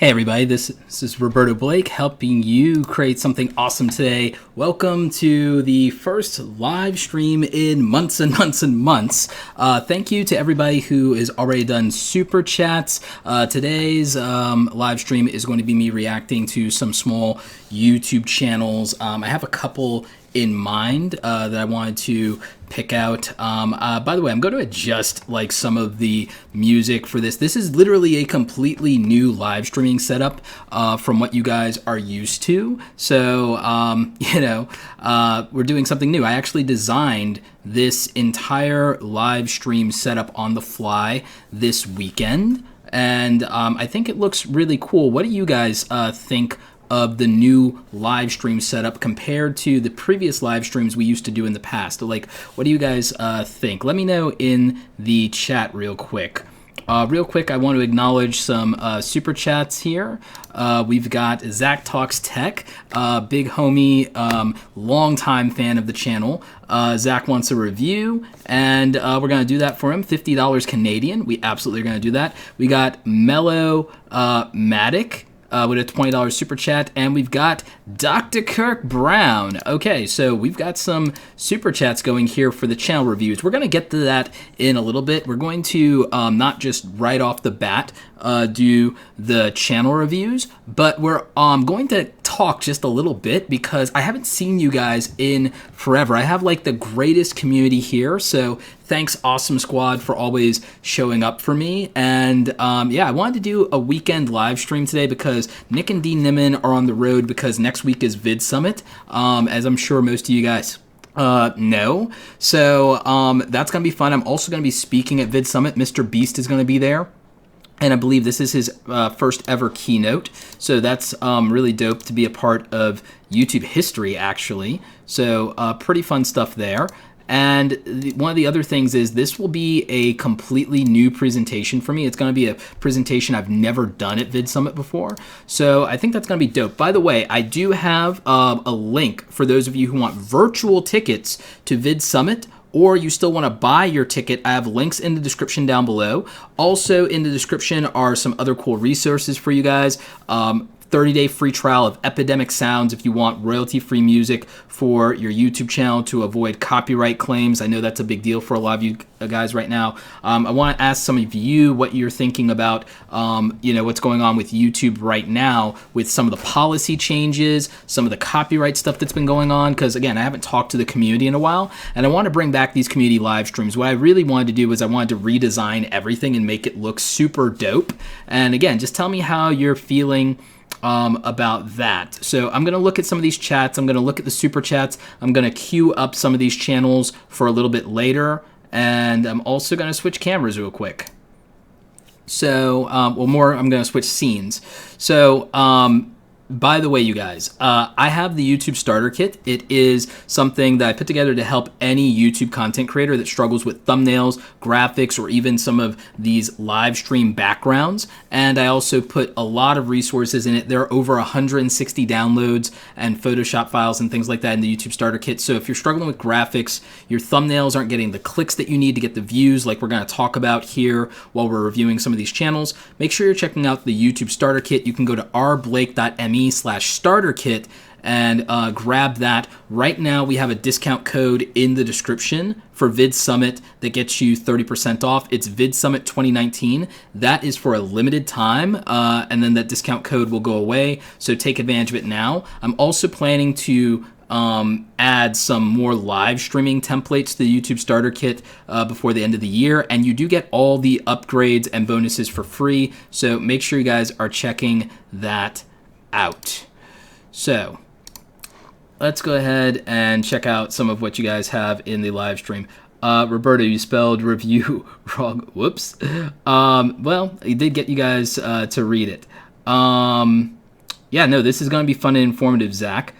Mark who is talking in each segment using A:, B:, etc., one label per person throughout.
A: Hey everybody, this is Roberto Blake helping you create something awesome today. Welcome to the first live stream in months and months and months. Thank you to everybody who has already done super chats. Today's live stream is going to be me reacting to some small YouTube channels. I have a couple in mind that I wanted to pick out. By the way, I'm going to adjust like some of the music for this. This is literally a completely new live streaming setup from what you guys are used to. So, we're doing something new. I actually designed this entire live stream setup on the fly this weekend, and I think it looks really cool. What do you guys think of the new live stream setup compared to the previous live streams we used to do in the past? Like, what do you guys think? Let me know in the chat real quick. I want to acknowledge some super chats here. We've got Zach Talks Tech, big homie, longtime fan of the channel. Zach wants a review, and we're going to do that for him. $50 Canadian. We absolutely are going to do that. We got Mellow Matic with a $20 super chat, and we've got Dr. Kirk Brown. Okay, so we've got some super chats going here for the channel reviews. We're going to get to that in a little bit. We're going to not just right off the bat do the channel reviews, but we're going to talk just a little bit because I haven't seen you guys in forever. I have like the greatest community here, so thanks Awesome Squad for always showing up for me. And I wanted to do a weekend live stream today because Nick and Dean Nimmin are on the road because next week is VidSummit, as I'm sure most of you guys know. So that's going to be fun. I'm also going to be speaking at VidSummit. Mr. Beast is going to be there, and I believe this is his first ever keynote. So that's really dope to be a part of YouTube history, actually. So pretty fun stuff there. And one of the other things is this will be a completely new presentation for me. It's going to be a presentation I've never done at VidSummit before. So I think that's going to be dope. By the way, I do have a link for those of you who want virtual tickets to VidSummit, or you still want to buy your ticket. I have links in the description down below. Also in the description are some other cool resources for you guys. 30-day free trial of Epidemic Sounds if you want royalty-free music for your YouTube channel to avoid copyright claims. I know that's a big deal for a lot of you guys right now. I want to ask some of you what you're thinking about, what's going on with YouTube right now with some of the policy changes, some of the copyright stuff that's been going on, because, again, I haven't talked to the community in a while, and I want to bring back these community live streams. What I really wanted to do was I wanted to redesign everything and make it look super dope. And, again, just tell me how you're feeling about that. So I'm going to look at some of these chats. I'm going to look at the super chats. I'm going to queue up some of these channels for a little bit later. And I'm also going to switch cameras real quick. So, I'm going to switch scenes. So, by the way, you guys, I have the YouTube Starter Kit. It is something that I put together to help any YouTube content creator that struggles with thumbnails, graphics, or even some of these live stream backgrounds. And I also put a lot of resources in it. There are over 160 downloads and Photoshop files and things like that in the YouTube Starter Kit. So if you're struggling with graphics, your thumbnails aren't getting the clicks that you need to get the views like we're going to talk about here while we're reviewing some of these channels, make sure you're checking out the YouTube Starter Kit. You can go to rblake.me/starter kit and grab that. Right now we have a discount code in the description for VidSummit that gets you 30% off. It's VidSummit 2019. That is for a limited time, and then that discount code will go away, so take advantage of it now. I'm also planning to add some more live streaming templates to the YouTube Starter Kit before the end of the year, and you do get all the upgrades and bonuses for free, so make sure you guys are checking that out. So let's go ahead and check out some of what you guys have in the live stream. Roberto, you spelled review wrong. Whoops. Well, it did get you guys to read it. This is going to be fun and informative, Zach.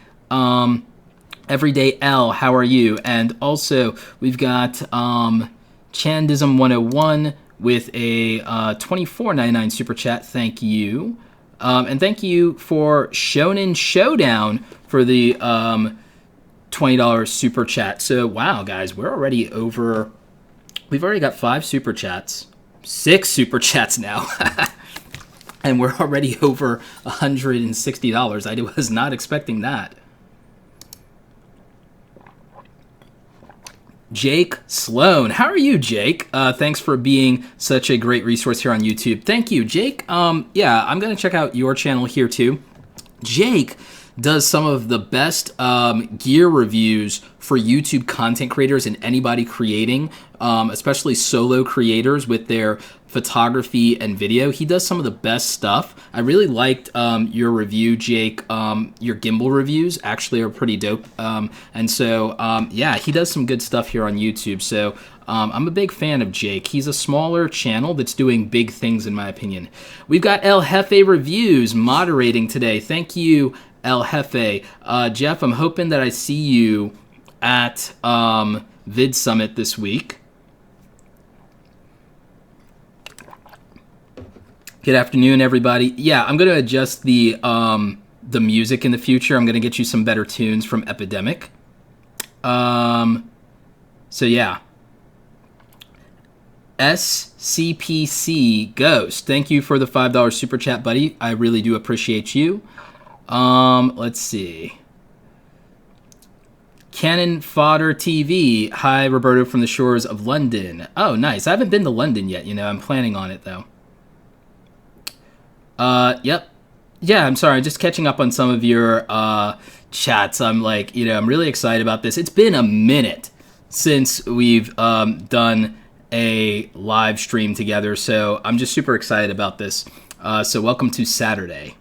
A: Everyday L, how are you? And also, we've got Chandism 101 with a $24.99 super chat. Thank you. And thank you for Shonen Showdown for the $20 super chat. So, wow, guys, we're already over. We've already got 5 super chats. 6 super chats now. and we're already over $160. I was not expecting that. Jake Sloan. How are you, Jake? Thanks for being such a great resource here on YouTube. Thank you, Jake. Yeah, I'm going to check out your channel here too. Jake does some of the best gear reviews for YouTube content creators and anybody creating, especially solo creators with their photography and video. He does some of the best stuff. I really liked your review, Jake. Your gimbal reviews actually are pretty dope. And so, yeah, he does some good stuff here on YouTube. So I'm a big fan of Jake. He's a smaller channel that's doing big things, in my opinion. We've got El Jefe Reviews moderating today. Thank you, El Jefe. Jeff, I'm hoping that I see you at VidSummit this week. Good afternoon, everybody. Yeah, I'm going to adjust the music in the future. I'm going to get you some better tunes from Epidemic. So yeah. SCPC Ghost, thank you for the $5 super chat, buddy. I really do appreciate you. Let's see. Cannon Fodder TV. Hi, Roberto from the shores of London. Oh, nice. I haven't been to London yet, you know. I'm planning on it, though. Yep. Yeah, I'm sorry. Just catching up on some of your chats. I'm like, you know, I'm really excited about this. It's been a minute since we've done a live stream together, so I'm just super excited about this. So welcome to Saturday.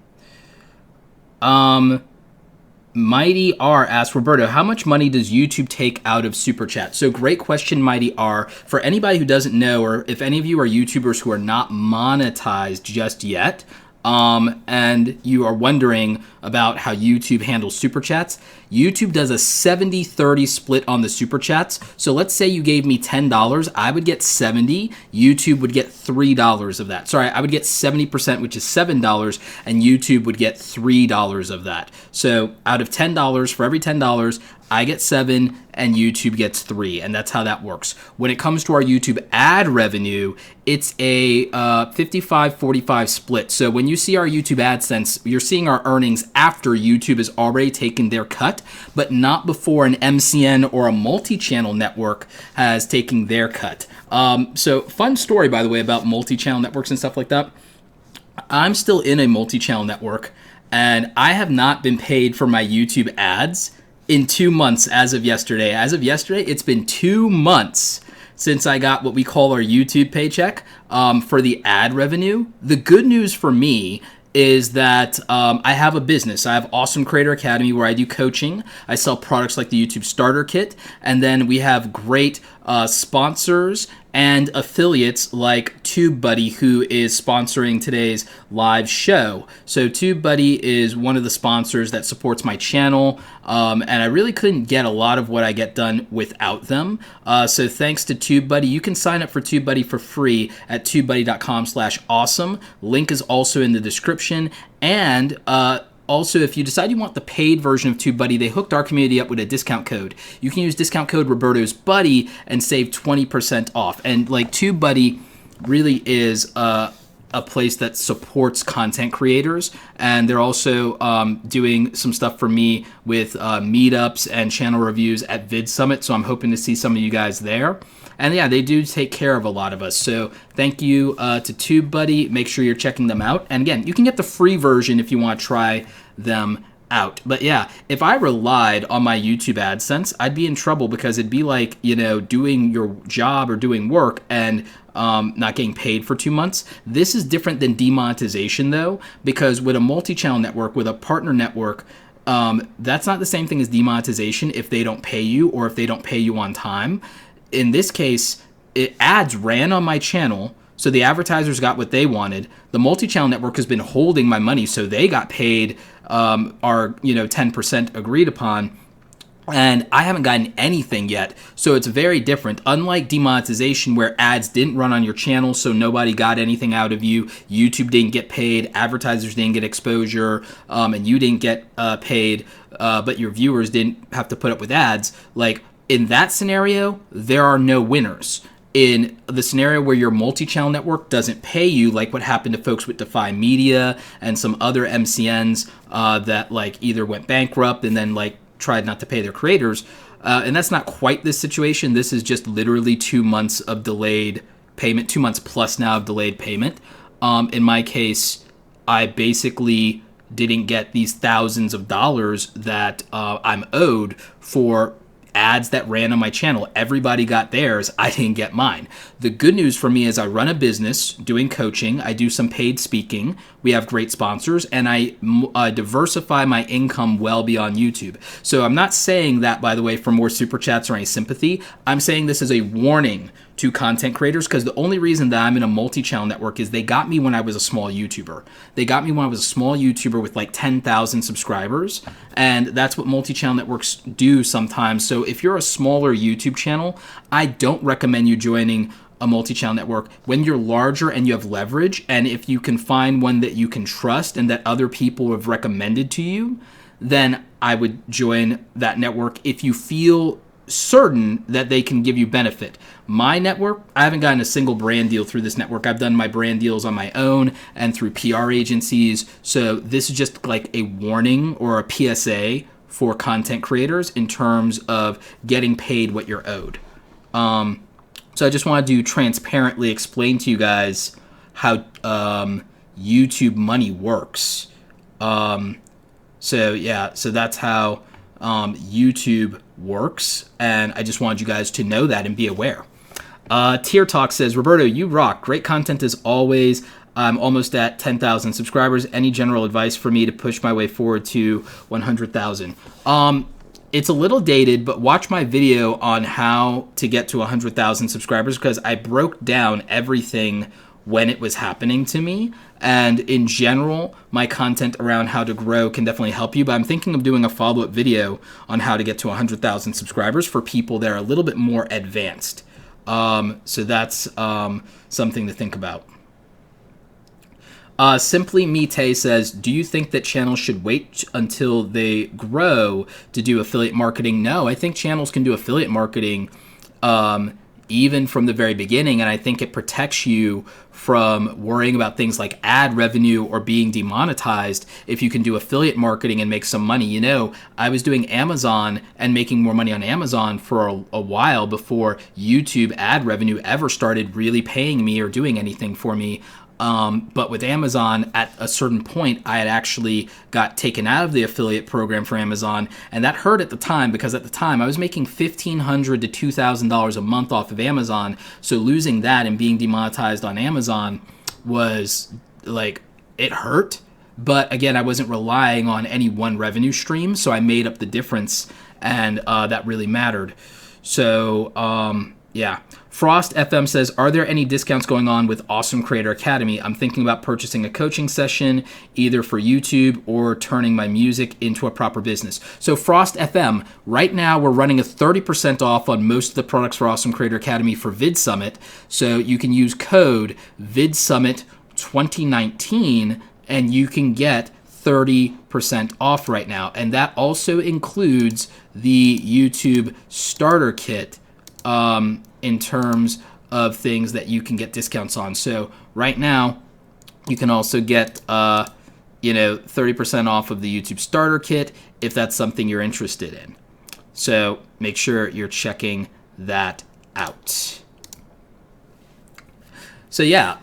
A: Mighty R asks, Roberto, how much money does YouTube take out of Super Chat? So great question, Mighty R. For anybody who doesn't know, or if any of you are YouTubers who are not monetized just yet, and you are wondering about how YouTube handles Super Chats, YouTube does a 70-30 split on the Super Chats. So let's say you gave me $10, I would get 70, YouTube would get $3 of that. Sorry, I would get 70%, which is $7, and YouTube would get $3 of that. So out of $10, for every $10, I get 7 and YouTube gets 3, and that's how that works. When it comes to our YouTube ad revenue, it's a 55-45 split. So when you see our YouTube AdSense, you're seeing our earnings after YouTube has already taken their cut, but not before an MCN or a multi-channel network has taken their cut. So fun story, by the way, about multi-channel networks and stuff like that. I'm still in a multi-channel network, and I have not been paid for my YouTube ads in 2 months as of yesterday. As of yesterday, it's been 2 months since I got what we call our YouTube paycheck for the ad revenue. The good news for me is that I have a business. I have Awesome Creator Academy where I do coaching. I sell products like the YouTube Starter Kit. And then we have great sponsors and affiliates like TubeBuddy, who is sponsoring today's live show. So TubeBuddy is one of the sponsors that supports my channel, and I really couldn't get a lot of what I get done without them. So thanks to TubeBuddy. You can sign up for TubeBuddy for free at tubebuddy.com/awesome. Link is also in the description. And also, if you decide you want the paid version of TubeBuddy, they hooked our community up with a discount code. You can use discount code Roberto's Buddy and save 20% off. And like TubeBuddy really is a place that supports content creators, and they're also doing some stuff for me with meetups and channel reviews at VidSummit. So I'm hoping to see some of you guys there. And yeah, they do take care of a lot of us. So thank you to TubeBuddy. Make sure you're checking them out. And again, you can get the free version if you want to try them out. But yeah, if I relied on my YouTube AdSense, I'd be in trouble, because it'd be like, you know, doing your job or doing work and not getting paid for 2 months. This is different than demonetization, though, because with a multi-channel network, with a partner network, that's not the same thing as demonetization if they don't pay you or if they don't pay you on time. In this case, ads ran on my channel, so the advertisers got what they wanted. The multi-channel network has been holding my money, so they got paid our 10% agreed upon, and I haven't gotten anything yet. So it's very different. Unlike demonetization, where ads didn't run on your channel, so nobody got anything out of you, YouTube didn't get paid, advertisers didn't get exposure, and you didn't get paid, but your viewers didn't have to put up with ads. Like, in that scenario, there are no winners. in the scenario where your multi-channel network doesn't pay you, like what happened to folks with Defy Media and some other MCNs that like either went bankrupt and then like tried not to pay their creators, and that's not quite this situation. This is just literally 2 months of delayed payment, 2 months plus now of delayed payment. In my case, I basically didn't get these thousands of dollars that I'm owed for ads that ran on my channel. Everybody got theirs. I didn't get mine. The good news for me is I run a business doing coaching. I do some paid speaking. We have great sponsors, and I diversify my income well beyond YouTube. So I'm not saying that, by the way, for more super chats or any sympathy. I'm saying this is a warning to content creators, because the only reason that I'm in a multi-channel network is they got me when I was a small YouTuber. They got me when I was a small YouTuber with like 10,000 subscribers, and that's what multi-channel networks do sometimes. So if you're a smaller YouTube channel, I don't recommend you joining a multi-channel network. When you're larger and you have leverage, and if you can find one that you can trust and that other people have recommended to you, then I would join that network if you feel certain that they can give you benefit. My network, I haven't gotten a single brand deal through this network. I've done my brand deals on my own and through PR agencies. So this is just like a warning or a PSA for content creators in terms of getting paid what you're owed. So I just wanted to transparently explain to you guys how YouTube money works. So that's how YouTube works, and I just wanted you guys to know that and be aware. Tier Talk says, Roberto, you rock. Great content as always. I'm almost at 10,000 subscribers. Any general advice for me to push my way forward to 100,000? It's a little dated, but watch my video on how to get to 100,000 subscribers, because I broke down everything when it was happening to me. And in general, my content around how to grow can definitely help you. But I'm thinking of doing a follow-up video on how to get to 100,000 subscribers for people that are a little bit more advanced. So that's something to think about. Simply Mite says, do you think that channels should wait until they grow to do affiliate marketing? No, I think channels can do affiliate marketing even from the very beginning, and I think it protects you from worrying about things like ad revenue or being demonetized if you can do affiliate marketing and make some money. You know, I was doing Amazon and making more money on Amazon for a while before YouTube ad revenue ever started really paying me or doing anything for me. But with Amazon, at a certain point, I had actually got taken out of the affiliate program for Amazon, and that hurt at the time, because at the time I was making $1,500 to $2,000 a month off of Amazon. So losing that and being demonetized on Amazon was like, it hurt. But again, I wasn't relying on any one revenue stream, so I made up the difference, and that really mattered. So yeah. Frost FM says, are there any discounts going on with Awesome Creator Academy? I'm thinking about purchasing a coaching session either for YouTube or turning my music into a proper business. So Frost FM, right now we're running a 30% off on most of the products for Awesome Creator Academy for VidSummit. So you can use code VidSummit 2019 and you can get 30% off right now. And that also includes the YouTube starter kit in terms of things that you can get discounts on. So right now, you can also get 30% off of the YouTube starter kit if that's something you're interested in. So make sure you're checking that out. So yeah,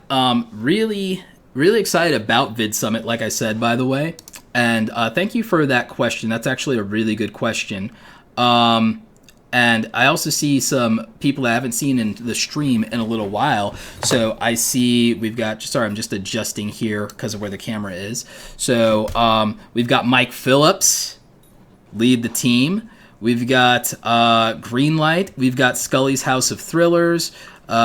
A: really excited about VidSummit, like I said, by the way. And thank you for that question. That's actually a really good question. And I also see some people that I haven't seen in the stream in a little while. So I see we've got, sorry, I'm just adjusting here because of where the camera is. So we've got Mike Phillips, lead the team. We've got Greenlight. We've got Scully's House of Thrillers. We've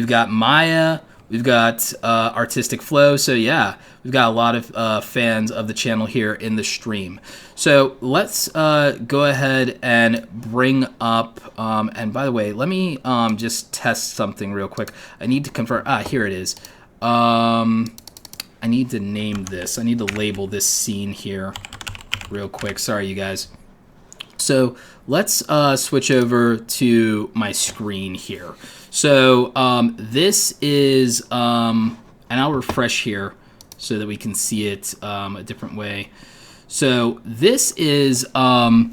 A: got Maya. We've got Artistic Flow. So yeah, we've got a lot of fans of the channel here in the stream. So let's go ahead and bring up, and by the way, let me just test something real quick. I need to confirm, here it is. I need to name this. I need to label this scene here real quick. Sorry, you guys. So let's switch over to my screen here. So this is, and I'll refresh here so that we can see it a different way. So this is a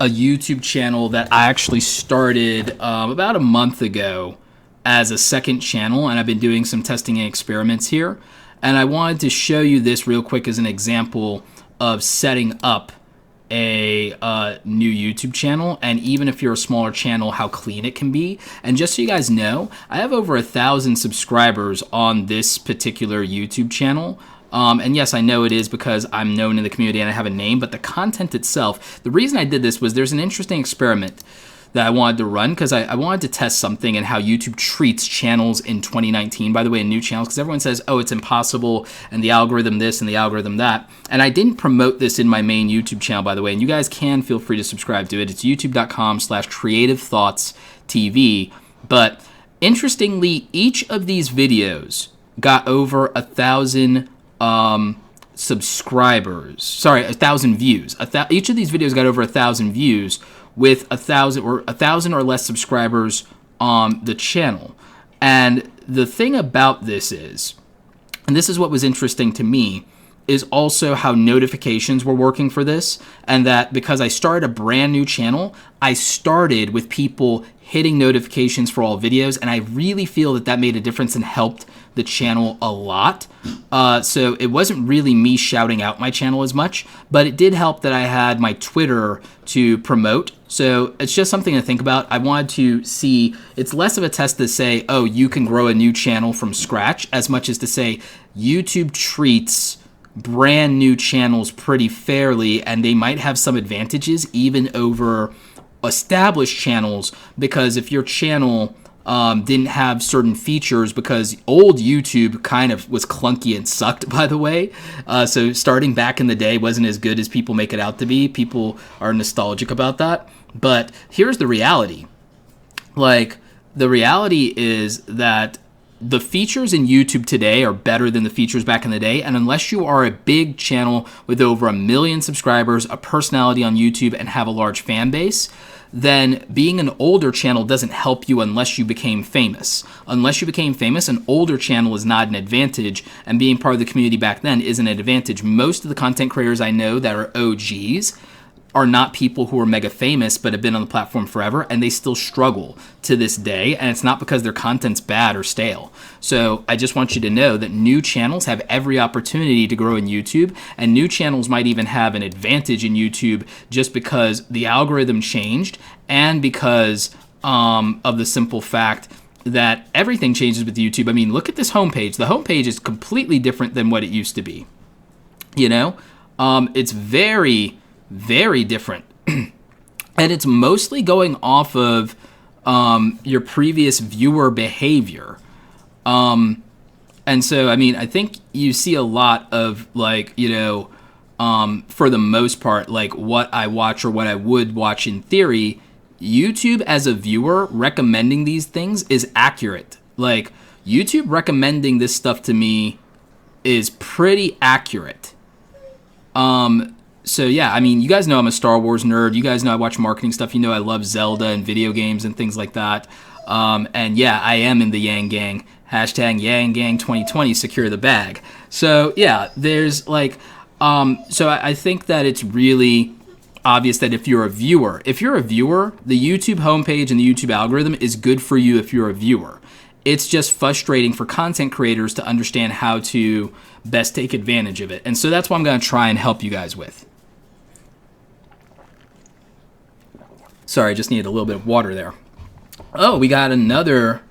A: YouTube channel that I actually started about a month ago as a second channel, and I've been doing some testing and experiments here. And I wanted to show you this real quick as an example of setting up a new YouTube channel, and even if you're a smaller channel, how clean it can be. And just so you guys know, I have over 1,000 subscribers on this particular YouTube channel. And yes, I know it is because I'm known in the community and I have a name, but the content itself, the reason I did this was there's an interesting experiment that I wanted to run because I wanted to test something and how YouTube treats channels in 2019, by the way, in new channels, because everyone says, oh, it's impossible, and the algorithm this and the algorithm that. And I didn't promote this in my main YouTube channel, by the way, and you guys can feel free to subscribe to it. It's youtube.com/creativethoughtstv. But interestingly, each of these videos got over 1,000 subscribers. Sorry, 1,000 views. Each of these videos got over 1,000 views, with 1,000 or less subscribers on the channel. And the thing about this is, and this is what was interesting to me, is also how notifications were working for this, and that because I started a brand new channel, I started with people hitting notifications for all videos, and I really feel that that made a difference and helped the channel a lot. So it wasn't really me shouting out my channel as much, but it did help that I had my Twitter to promote. So it's just something to think about. I wanted to see, it's less of a test to say, oh, you can grow a new channel from scratch, as much as to say YouTube treats brand new channels pretty fairly, and they might have some advantages even over established channels, because if your channel didn't have certain features, because old YouTube kind of was clunky and sucked, by the way. So starting back in the day wasn't as good as people make it out to be. People are nostalgic about that. But here's the reality. Like, the reality is that the features in YouTube today are better than the features back in the day. And unless you are a big channel with over 1 million subscribers, a personality on YouTube, and have a large fan base, then being an older channel doesn't help you unless you became famous. Unless you became famous, an older channel is not an advantage, and being part of the community back then isn't an advantage. Most of the content creators I know that are OGs are not people who are mega famous but have been on the platform forever, and they still struggle to this day, and it's not because their content's bad or stale. So I just want you to know that new channels have every opportunity to grow in YouTube, and new channels might even have an advantage in YouTube just because the algorithm changed, and because of the simple fact that everything changes with YouTube. I mean, look at this homepage. The homepage is completely different than what it used to be. You know, it's very, very different. And it's mostly going off of your previous viewer behavior. And so, I mean, I think you see a lot of, like, you know, for the most part, like what I watch or what I would watch in theory, YouTube as a viewer recommending these things is accurate. Like, YouTube recommending this stuff to me is pretty accurate. So yeah, I mean, you guys know I'm a Star Wars nerd. You guys know I watch marketing stuff. You know I love Zelda and video games and things like that. And yeah, I am in the Yang Gang. Hashtag Yang Gang 2020, secure the bag. So yeah, there's like, so I think that it's really obvious that if you're a viewer, the YouTube homepage and the YouTube algorithm is good for you if you're a viewer. It's just frustrating for content creators to understand how to best take advantage of it. And so that's what I'm going to try and help you guys with. Sorry, I just needed a little bit of water there. Oh, we got another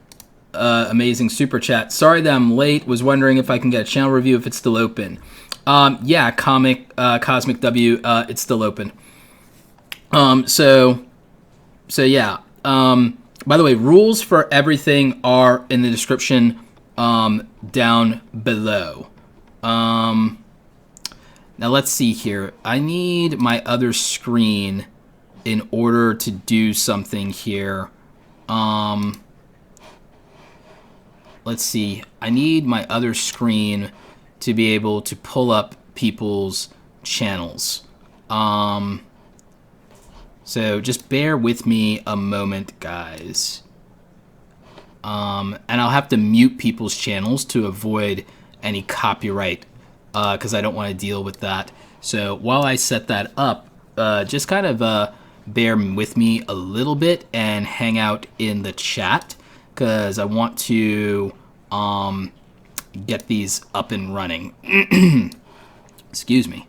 A: amazing super chat. Sorry that I'm late. Was wondering if I can get a channel review if it's still open. Yeah, Cosmic W, it's still open. So yeah. By the way, rules for everything are in the description down below. Now let's see here. I need my other screen in order to do something here. Let's see. I need my other screen to be able to pull up people's channels. So just bear with me a moment, guys. And I'll have to mute people's channels to avoid any copyright, because I don't want to deal with that. So while I set that up, just kind of bear with me a little bit and hang out in the chat, because I want to get these up and running. Excuse me.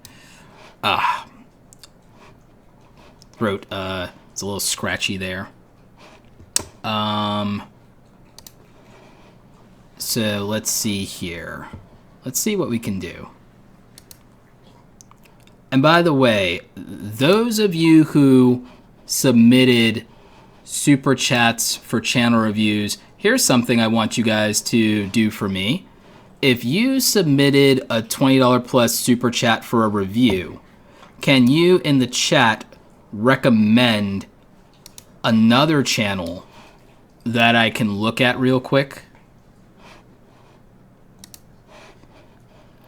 A: Throat is a little scratchy there. So let's see here. Let's see what we can do. And by the way, those of you who submitted super chats for channel reviews, here's something I want you guys to do for me. If you submitted a $20 plus super chat for a review, can you in the chat recommend another channel that I can look at real quick?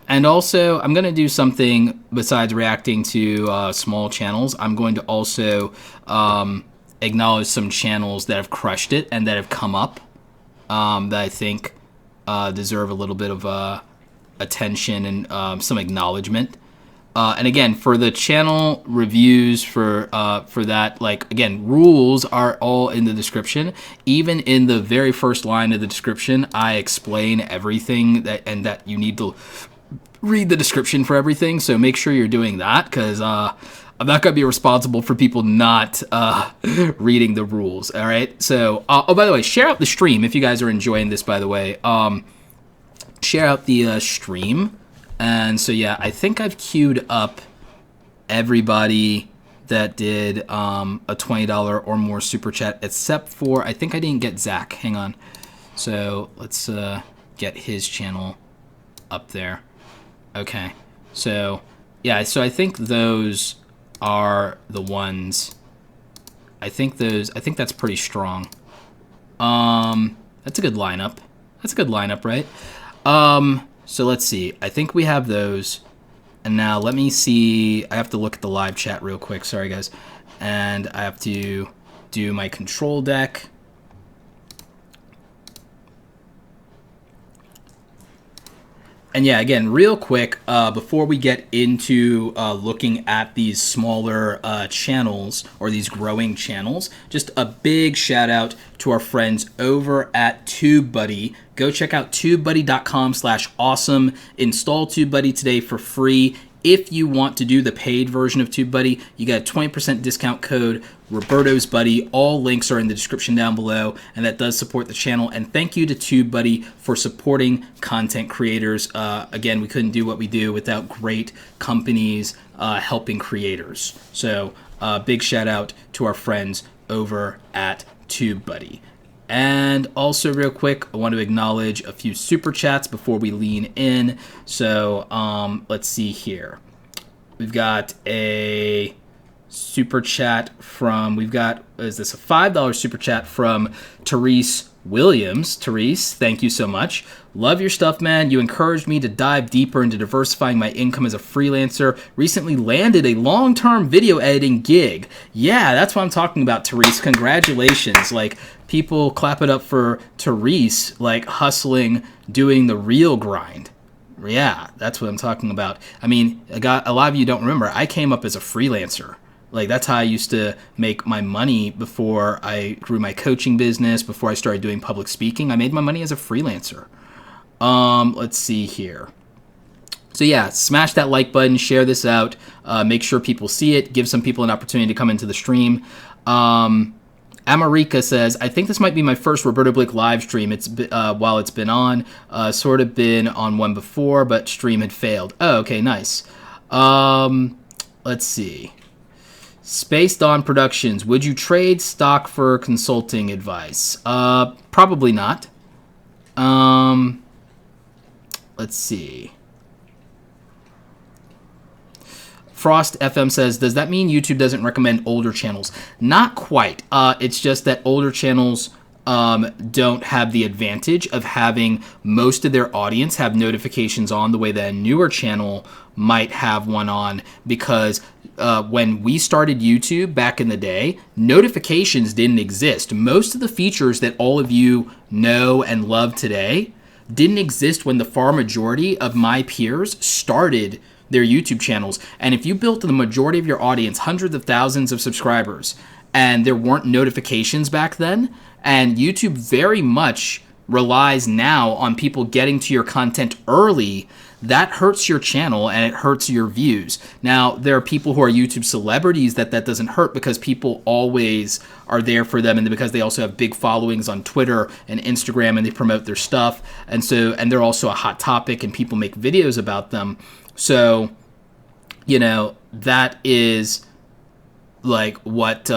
A: And also, I'm going to do something besides reacting to small channels. I'm going to also acknowledge some channels that have crushed it and that have come up that I think deserve a little bit of attention and some acknowledgement. And again, for the channel reviews for that, like, again, rules are all in the description. Even in the very first line of the description, I explain everything that you need to read the description for everything. So make sure you're doing that, because I'm not going to be responsible for people not reading the rules. All right. So, oh, by the way, share out the stream if you guys are enjoying this, by the way. Share out the stream. And so, yeah, I think I've queued up everybody that did a $20 or more super chat, except for, I think I didn't get Zach. Hang on. So let's get his channel up there. Okay. So, yeah, so I think those are the ones. I think that's pretty strong. That's a good lineup. That's a good lineup, right? So let's see. I think we have those. And now let me see. I have to look at the live chat real quick. Sorry, guys. And I have to do my control deck. And yeah, again, real quick, before we get into looking at these smaller channels or these growing channels, just a big shout out to our friends over at TubeBuddy. Go check out tubebuddy.com/awesome. Install TubeBuddy today for free. If you want to do the paid version of TubeBuddy, you got a 20% discount code, Roberto's Buddy. All links are in the description down below, and that does support the channel. And thank you to TubeBuddy for supporting content creators. Again, we couldn't do what we do without great companies helping creators. So big shout out to our friends over at TubeBuddy. And also real quick, I want to acknowledge a few super chats before we lean in. So let's see here. We've got a super chat from, is this a $5 super chat from Therese Williams. Therese, thank you so much. Love your stuff, man. You encouraged me to dive deeper into diversifying my income as a freelancer. Recently landed a long-term video editing gig. Yeah, that's what I'm talking about, Therese. Congratulations. Like, people clap it up for Therese, like, hustling, doing the real grind. Yeah, that's what I'm talking about. I mean, a lot of you don't remember, I came up as a freelancer. Like, that's how I used to make my money before I grew my coaching business, before I started doing public speaking. I made my money as a freelancer. Let's see here. So yeah, smash that like button, share this out, make sure people see it, give some people an opportunity to come into the stream. Amarika says, I think this might be my first Roberto Blake live stream. It's while it's been on, sort of been on one before, but stream had failed. Oh, okay, nice. Let's see. Space Dawn Productions, would you trade stock for consulting advice? Probably not. Let's see. Frost FM says, does that mean YouTube doesn't recommend older channels? Not quite. It's just that older channels don't have the advantage of having most of their audience have notifications on the way that a newer channel might have one on, because when we started YouTube back in the day, notifications didn't exist. Most of the features that all of you know and love today didn't exist when the far majority of my peers started their YouTube channels. And if you built the majority of your audience, hundreds of thousands of subscribers, and there weren't notifications back then, and YouTube very much relies now on people getting to your content early, that hurts your channel and it hurts your views. Now, there are people who are YouTube celebrities that doesn't hurt, because people always are there for them, and because they also have big followings on Twitter and Instagram, and they promote their stuff. And they're also a hot topic and people make videos about them. So, that is like what...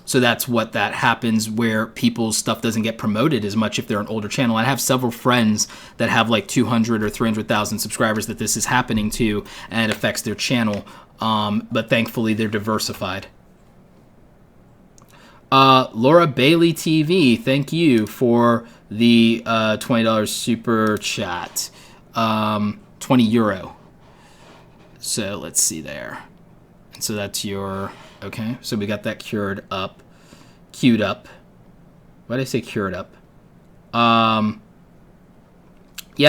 A: So that's what that happens, where people's stuff doesn't get promoted as much if they're an older channel. I have several friends that have like 200 or 300,000 subscribers that this is happening to, and it affects their channel. But thankfully, they're diversified. Laura Bailey TV, thank you for the $20 super chat. 20 euro. So let's see there. And so that's your... Okay, so we got that queued up. Why did I say queued up? Yeah,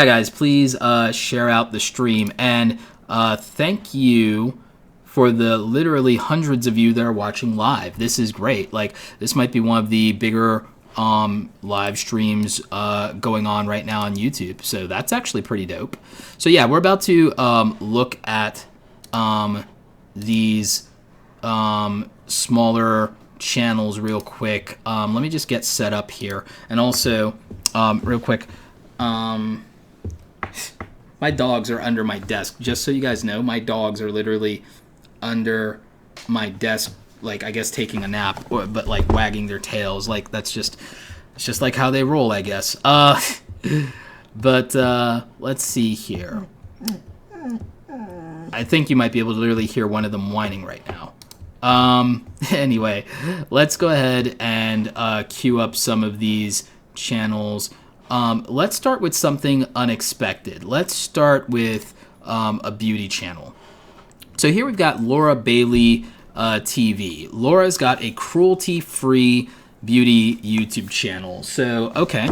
A: guys, please share out the stream. And thank you for the literally hundreds of you that are watching live. This is great. Like, this might be one of the bigger live streams going on right now on YouTube. So that's actually pretty dope. So yeah, we're about to look at these... smaller channels real quick. Let me just get set up here. And also, real quick, my dogs are under my desk. Just so you guys know, my dogs are literally under my desk, like, I guess taking a nap, but like wagging their tails. Like, it's just like how they roll, I guess. But let's see here. I think you might be able to literally hear one of them whining right now. Anyway, let's go ahead and queue up some of these channels. Let's start with something unexpected. Let's start with a beauty channel. So here we've got Laura Bailey TV. Laura's got a cruelty-free beauty YouTube channel. So, okay.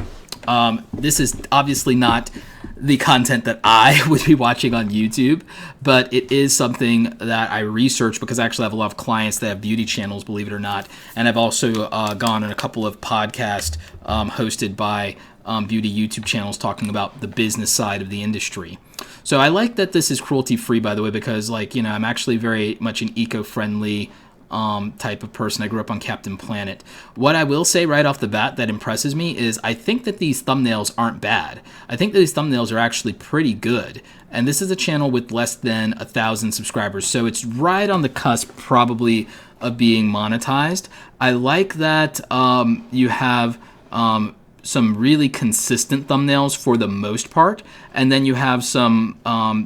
A: This is obviously not the content that I would be watching on YouTube, but it is something that I research, because I actually have a lot of clients that have beauty channels, believe it or not. And I've also gone on a couple of podcasts hosted by beauty YouTube channels talking about the business side of the industry. So I like that this is cruelty free, by the way, because I'm actually very much an eco-friendly type of person. I grew up on Captain Planet. What I will say right off the bat that impresses me is I think that these thumbnails aren't bad. I think that these thumbnails are actually pretty good. And this is a channel with less than 1,000 subscribers, so it's right on the cusp probably of being monetized. I like that you have some really consistent thumbnails for the most part, and then you have some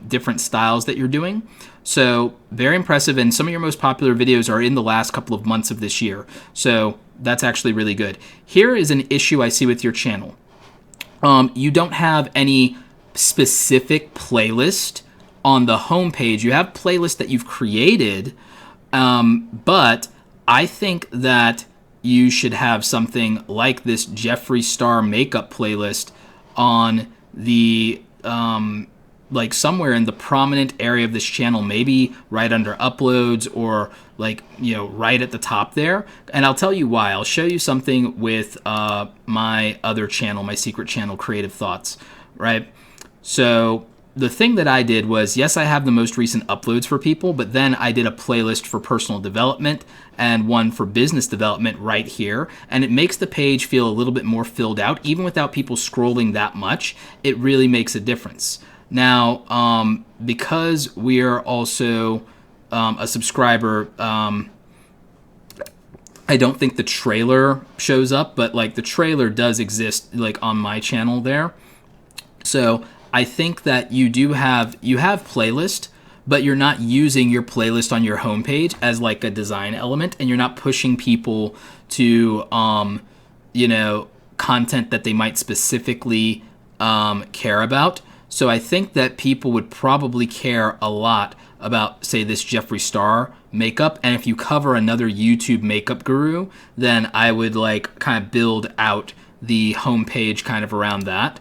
A: different styles that you're doing. So very impressive, and some of your most popular videos are in the last couple of months of this year. So that's actually really good. Here is an issue I see with your channel. You don't have any specific playlist on the homepage. You have playlists that you've created, but I think that you should have something like this Jeffree Star makeup playlist on the like somewhere in the prominent area of this channel, maybe right under uploads, or right at the top there. And I'll tell you why. I'll show you something with my other channel, my secret channel, Creative Thoughts, right? So the thing that I did was, yes, I have the most recent uploads for people, but then I did a playlist for personal development and one for business development right here. And it makes the page feel a little bit more filled out, even without people scrolling that much. It really makes a difference. Now, because we are also a subscriber, I don't think the trailer shows up, but the trailer does exist on my channel there. So I think that you have playlist, but you're not using your playlist on your homepage as a design element, and you're not pushing people to content that they might specifically care about. So I think that people would probably care a lot about, say, this Jeffree Star makeup. And if you cover another YouTube makeup guru, then I would like kind of build out the homepage kind of around that.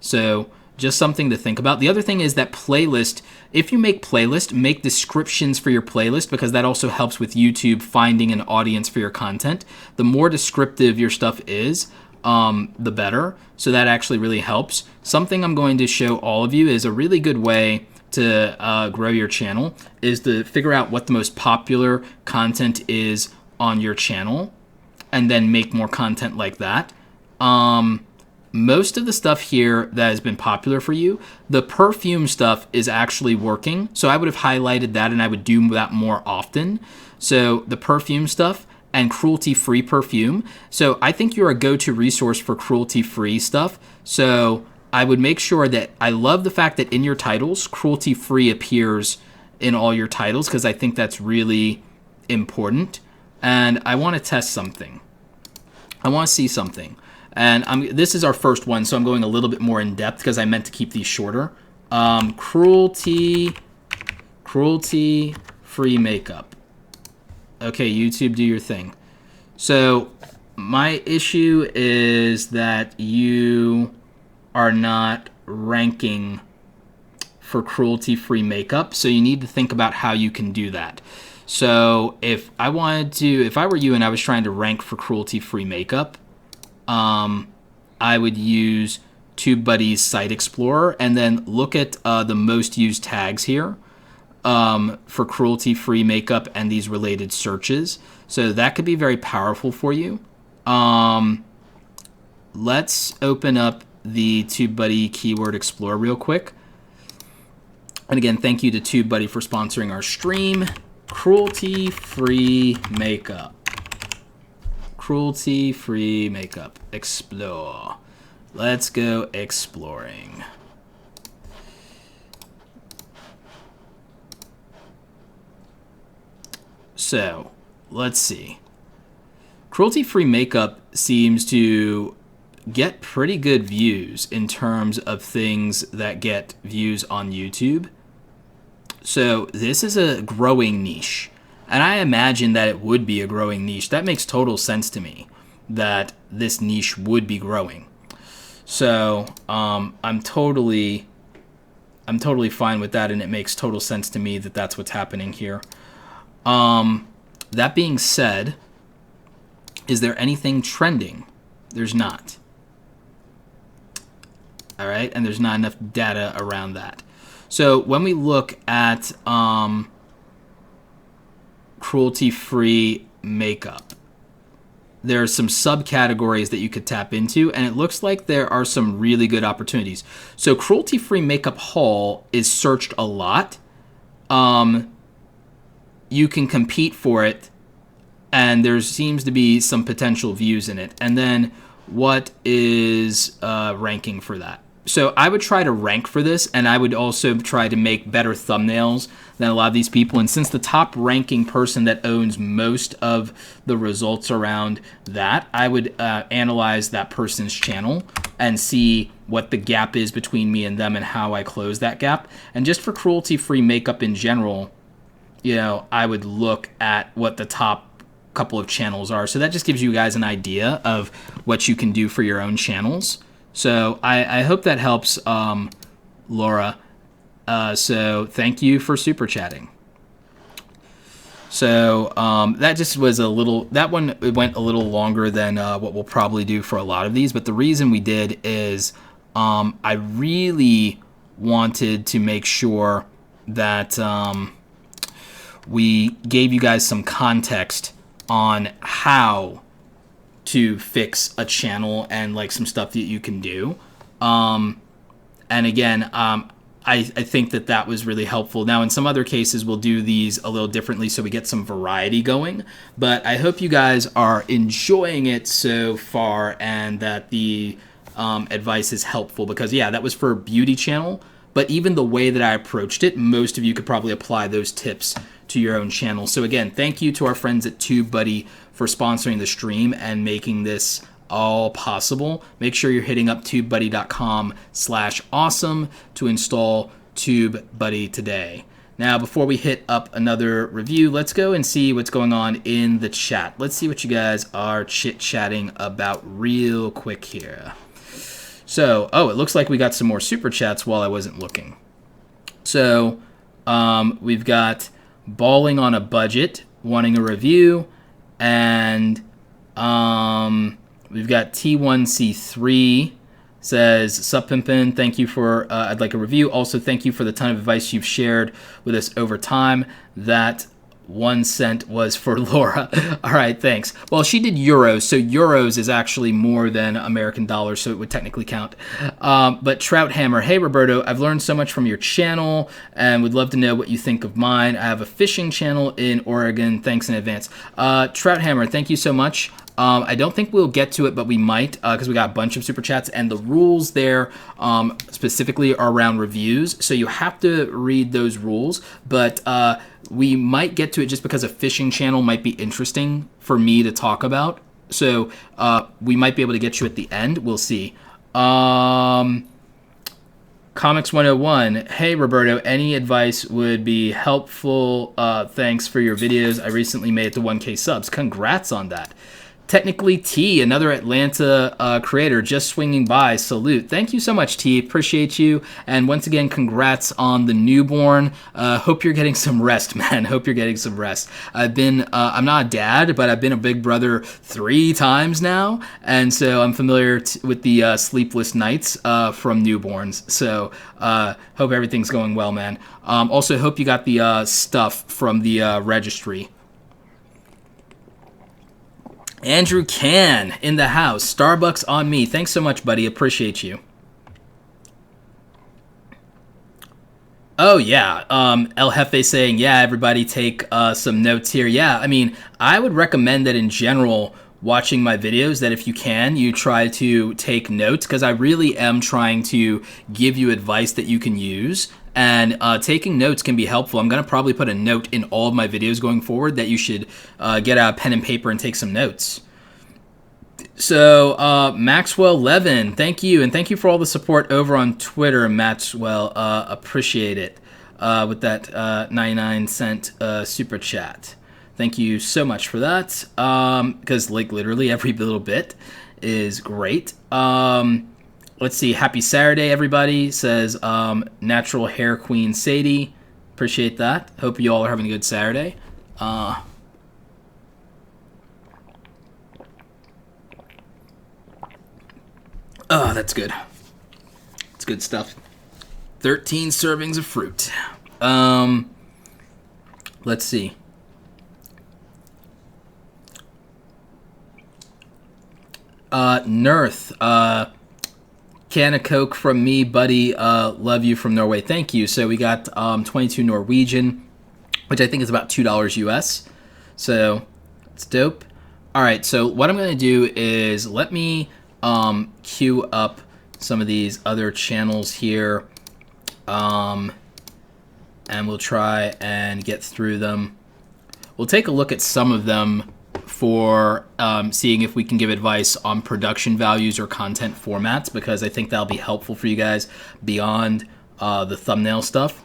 A: So just something to think about. The other thing is that playlist, if you make playlist, make descriptions for your playlist, because that also helps with YouTube finding an audience for your content. The more descriptive your stuff is, the better. So that actually really helps. Something I'm going to show all of you is a really good way to grow your channel is to figure out what the most popular content is on your channel and then make more content like that. Most of the stuff here that has been popular for you, the perfume stuff is actually working. So I would have highlighted that and I would do that more often. So the perfume stuff and cruelty-free perfume. So I think you're a go-to resource for cruelty-free stuff. So I would make sure that I love the fact that in your titles, cruelty-free appears in all your titles, because I think that's really important. And I want to test something. I want to see something. And this is our first one, so I'm going a little bit more in depth because I meant to keep these shorter. Cruelty-free makeup. Okay, YouTube, do your thing. So my issue is that you are not ranking for cruelty-free makeup, so you need to think about how you can do that. So if I were you and I was trying to rank for cruelty-free makeup, I would use TubeBuddy's Site Explorer and then look at the most used tags here for cruelty-free makeup and these related searches. So that could be very powerful for you. Let's open up the TubeBuddy Keyword Explorer real quick. And again, thank you to TubeBuddy for sponsoring our stream. Cruelty-free makeup. Cruelty-free makeup. Explore. Let's go exploring. So, let's see. Cruelty-free makeup seems to get pretty good views in terms of things that get views on YouTube. So, this is a growing niche. And I imagine that it would be a growing niche. That makes total sense to me, that this niche would be growing. So I'm totally fine with that, and it makes total sense to me that that's what's happening here. That being said, is there anything trending? There's not. All right, and there's not enough data around that. So when we look at cruelty-free makeup, there are some subcategories that you could tap into, and it looks like there are some really good opportunities. So cruelty-free makeup haul is searched a lot. You can compete for it, and there seems to be some potential views in it. And then what is ranking for that? So I would try to rank for this, and I would also try to make better thumbnails than a lot of these people. And since the top ranking person that owns most of the results around that, I would analyze that person's channel and see what the gap is between me and them and how I close that gap. And just for cruelty-free makeup in general, I would look at what the top couple of channels are. So that just gives you guys an idea of what you can do for your own channels. So I hope that helps, Laura. So thank you for super chatting. So that just was that one went a little longer than what we'll probably do for a lot of these. But the reason we did is I really wanted to make sure that we gave you guys some context on how to fix a channel and like some stuff that you can do. And again, I think that was really helpful. Now, in some other cases, we'll do these a little differently so we get some variety going. But I hope you guys are enjoying it so far and that the advice is helpful, because, yeah, that was for a beauty channel. But even the way that I approached it, most of you could probably apply those tips to your own channel. So again, thank you to our friends at TubeBuddy for sponsoring the stream and making this all possible. Make sure you're hitting up tubebuddy.com/awesome to install TubeBuddy today. Now, before we hit up another review, let's go and see what's going on in the chat. Let's see what you guys are chit-chatting about real quick here. So, it looks like we got some more super chats while I wasn't looking. So, we've got Balling on a Budget wanting a review, and we've got T1C3 says, Sup Pimpin', thank you for, I'd like a review. Also, thank you for the ton of advice you've shared with us over time. That 1 cent was for Laura. All right, thanks. Well, she did euros, so euros is actually more than American dollars, so it would technically count. But Trouthammer, hey Roberto, I've learned so much from your channel and would love to know what you think of mine. I have a fishing channel in Oregon. Thanks in advance. Trouthammer, thank you so much. I don't think we'll get to it, but we might, because we got a bunch of super chats, and the rules there specifically are around reviews, so you have to read those rules, but we might get to it just because a fishing channel might be interesting for me to talk about, so we might be able to get you at the end. We'll see. Comics 101, hey Roberto, any advice would be helpful. Thanks for your videos. I recently made it to 1K subs. Congrats on that. Technically T, another Atlanta creator, just swinging by. Salute. Thank you so much, T. Appreciate you. And once again, congrats on the newborn. Hope you're getting some rest, man. Hope you're getting some rest. I'm not a dad, but I've been a big brother 3 times now. And so I'm familiar with the sleepless nights from newborns. So hope everything's going well, man. Also, hope you got the stuff from the registry. Andrew Can in the house. Starbucks on me. Thanks so much, buddy. Appreciate you. Oh, yeah. El Jefe saying, yeah, everybody take some notes here. Yeah, I mean, I would recommend that in general, watching my videos, that if you can, you try to take notes, because I really am trying to give you advice that you can use. And taking notes can be helpful. I'm going to probably put a note in all of my videos going forward that you should get out a pen and paper and take some notes. So, Maxwell Levin, thank you. And thank you for all the support over on Twitter, Maxwell. Appreciate it with that 99-cent super chat. Thank you so much for that, because like literally every little bit is great. Let's see. Happy Saturday, everybody, says Natural Hair Queen Sadie. Appreciate that. Hope you all are having a good Saturday. Oh, that's good. It's good stuff. 13 servings of fruit. Let's see. Nerth. Can of Coke from me, buddy. Love you from Norway. Thank you. So we got 22 Norwegian, which I think is about $2 US. So it's dope. All right. So what I'm going to do is let me queue up some of these other channels here. And we'll try and get through them. We'll take a look at some of them for seeing if we can give advice on production values or content formats, because I think that'll be helpful for you guys beyond the thumbnail stuff.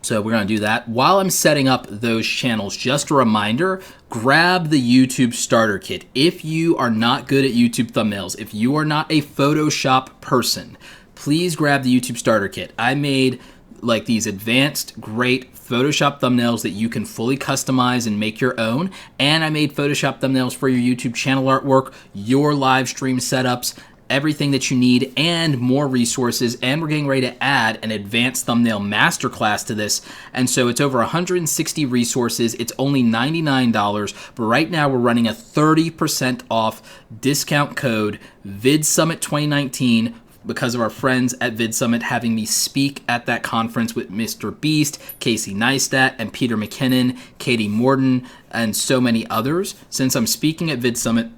A: So we're going to do that. While I'm setting up those channels, just a reminder, grab the YouTube starter kit. If you are not good at YouTube thumbnails, if you are not a Photoshop person, please grab the YouTube starter kit. I made like these advanced, great Photoshop thumbnails that you can fully customize and make your own. And I made Photoshop thumbnails for your YouTube channel artwork, your live stream setups, everything that you need, and more resources. And we're getting ready to add an advanced thumbnail masterclass to this. And so it's over 160 resources. It's only $99, but right now we're running a 30% off discount code VIDSUMMIT 2019 because of our friends at VidSummit having me speak at that conference with Mr. Beast, Casey Neistat, and Peter McKinnon, Katie Morden, and so many others. Since I'm speaking at VidSummit,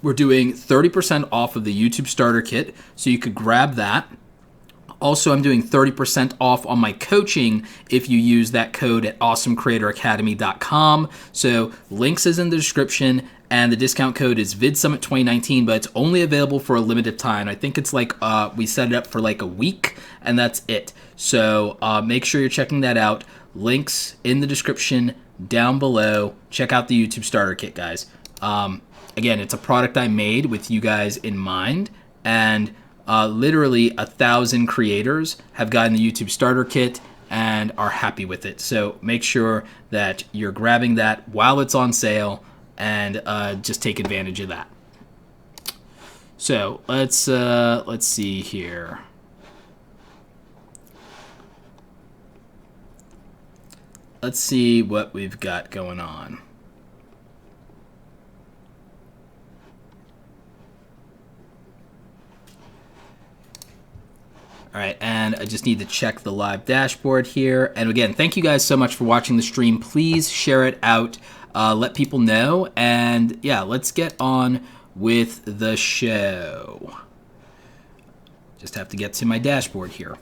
A: we're doing 30% off of the YouTube starter kit, so you could grab that. Also, I'm doing 30% off on my coaching if you use that code at awesomecreatoracademy.com. So links is in the description, and the discount code is VIDSUMMIT 2019, but it's only available for a limited time. I think it's like we set it up for like a week, and that's it. So make sure you're checking that out. Links in the description down below. Check out the YouTube Starter Kit, guys. Again, it's a product I made with you guys in mind, and literally 1,000 creators have gotten the YouTube Starter Kit and are happy with it. So make sure that you're grabbing that while it's on sale and just take advantage of that. So let's see here. Let's see what we've got going on. All right, and I just need to check the live dashboard here. And again, thank you guys so much for watching the stream. Please share it out, let people know, and yeah, let's get on with the show. Just have to get to my dashboard here.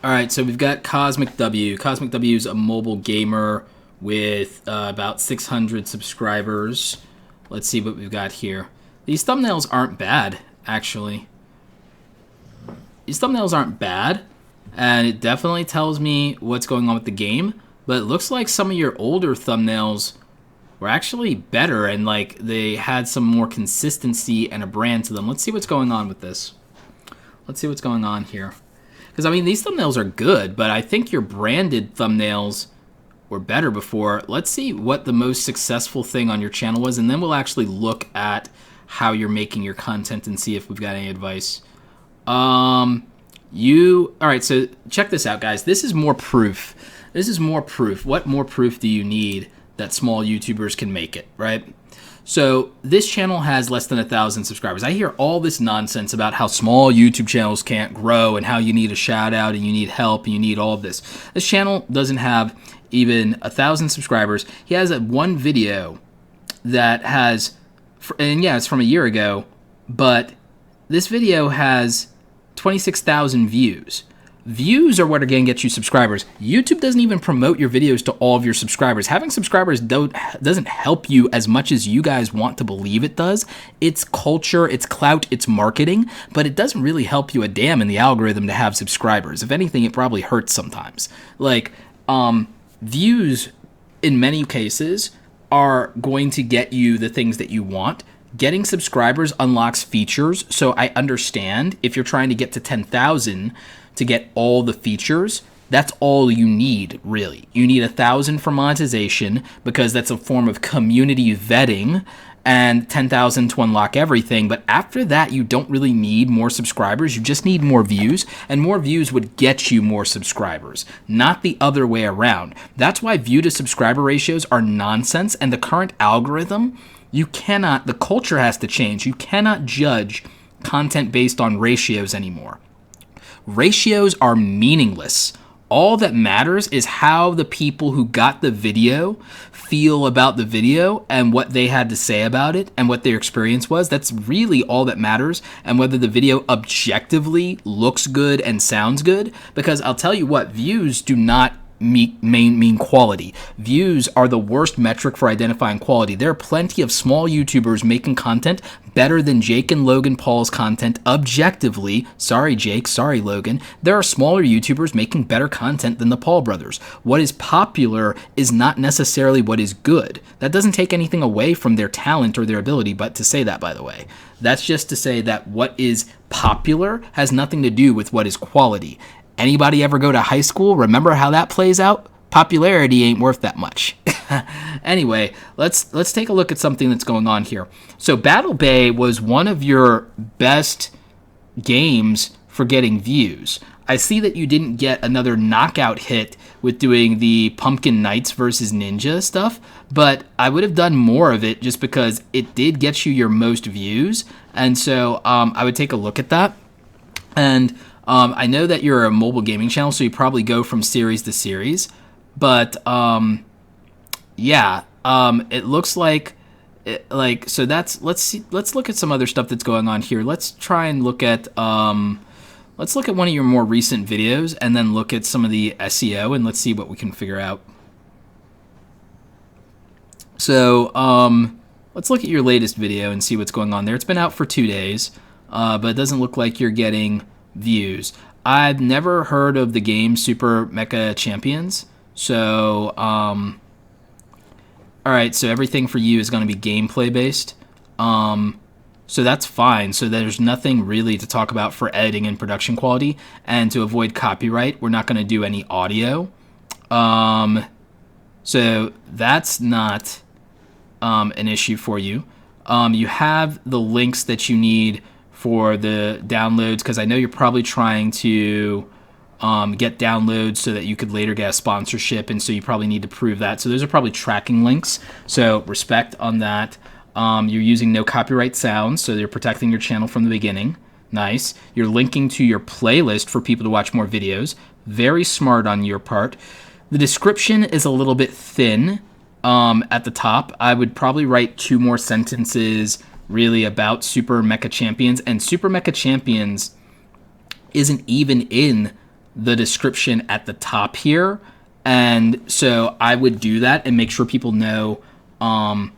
A: All right, so we've got Cosmic W. Cosmic W is a mobile gamer with about 600 subscribers. Let's see what we've got here. These thumbnails aren't bad, actually. These thumbnails aren't bad, and it definitely tells me what's going on with the game, but it looks like some of your older thumbnails were actually better, and like they had some more consistency and a brand to them. Let's see what's going on with this. Let's see what's going on here. Because, I mean, these thumbnails are good, but I think your branded thumbnails were better before. Let's see what the most successful thing on your channel was, and then we'll actually look at how you're making your content and see if we've got any advice. All right, so check this out, guys. This is more proof. This is more proof. What more proof do you need that small YouTubers can make it, right? So this channel has less than 1,000 subscribers. I hear all this nonsense about how small YouTube channels can't grow and how you need a shout out and you need help and you need all of this. This channel doesn't have even 1,000 subscribers. He has one video that has, and yeah, it's from a year ago, but this video has 26,000 views. Views are what are going to get you subscribers. YouTube doesn't even promote your videos to all of your subscribers. Having subscribers doesn't help you as much as you guys want to believe it does. It's culture, it's clout, it's marketing, but it doesn't really help you a damn in the algorithm to have subscribers. If anything, it probably hurts sometimes. Like, views in many cases are going to get you the things that you want. Getting subscribers unlocks features, so I understand if you're trying to get to 10,000 to get all the features, that's all you need, really. You need 1,000 for monetization because that's a form of community vetting, and 10,000 to unlock everything. But after that, you don't really need more subscribers. You just need more views, and more views would get you more subscribers, not the other way around. That's why view to subscriber ratios are nonsense, and the current algorithm, the culture has to change. You cannot judge content based on ratios anymore. Ratios are meaningless. All that matters is how the people who got the video feel about the video and what they had to say about it and what their experience was. That's really all that matters, and whether the video objectively looks good and sounds good. Because I'll tell you what, views do not mean quality. Views are the worst metric for identifying quality. There are plenty of small YouTubers making content better than Jake and Logan Paul's content objectively. Sorry, Jake. Sorry, Logan. There are smaller YouTubers making better content than the Paul brothers. What is popular is not necessarily what is good. That doesn't take anything away from their talent or their ability, but to say that, by the way. That's just to say that what is popular has nothing to do with what is quality. Anybody ever go to high school? Remember how that plays out? Popularity ain't worth that much. Anyway, let's take a look at something that's going on here. So Battle Bay was one of your best games for getting views. I see that you didn't get another knockout hit with doing the Pumpkin Knights versus Ninja stuff, but I would have done more of it just because it did get you your most views, and so I would take a look at that. And I know that you're a mobile gaming channel, so you probably go from series to series. But, it looks like like, so that's, let's look at some other stuff that's going on here. Let's try and look at let's look at one of your more recent videos and then look at some of the SEO, and let's see what we can figure out. So let's look at your latest video and see what's going on there. It's been out for 2 days, but it doesn't look like you're getting views. I've never heard of the game Super Mecha Champions. So, all right, so everything for you is going to be gameplay based. So that's fine. So there's nothing really to talk about for editing and production quality. And to avoid copyright, we're not going to do any audio. So that's not an issue for you. You have the links that you need for the downloads, because I know you're probably trying to get downloads so that you could later get a sponsorship, and so you probably need to prove that. So those are probably tracking links. So respect on that. You're using no copyright sounds, so you're protecting your channel from the beginning. Nice. You're linking to your playlist for people to watch more videos. Very smart on your part. The description is a little bit thin at the top. I would probably write 2 more sentences really about Super Mecha Champions, and Super Mecha Champions isn't even in the description at the top here. And so I would do that and make sure people know a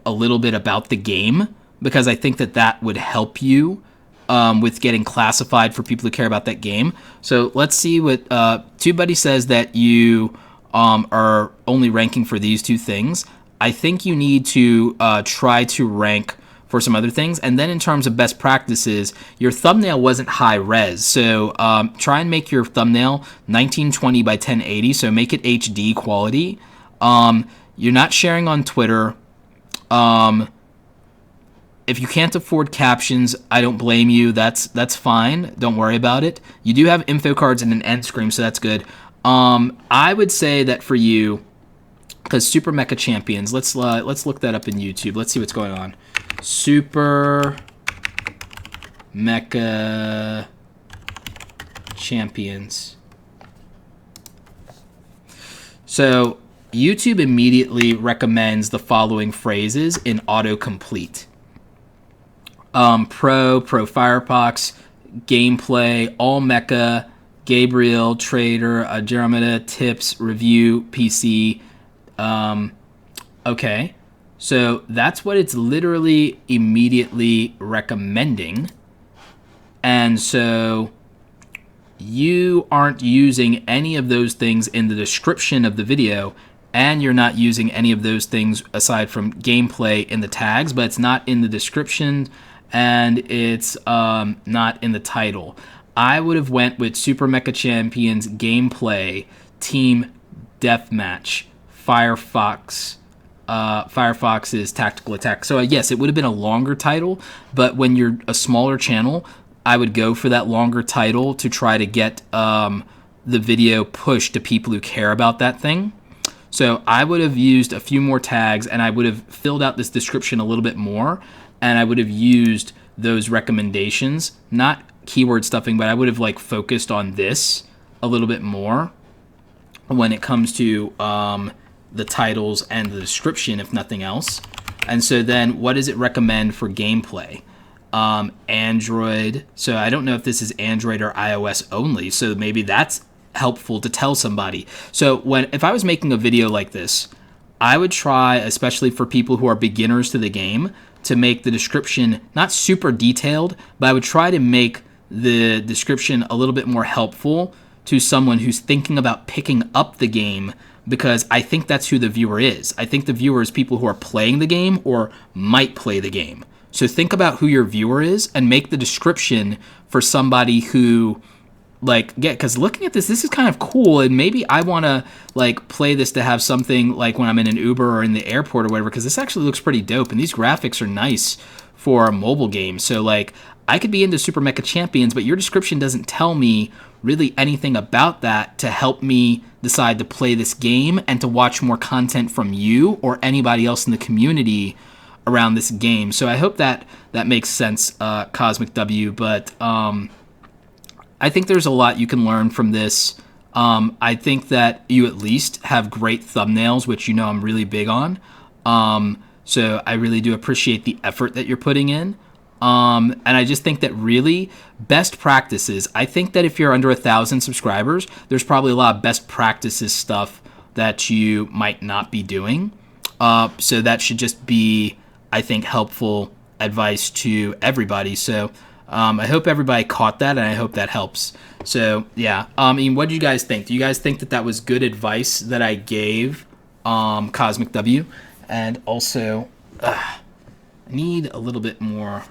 A: little bit about the game, because I think that that would help you with getting classified for people who care about that game. So let's see what TubeBuddy says, that you are only ranking for these 2 things. I think you need to try to rank for some other things. And then in terms of best practices, your thumbnail wasn't high res. So try and make your thumbnail 1920 by 1080. So make it HD quality. You're not sharing on Twitter. If you can't afford captions, I don't blame you. That's fine. Don't worry about it. You do have info cards and an end screen, so that's good. I would say that for you, because Super Mecha Champions, let's look that up in YouTube. Let's see what's going on. Super Mecha Champions. So YouTube immediately recommends the following phrases in autocomplete. Pro Firefox, gameplay, all mecha, Gabriel, Trader, Andromeda, tips, review, PC. Okay, so that's what it's literally immediately recommending. And so you aren't using any of those things in the description of the video, and you're not using any of those things aside from gameplay in the tags, but it's not in the description, and it's not in the title. I would have went with Super Mecha Champions gameplay, team deathmatch, Firefox's tactical attack. So yes, it would have been a longer title, but when you're a smaller channel, I would go for that longer title to try to get the video pushed to people who care about that thing. So I would have used a few more tags, and I would have filled out this description a little bit more, and I would have used those recommendations, not keyword stuffing, but I would have like focused on this a little bit more when it comes to the titles and the description, if nothing else. And so then what does it recommend for gameplay? Android. So I don't know if this is Android or iOS only, so maybe that's helpful to tell somebody. So if I was making a video like this, I would try, especially for people who are beginners to the game, to make the description not super detailed, but I would try to make the description a little bit more helpful to someone who's thinking about picking up the game, because I think that's who the viewer is. I think the viewer is people who are playing the game or might play the game. So think about who your viewer is and make the description for somebody who, because looking at this is kind of cool, and maybe I want to play this to have something like when I'm in an Uber or in the airport or whatever, because this actually looks pretty dope, and these graphics are nice for a mobile game. So I could be into Super Mecha Champions, but your description doesn't tell me really anything about that to help me decide to play this game and to watch more content from you or anybody else in the community around this game. So I hope that makes sense, Cosmic W, but I think there's a lot you can learn from this. I think that you at least have great thumbnails, which I'm really big on. So I really do appreciate the effort that you're putting in. And I just think that really best practices, I think that if you're under 1,000 subscribers, there's probably a lot of best practices stuff that you might not be doing. So that should just be, I think, helpful advice to everybody. So I hope everybody caught that, and I hope that helps. So yeah, I mean, what do you guys think? Do you guys think that that was good advice that I gave Cosmic W? And also, I need a little bit more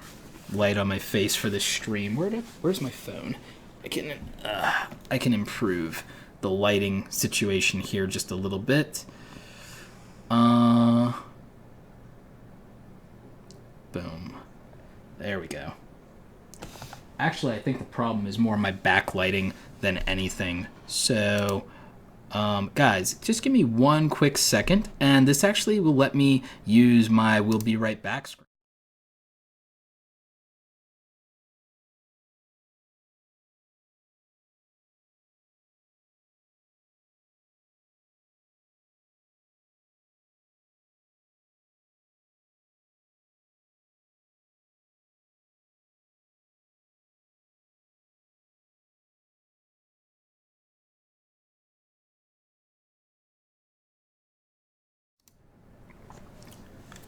A: light on my face for this stream. Where's my phone? I can improve the lighting situation here just a little bit. Boom. There we go. Actually, I think the problem is more my backlighting than anything. So, guys, just give me one quick second, and this actually will let me use my "We'll be right back" screen.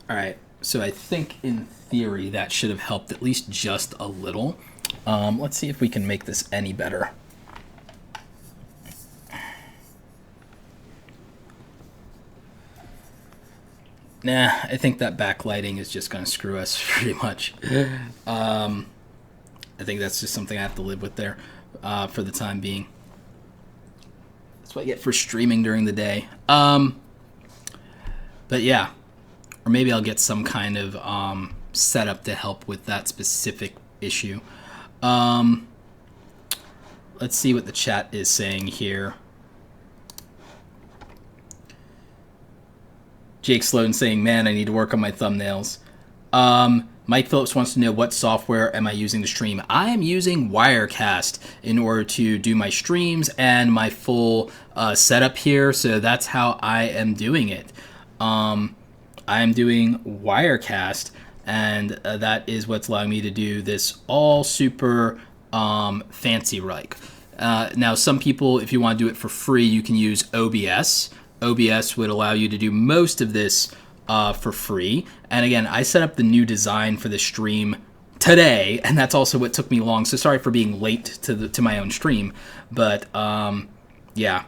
A: All right, so I think in theory that should have helped at least just a little. Let's see if we can make this any better. Nah, I think that backlighting is just going to screw us pretty much. I think that's just something I have to live with there for the time being. That's what I get for streaming during the day. But yeah. Or maybe I'll get some kind of setup to help with that specific issue. Let's see what the chat is saying here. Jake Sloan saying, man, I need to work on my thumbnails. Mike Phillips wants to know, what software am I using to stream? I am using Wirecast in order to do my streams and my full setup here. So that's how I am doing it. I am doing Wirecast, and that is what's allowing me to do this all super fancy like. Now, some people, if you want to do it for free, you can use OBS. OBS would allow you to do most of this for free. And again, I set up the new design for the stream today, and that's also what took me long. So sorry for being late to my own stream, but yeah.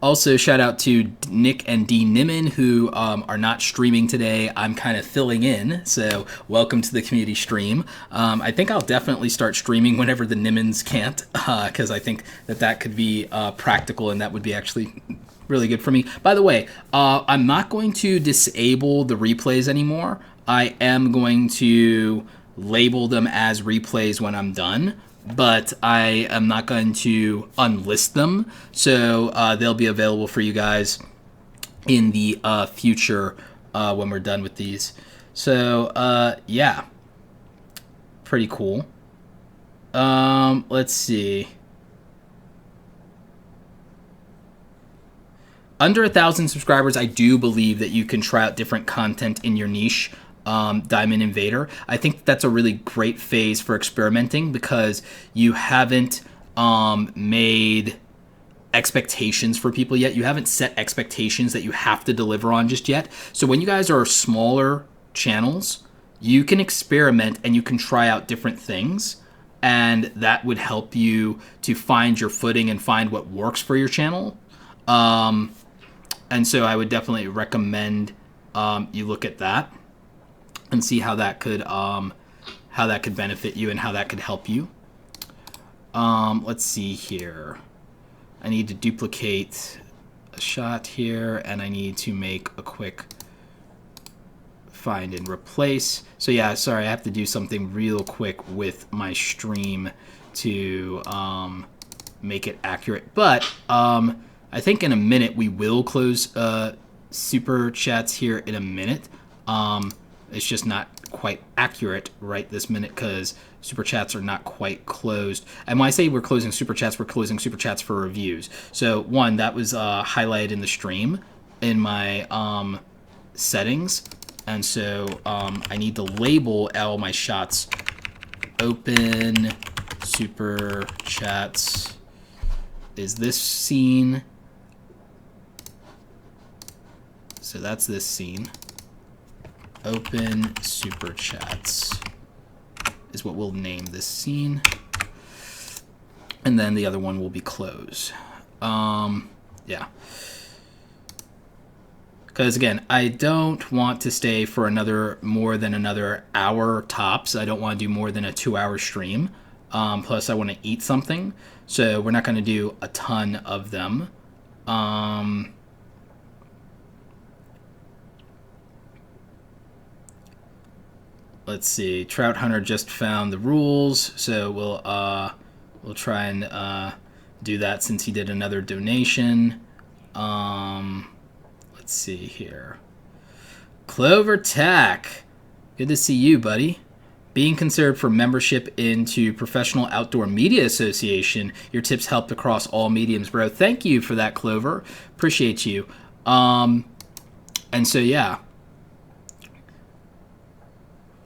A: Also, shout out to Nick and Dee Nimmin, who are not streaming today. I'm kind of filling in, so welcome to the community stream. I think I'll definitely start streaming whenever the Nimmins can't, because I think that could be practical, and that would be actually really good for me. By the way, I'm not going to disable the replays anymore. I am going to label them as replays when I'm done, but I am not going to unlist them, so they'll be available for you guys in the future when we're done with these. So yeah, pretty cool. Let's see. Under 1,000 subscribers, I do believe that you can try out different content in your niche. Diamond Invader. I think that's a really great phase for experimenting because you haven't made expectations for people yet. You haven't set expectations that you have to deliver on just yet. So when you guys are smaller channels, you can experiment and you can try out different things, and that would help you to find your footing and find what works for your channel. And so I would definitely recommend you look at that and see how that could benefit you and how that could help you. Let's see here. I need to duplicate a shot here, and I need to make a quick find and replace. So yeah, sorry, I have to do something real quick with my stream to make it accurate. But I think in a minute we will close super chats here in a minute. It's just not quite accurate right this minute because super chats are not quite closed. And when I say we're closing super chats, we're closing super chats for reviews. So one, that was highlighted in the stream in my settings. And so I need to label all my shots. Open super chats is this scene. So that's this scene. Open super chats is what we'll name this scene. And then the other one will be close. Yeah. Because again, I don't want to stay for more than another hour tops. I don't want to do more than a 2-hour stream. Plus I want to eat something. So we're not going to do a ton of them. Let's see. Trout Hunter just found the rules. So we'll try and do that since he did another donation. Let's see here. Clover Tack. Good to see you, buddy. Being considered for membership into Professional Outdoor Media Association. Your tips helped across all mediums, bro. Thank you for that, Clover. Appreciate you. And so, yeah.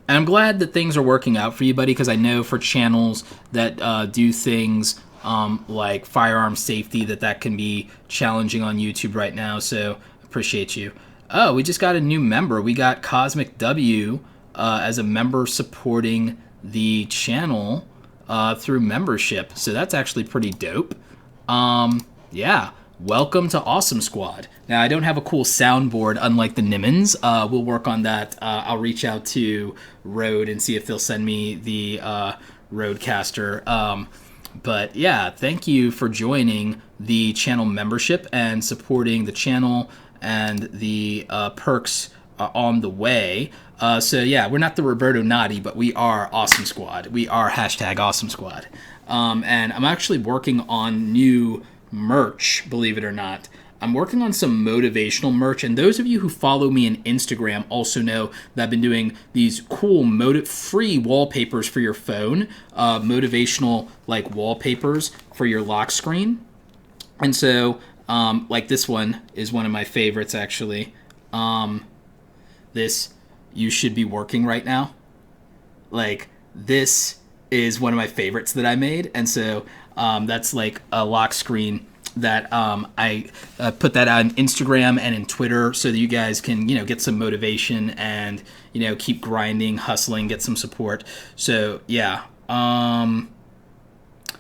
A: And I'm glad that things are working out for you, buddy, because I know for channels that do things like firearm safety, that can be challenging on YouTube right now. So, appreciate you. Oh, we just got a new member. We got Cosmic W as a member supporting the channel through membership. So that's actually pretty dope. Yeah, welcome to Awesome Squad. Now, I don't have a cool soundboard unlike the Nimmons. We'll work on that. I'll reach out to Rode and see if they'll send me the Rodecaster. But yeah, thank you for joining the channel membership and supporting the channel and the perks on the way. So yeah, we're not the Roberto Naughty, but we are Awesome Squad. We are #Awesome Squad. And I'm actually working on new merch, believe it or not. I'm working on some motivational merch, and those of you who follow me on Instagram also know that I've been doing these cool free wallpapers for your phone, motivational like wallpapers for your lock screen. And so like this one is one of my favorites, actually. This, you should be working right now. Like, this is one of my favorites that I made. And so that's like a lock screen that I put that on Instagram and in Twitter so that you guys can, get some motivation and, keep grinding, hustling, get some support. So, yeah.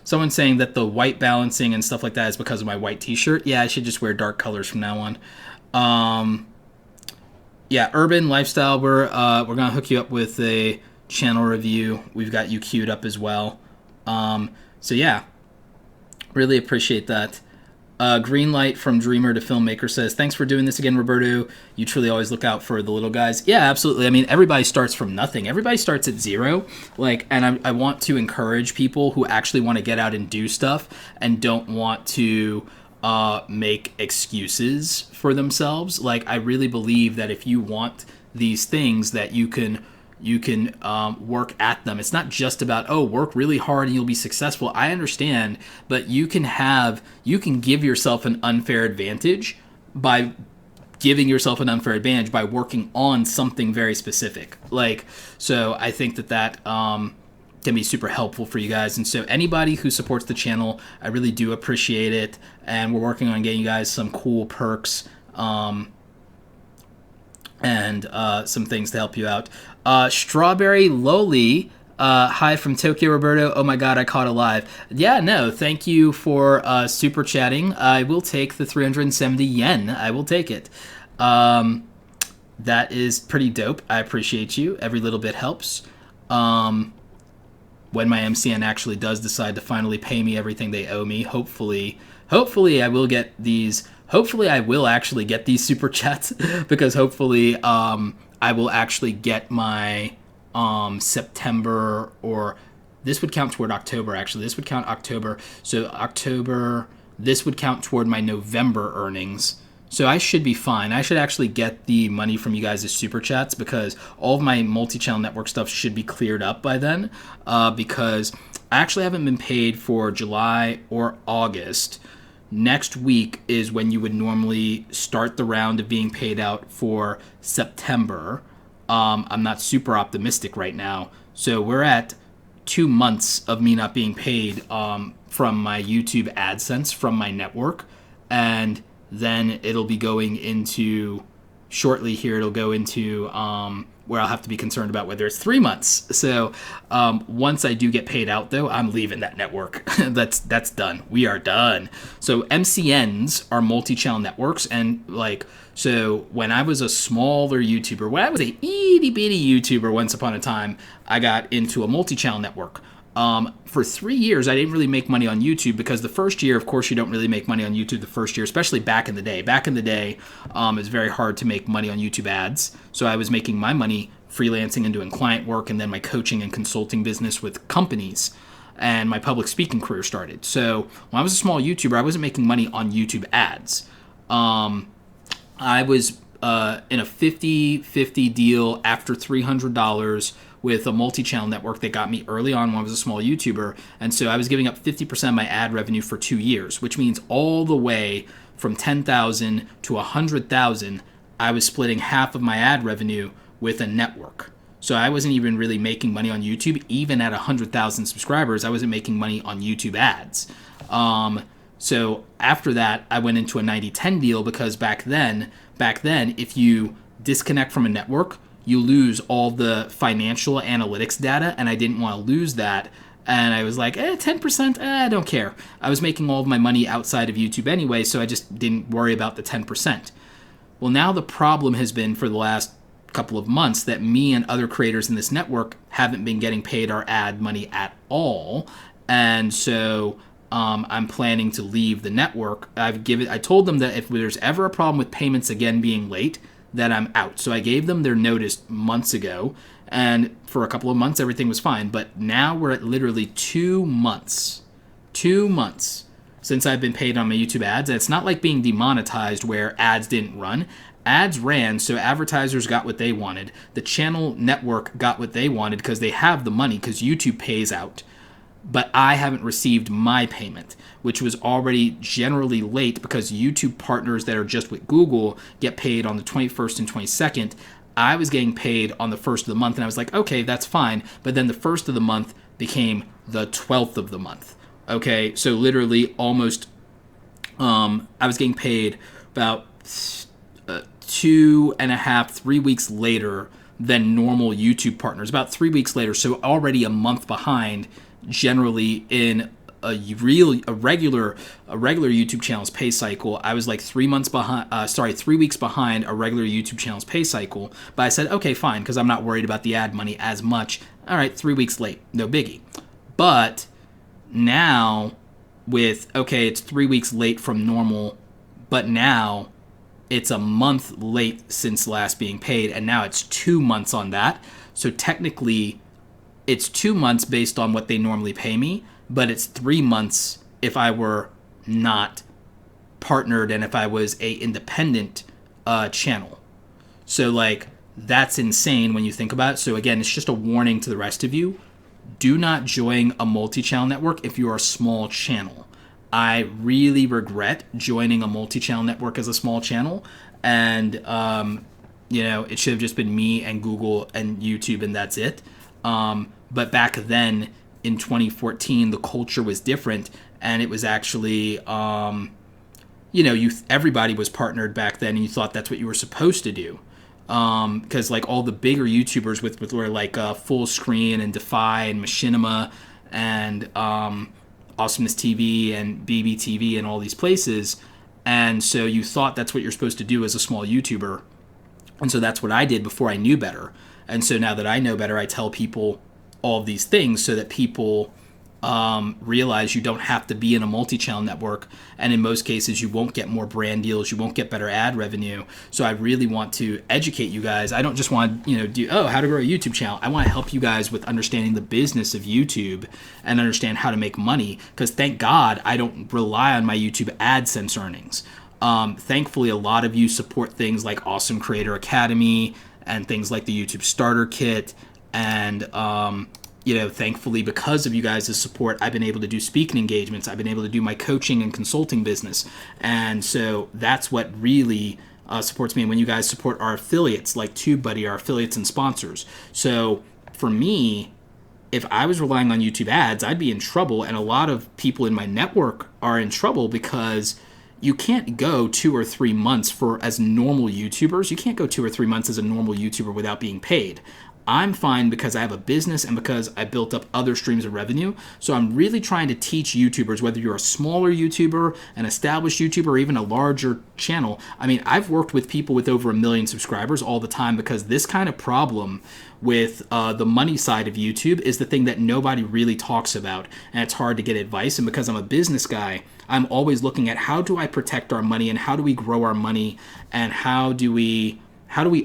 A: Someone's saying that the white balancing and stuff like that is because of my white t-shirt. Yeah, I should just wear dark colors from now on. Yeah, Urban Lifestyle, we're going to hook you up with a channel review. We've got you queued up as well. So, yeah, really appreciate that. Green Light from Dreamer to Filmmaker says, thanks for doing this again, Roberto. You truly always look out for the little guys. Yeah, absolutely. I mean, everybody starts from nothing. Everybody starts at zero. And I want to encourage people who actually want to get out and do stuff and don't want to make excuses for themselves. I really believe that if you want these things, that you can work at them. It's not just about, work really hard and you'll be successful. I understand, but you can give yourself an unfair advantage by working on something very specific. So I think that can be super helpful for you guys. And so anybody who supports the channel, I really do appreciate it. And we're working on getting you guys some cool perks and some things to help you out. Strawberry Loli, hi from Tokyo, Roberto. Oh my god, I caught it live. Yeah, no, thank you for super chatting. I will take the 370 yen. I will take it. That is pretty dope. I appreciate you. Every little bit helps. When my MCN actually does decide to finally pay me everything they owe me, hopefully I will get these. Hopefully I will actually get these super chats because hopefully I will actually get my September, or this would count toward October, actually. This would count October. So October, this would count toward my November earnings. So I should be fine. I should actually get the money from you guys as super chats because all of my multi-channel network stuff should be cleared up by then because I actually haven't been paid for July or August. next week is when you would normally start the round of being paid out for September. I'm not super optimistic right now. So we're at 2 months of me not being paid from my YouTube AdSense, from my network. And then it'll be going into, shortly here, it'll go into where I'll have to be concerned about whether it's 3 months. So once I do get paid out, though, I'm leaving that network. That's done. We are done. So MCNs are multi-channel networks, and so when I was a smaller YouTuber, when I was a itty bitty YouTuber once upon a time, I got into a multi-channel network. For 3 years, I didn't really make money on YouTube because the first year, of course, you don't really make money on YouTube the first year, especially back in the day. Back in the day, it's very hard to make money on YouTube ads. So I was making my money freelancing and doing client work, and then my coaching and consulting business with companies, and my public speaking career started. So when I was a small YouTuber, I wasn't making money on YouTube ads. I was in a 50-50 deal after $300 with a multi-channel network that got me early on when I was a small YouTuber. And so I was giving up 50% of my ad revenue for 2 years, which means all the way from 10,000 to 100,000, I was splitting half of my ad revenue with a network. So I wasn't even really making money on YouTube. Even at 100,000 subscribers, I wasn't making money on YouTube ads. So after that, I went into a 90-10 deal because back then, if you disconnect from a network, you lose all the financial analytics data, and I didn't want to lose that. And I was like, 10%, I don't care. I was making all of my money outside of YouTube anyway, so I just didn't worry about the 10%. Well, now the problem has been for the last couple of months that me and other creators in this network haven't been getting paid our ad money at all. And so I'm planning to leave the network. I told them that if there's ever a problem with payments again being late, that I'm out. So I gave them their notice months ago, and for a couple of months everything was fine. But now we're at literally 2 months since I've been paid on my YouTube ads. And it's not like being demonetized where ads didn't run. Ads ran, so advertisers got what they wanted. The channel network got what they wanted because they have the money, because YouTube pays out. But I haven't received my payment, which was already generally late because YouTube partners that are just with Google get paid on the 21st and 22nd. I was getting paid on the 1st of the month, and I was like, okay, that's fine. But then the 1st of the month became the 12th of the month. Okay, so literally almost, I was getting paid about 2.5, 3 weeks later than normal YouTube partners, about 3 weeks later. So already a month behind. Generally, in a regular YouTube channel's pay cycle, I was like 3 months behind. 3 weeks behind a regular YouTube channel's pay cycle. But I said, okay, fine, because I'm not worried about the ad money as much. All right, 3 weeks late, no biggie. But now, it's 3 weeks late from normal, but now it's a month late since last being paid, and now it's 2 months on that. So technically, it's 2 months based on what they normally pay me, but it's 3 months if I were not partnered and if I was a independent channel. So that's insane when you think about it. So again, it's just a warning to the rest of you. Do not join a multi-channel network if you're a small channel. I really regret joining a multi-channel network as a small channel, and it should have just been me and Google and YouTube, and that's it. But back then in 2014, the culture was different, and it was actually, everybody was partnered back then, and you thought that's what you were supposed to do. Because all the bigger YouTubers with were Full Screen and Defy and Machinima and Awesomeness TV and BBTV and all these places, and so you thought that's what you're supposed to do as a small YouTuber, and so that's what I did before I knew better. And so now that I know better, I tell people all of these things so that people realize you don't have to be in a multi-channel network, and in most cases you won't get more brand deals, you won't get better ad revenue. So I really want to educate you guys. I don't just want to do how to grow a YouTube channel. I want to help you guys with understanding the business of YouTube and understand how to make money, because thank God I don't rely on my YouTube AdSense earnings. Thankfully, a lot of you support things like Awesome Creator Academy and things like the YouTube Starter Kit and thankfully, because of you guys' support, I've been able to do speaking engagements. I've been able to do my coaching and consulting business. And so that's what really supports me. And when you guys support our affiliates, like TubeBuddy, our affiliates and sponsors. So for me, if I was relying on YouTube ads, I'd be in trouble. And a lot of people in my network are in trouble because you can't go 2 or 3 months as normal YouTubers. You can't go 2 or 3 months as a normal YouTuber without being paid. I'm fine because I have a business and because I built up other streams of revenue. So I'm really trying to teach YouTubers, whether you're a smaller YouTuber, an established YouTuber, or even a larger channel. I mean, I've worked with people with over 1 million subscribers all the time because this kind of problem with the money side of YouTube is the thing that nobody really talks about, and it's hard to get advice. And because I'm a business guy, I'm always looking at how do I protect our money and how do we grow our money and how do we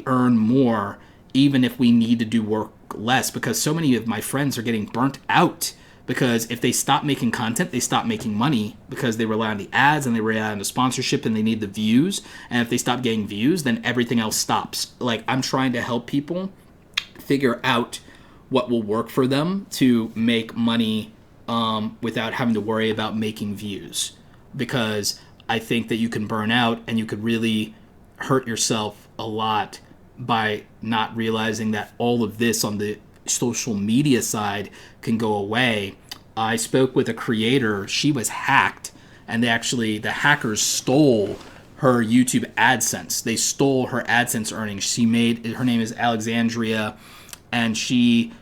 A: earn more even if we need to do work less, because so many of my friends are getting burnt out because if they stop making content, they stop making money because they rely on the ads and they rely on the sponsorship and they need the views. And if they stop getting views, then everything else stops. Like, I'm trying to help people figure out what will work for them to make money without having to worry about making views, because I think that you can burn out and you could really hurt yourself a lot by not realizing that all of this on the social media side can go away. I spoke with a creator. She was hacked, and the hackers stole her YouTube AdSense. They stole her AdSense earnings. Her name is Alexandria, and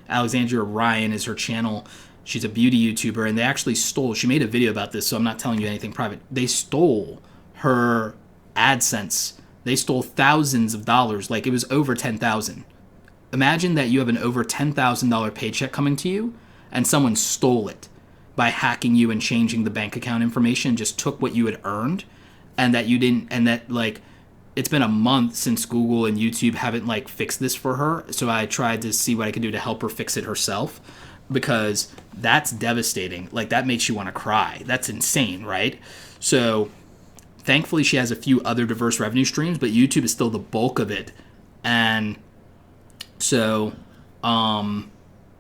A: Alexandria Ryan is her channel. She's a beauty YouTuber, and they actually she made a video about this, so I'm not telling you anything private. They stole her AdSense. They stole thousands of dollars. Like, it was over $10,000. Imagine that you have an over $10,000 paycheck coming to you and someone stole it by hacking you and changing the bank account information, just took what you had earned, and that you didn't, and that, like, it's been a month since Google and YouTube haven't, like, fixed this for her. So I tried to see what I could do to help her fix it herself, because that's devastating. Like, that makes you want to cry. That's insane, right? So thankfully, she has a few other diverse revenue streams, but YouTube is still the bulk of it. And so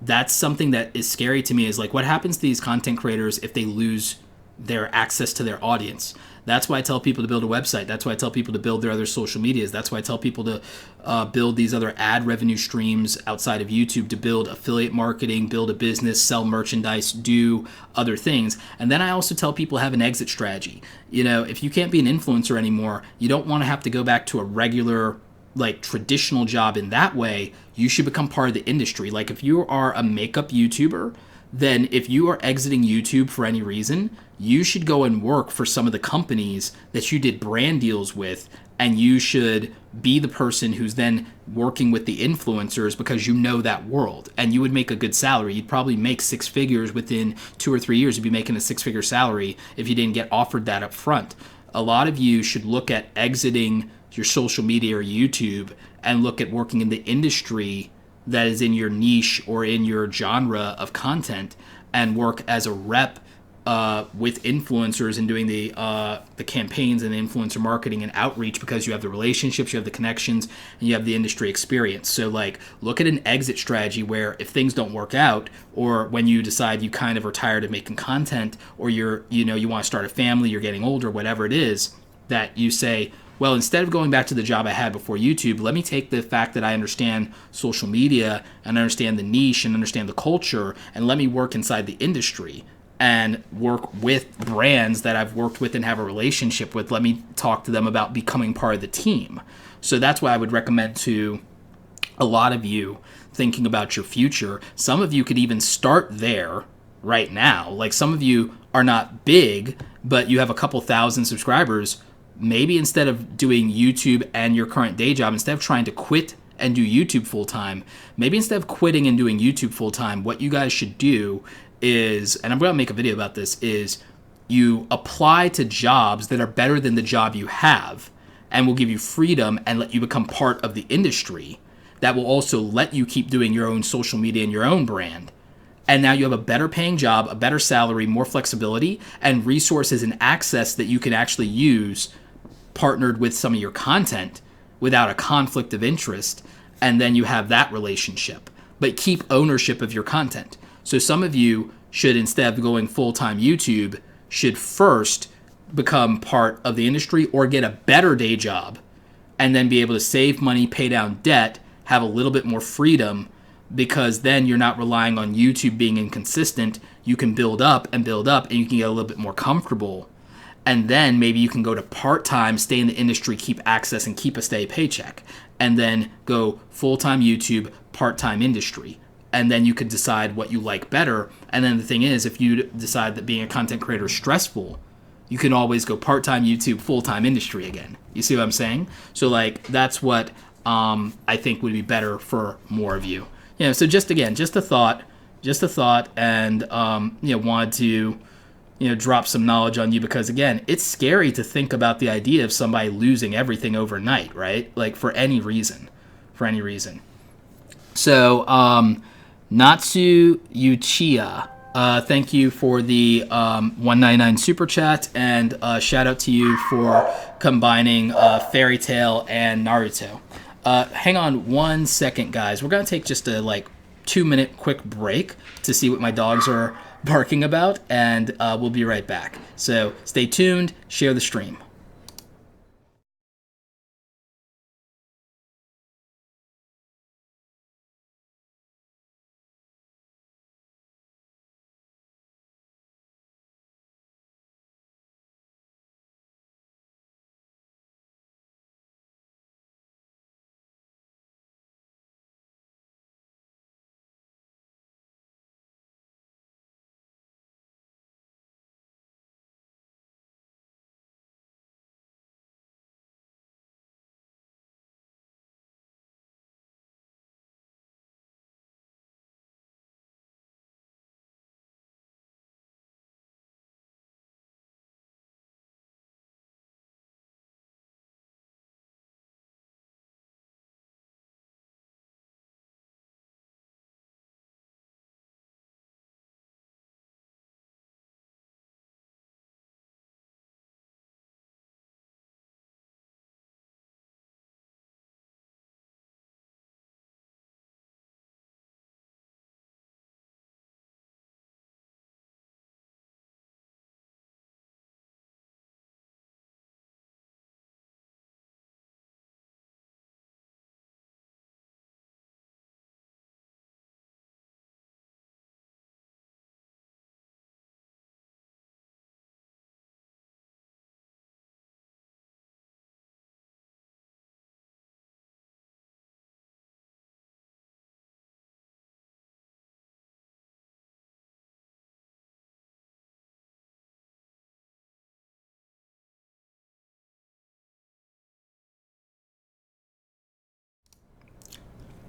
A: that's something that is scary to me, is like, what happens to these content creators if they lose their access to their audience? That's why I tell people to build a website. That's why I tell people to build their other social medias. That's why I tell people to build these other ad revenue streams outside of YouTube, to build affiliate marketing, build a business, sell merchandise, do other things. And then I also tell people have an exit strategy. If you can't be an influencer anymore, you don't want to have to go back to a regular, like, traditional job in that way. You should become part of the industry. Like, if you are a makeup YouTuber, then if you are exiting YouTube for any reason, you should go and work for some of the companies that you did brand deals with, and you should be the person who's then working with the influencers because you know that world, and you would make a good salary. You'd probably make 6 figures within 2 or 3 years. You'd be making a 6-figure salary if you didn't get offered that up front. A lot of you should look at exiting your social media or YouTube and look at working in the industry that is in your niche or in your genre of content, and work as a rep with influencers and doing the campaigns and the influencer marketing and outreach, because you have the relationships, you have the connections, and you have the industry experience. So, like, look at an exit strategy where if things don't work out, or when you decide you kind of are tired of making content, or you want to start a family, you're getting older, whatever it is, that you say, well, instead of going back to the job I had before YouTube, let me take the fact that I understand social media and understand the niche and understand the culture, and let me work inside the industry and work with brands that I've worked with and have a relationship with. Let me talk to them about becoming part of the team. So that's why I would recommend to a lot of you thinking about your future. Some of you could even start there right now. Like, some of you are not big, but you have a couple thousand subscribers. Maybe instead of doing YouTube and your current day job, instead of trying to quit and do YouTube full-time, maybe instead of quitting and doing YouTube full-time, what you guys should do is, and I'm going to make a video about this, is you apply to jobs that are better than the job you have, and will give you freedom and let you become part of the industry that will also let you keep doing your own social media and your own brand. And now you have a better paying job, a better salary, more flexibility, and resources and access that you can actually use partnered with some of your content without a conflict of interest. And then you have that relationship, but keep ownership of your content. So some of you should, instead of going full-time YouTube, should first become part of the industry or get a better day job and then be able to save money, pay down debt, have a little bit more freedom, because then you're not relying on YouTube being inconsistent. You can build up, and you can get a little bit more comfortable. And then maybe you can go to part-time, stay in the industry, keep access, and keep a steady paycheck. And then go full-time YouTube, part-time industry. And then you could decide what you like better. And then the thing is, if you decide that being a content creator is stressful, you can always go part-time YouTube, full-time industry again. You see what I'm saying? So like, that's what I think would be better for more of you. You know, so just a thought, and wanted to, drop some knowledge on you, because again, it's scary to think about the idea of somebody losing everything overnight, right? Like for any reason. So, Natsu Uchiha, thank you for the 199 super chat, and shout out to you for combining Fairy Tail and Naruto. Hang on 1 second, guys. We're gonna take just a 2-minute quick break to see what my dogs are barking about, and we'll be right back. So stay tuned, share the stream.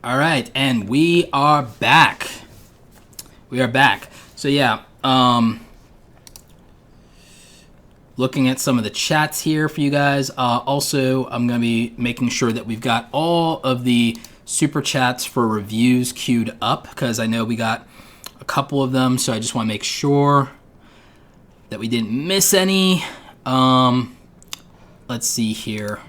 A: All right, and we are back. So yeah, looking at some of the chats here for you guys. Also, I'm going to be making sure that we've got all of the super chats for reviews queued up, because I know we got a couple of them, so I just want to make sure that we didn't miss any. Let's see here.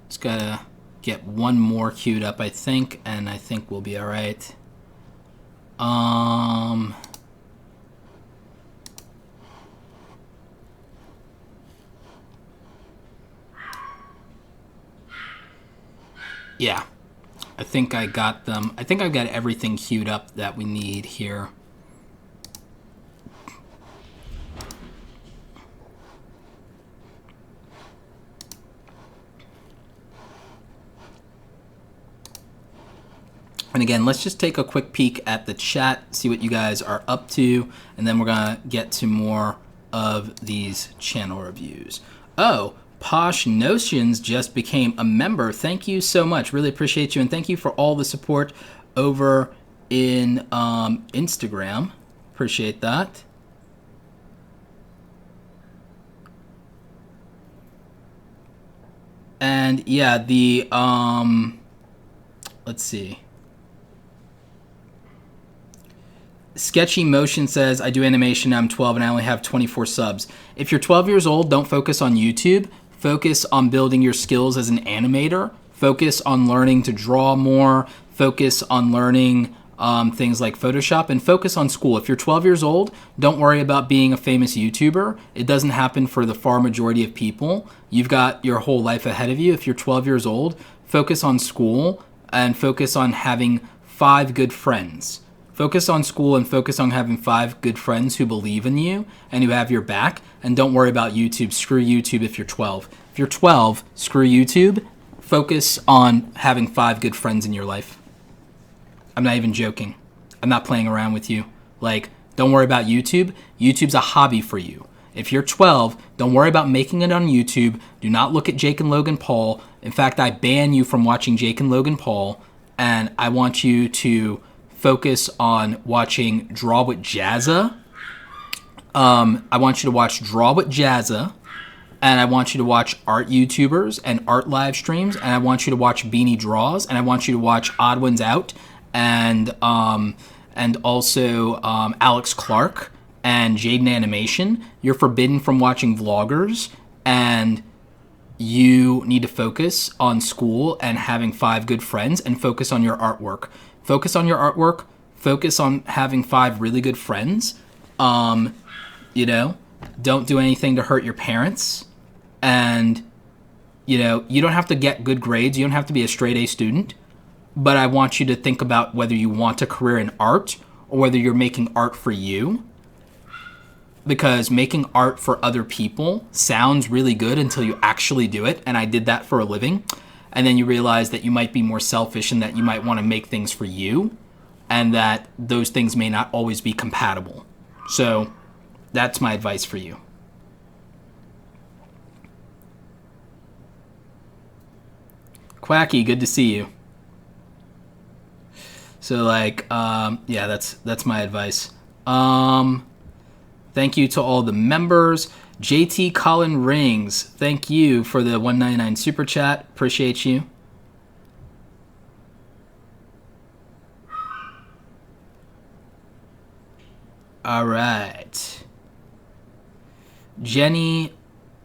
A: Just gotta get one more queued up, I think, and I think we'll be all right. Yeah, I think I got them. I think I've got everything queued up that we need here. And again, let's just take a quick peek at the chat, see what you guys are up to, and then we're gonna get to more of these channel reviews. Oh, Posh Notions just became a member. Thank you so much. Really appreciate you, and thank you for all the support over in Instagram. Appreciate that. And yeah, the let's see. Sketchy Motion says, I do animation, I'm 12 and I only have 24 subs. If you're 12 years old, don't focus on YouTube. Focus on building your skills as an animator. Focus on learning to draw more. focus on learning things like Photoshop, and focus on school. If you're 12 years old, don't worry about being a famous YouTuber. It doesn't happen for the far majority of people. You've got your whole life ahead of you. If you're 12 years old, focus on school and focus on having 5 good friends. Focus on school and focus on having 5 good friends who believe in you and who have your back. And don't worry about YouTube. Screw YouTube if you're 12. If you're 12, screw YouTube. Focus on having 5 good friends in your life. I'm not even joking. I'm not playing around with you. Like, don't worry about YouTube. YouTube's a hobby for you. If you're 12, don't worry about making it on YouTube. Do not look at Jake and Logan Paul. In fact, I ban you from watching Jake and Logan Paul. And I want you to focus on watching Draw with Jazza. I want you to watch Draw with Jazza. And I want you to watch art YouTubers and art live streams. And I want you to watch Beanie Draws. And I want you to watch Odd Ones Out. And also Alex Clark and Jaden Animation. You're forbidden from watching vloggers, and you need to focus on school and having 5 good friends, and focus on your artwork. Focus on your artwork. Focus on having 5 really good friends. Don't do anything to hurt your parents, and you don't have to get good grades. You don't have to be a straight A student. But I want you to think about whether you want a career in art or whether you're making art for you. Because making art for other people sounds really good until you actually do it. And I did that for a living. And then you realize that you might be more selfish and that you might want to make things for you. And that those things may not always be compatible. So that's my advice for you. Quacky, good to see you. So yeah, that's my advice. Thank you to all the members. JT Colin Rings, thank you for the $1.99 super chat. Appreciate you. All right. Jenny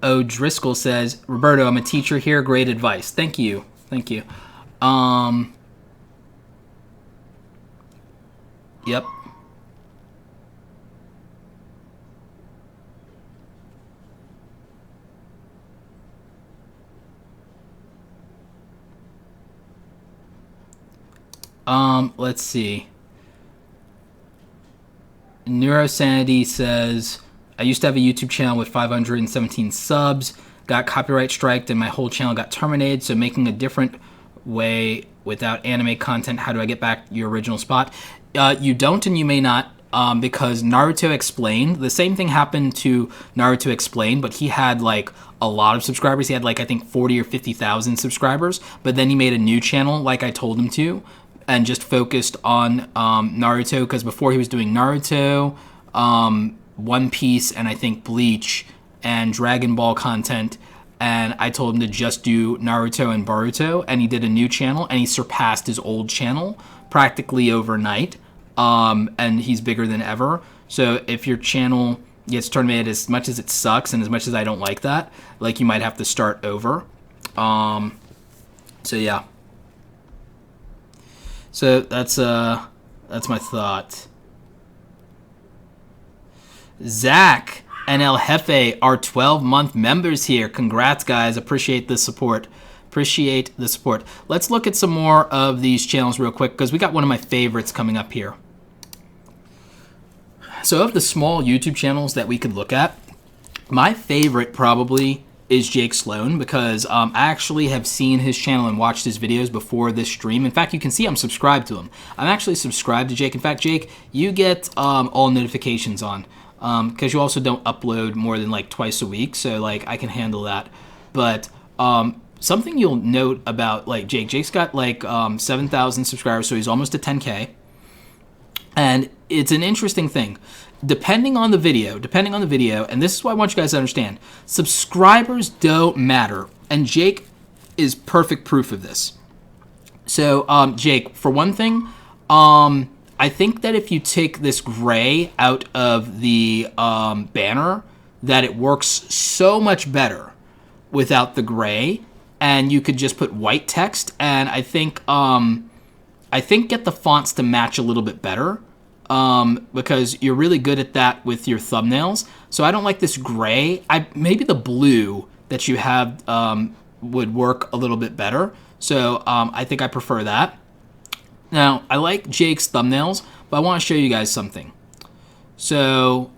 A: O'Driscoll says, Roberto, I'm a teacher here. Great advice. Thank you. Thank you. Yep. Let's see. Neurosanity says, I used to have a YouTube channel with 517 subs, got copyright striked, and my whole channel got terminated. So making a different way without anime content, how do I get back your original spot? You don't, and you may not, because Naruto Explained, the same thing happened to Naruto Explained, but he had like a lot of subscribers. He had like, I think 40 or 50,000 subscribers, but then he made a new channel like I told him to, and just focused on Naruto, because before he was doing Naruto, One Piece, and I think Bleach, and Dragon Ball content, and I told him to just do Naruto and Boruto, and he did a new channel, and he surpassed his old channel practically overnight, and he's bigger than ever. So if your channel gets terminated, as much as it sucks, and as much as I don't like that, like, you might have to start over. So yeah. So that's my thought. Zach and El Jefe are 12-month members here. Congrats, guys. Appreciate the support. Appreciate the support. Let's look at some more of these channels real quick, because we got one of my favorites coming up here. So of the small YouTube channels that we could look at, my favorite probably is Jake Sloan, because I actually have seen his channel and watched his videos before this stream. In fact, you can see I'm subscribed to him. I'm actually subscribed to Jake. In fact, Jake, you get all notifications on, because you also don't upload more than like twice a week, so like I can handle that. But something you'll note about like Jake's got like 7,000 subscribers, so he's almost at 10K. And it's an interesting thing. Depending on the video, and this is what I want you guys to understand, subscribers don't matter. And Jake is perfect proof of this. So, Jake, for one thing, I think that if you take this gray out of the banner, that it works so much better without the gray, and you could just put white text. And I think I think get the fonts to match a little bit better, because you're really good at that with your thumbnails. So I don't like this gray. Maybe the blue that you have would work a little bit better. So I think I prefer that. Now, I like Jake's thumbnails, but I want to show you guys something. So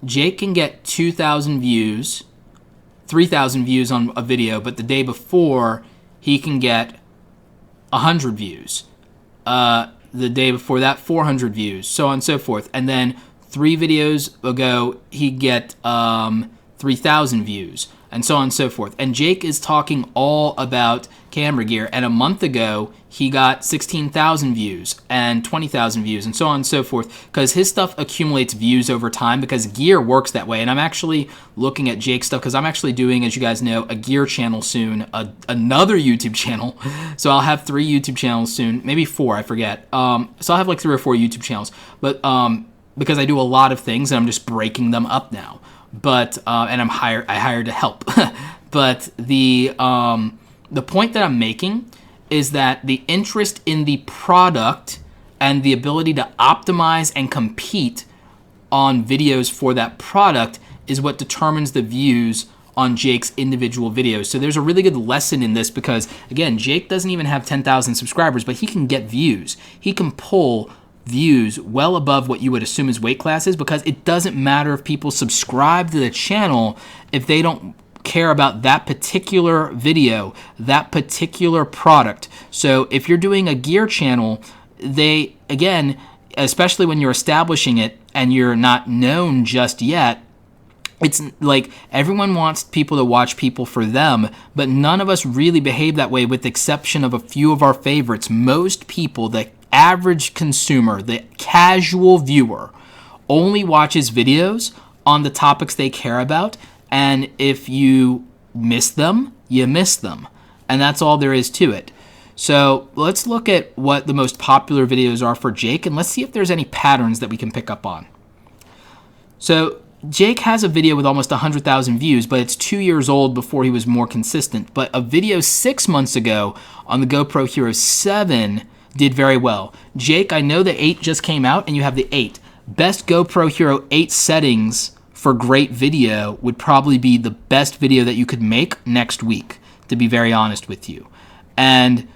A: Jake can get 2,000 views, 3,000 views on a video, but the day before he can get 100 views. The day before that, 400 views, so on and so forth. And then 3 videos ago, he'd get 3,000 views, and so on and so forth. And Jake is talking all about camera gear. And a month ago, he got 16,000 views and 20,000 views, and so on and so forth, because his stuff accumulates views over time, because gear works that way. And I'm actually looking at Jake's stuff, because I'm actually doing, as you guys know, a gear channel soon, another YouTube channel. So I'll have 3 YouTube channels soon, maybe 4, I forget. So I'll have like 3 or 4 YouTube channels, but because I do a lot of things and I'm just breaking them up now. But and I hired to help. But the point that I'm making is that the interest in the product and the ability to optimize and compete on videos for that product is what determines the views on Jake's individual videos. So there's a really good lesson in this, because again, Jake doesn't even have 10,000 subscribers, but he can get views. He can pull views well above what you would assume his weight class is, because it doesn't matter if people subscribe to the channel if they don't care about that particular video, that particular product. So if you're doing a gear channel, they, again, especially when you're establishing it and you're not known just yet, it's like everyone wants people to watch people for them, but none of us really behave that way, with the exception of a few of our favorites. Most people, the average consumer, the casual viewer, only watches videos on the topics they care about. And if you miss them, you miss them. And that's all there is to it. So let's look at what the most popular videos are for Jake, and let's see if there's any patterns that we can pick up on. So Jake has a video with almost 100,000 views, but it's 2 years old before he was more consistent. But a video 6 months ago on the GoPro Hero 7 did very well. Jake, I know the 8 just came out, and you have the 8. Best GoPro Hero 8 settings for great video would probably be the best video that you could make next week, to be very honest with you. And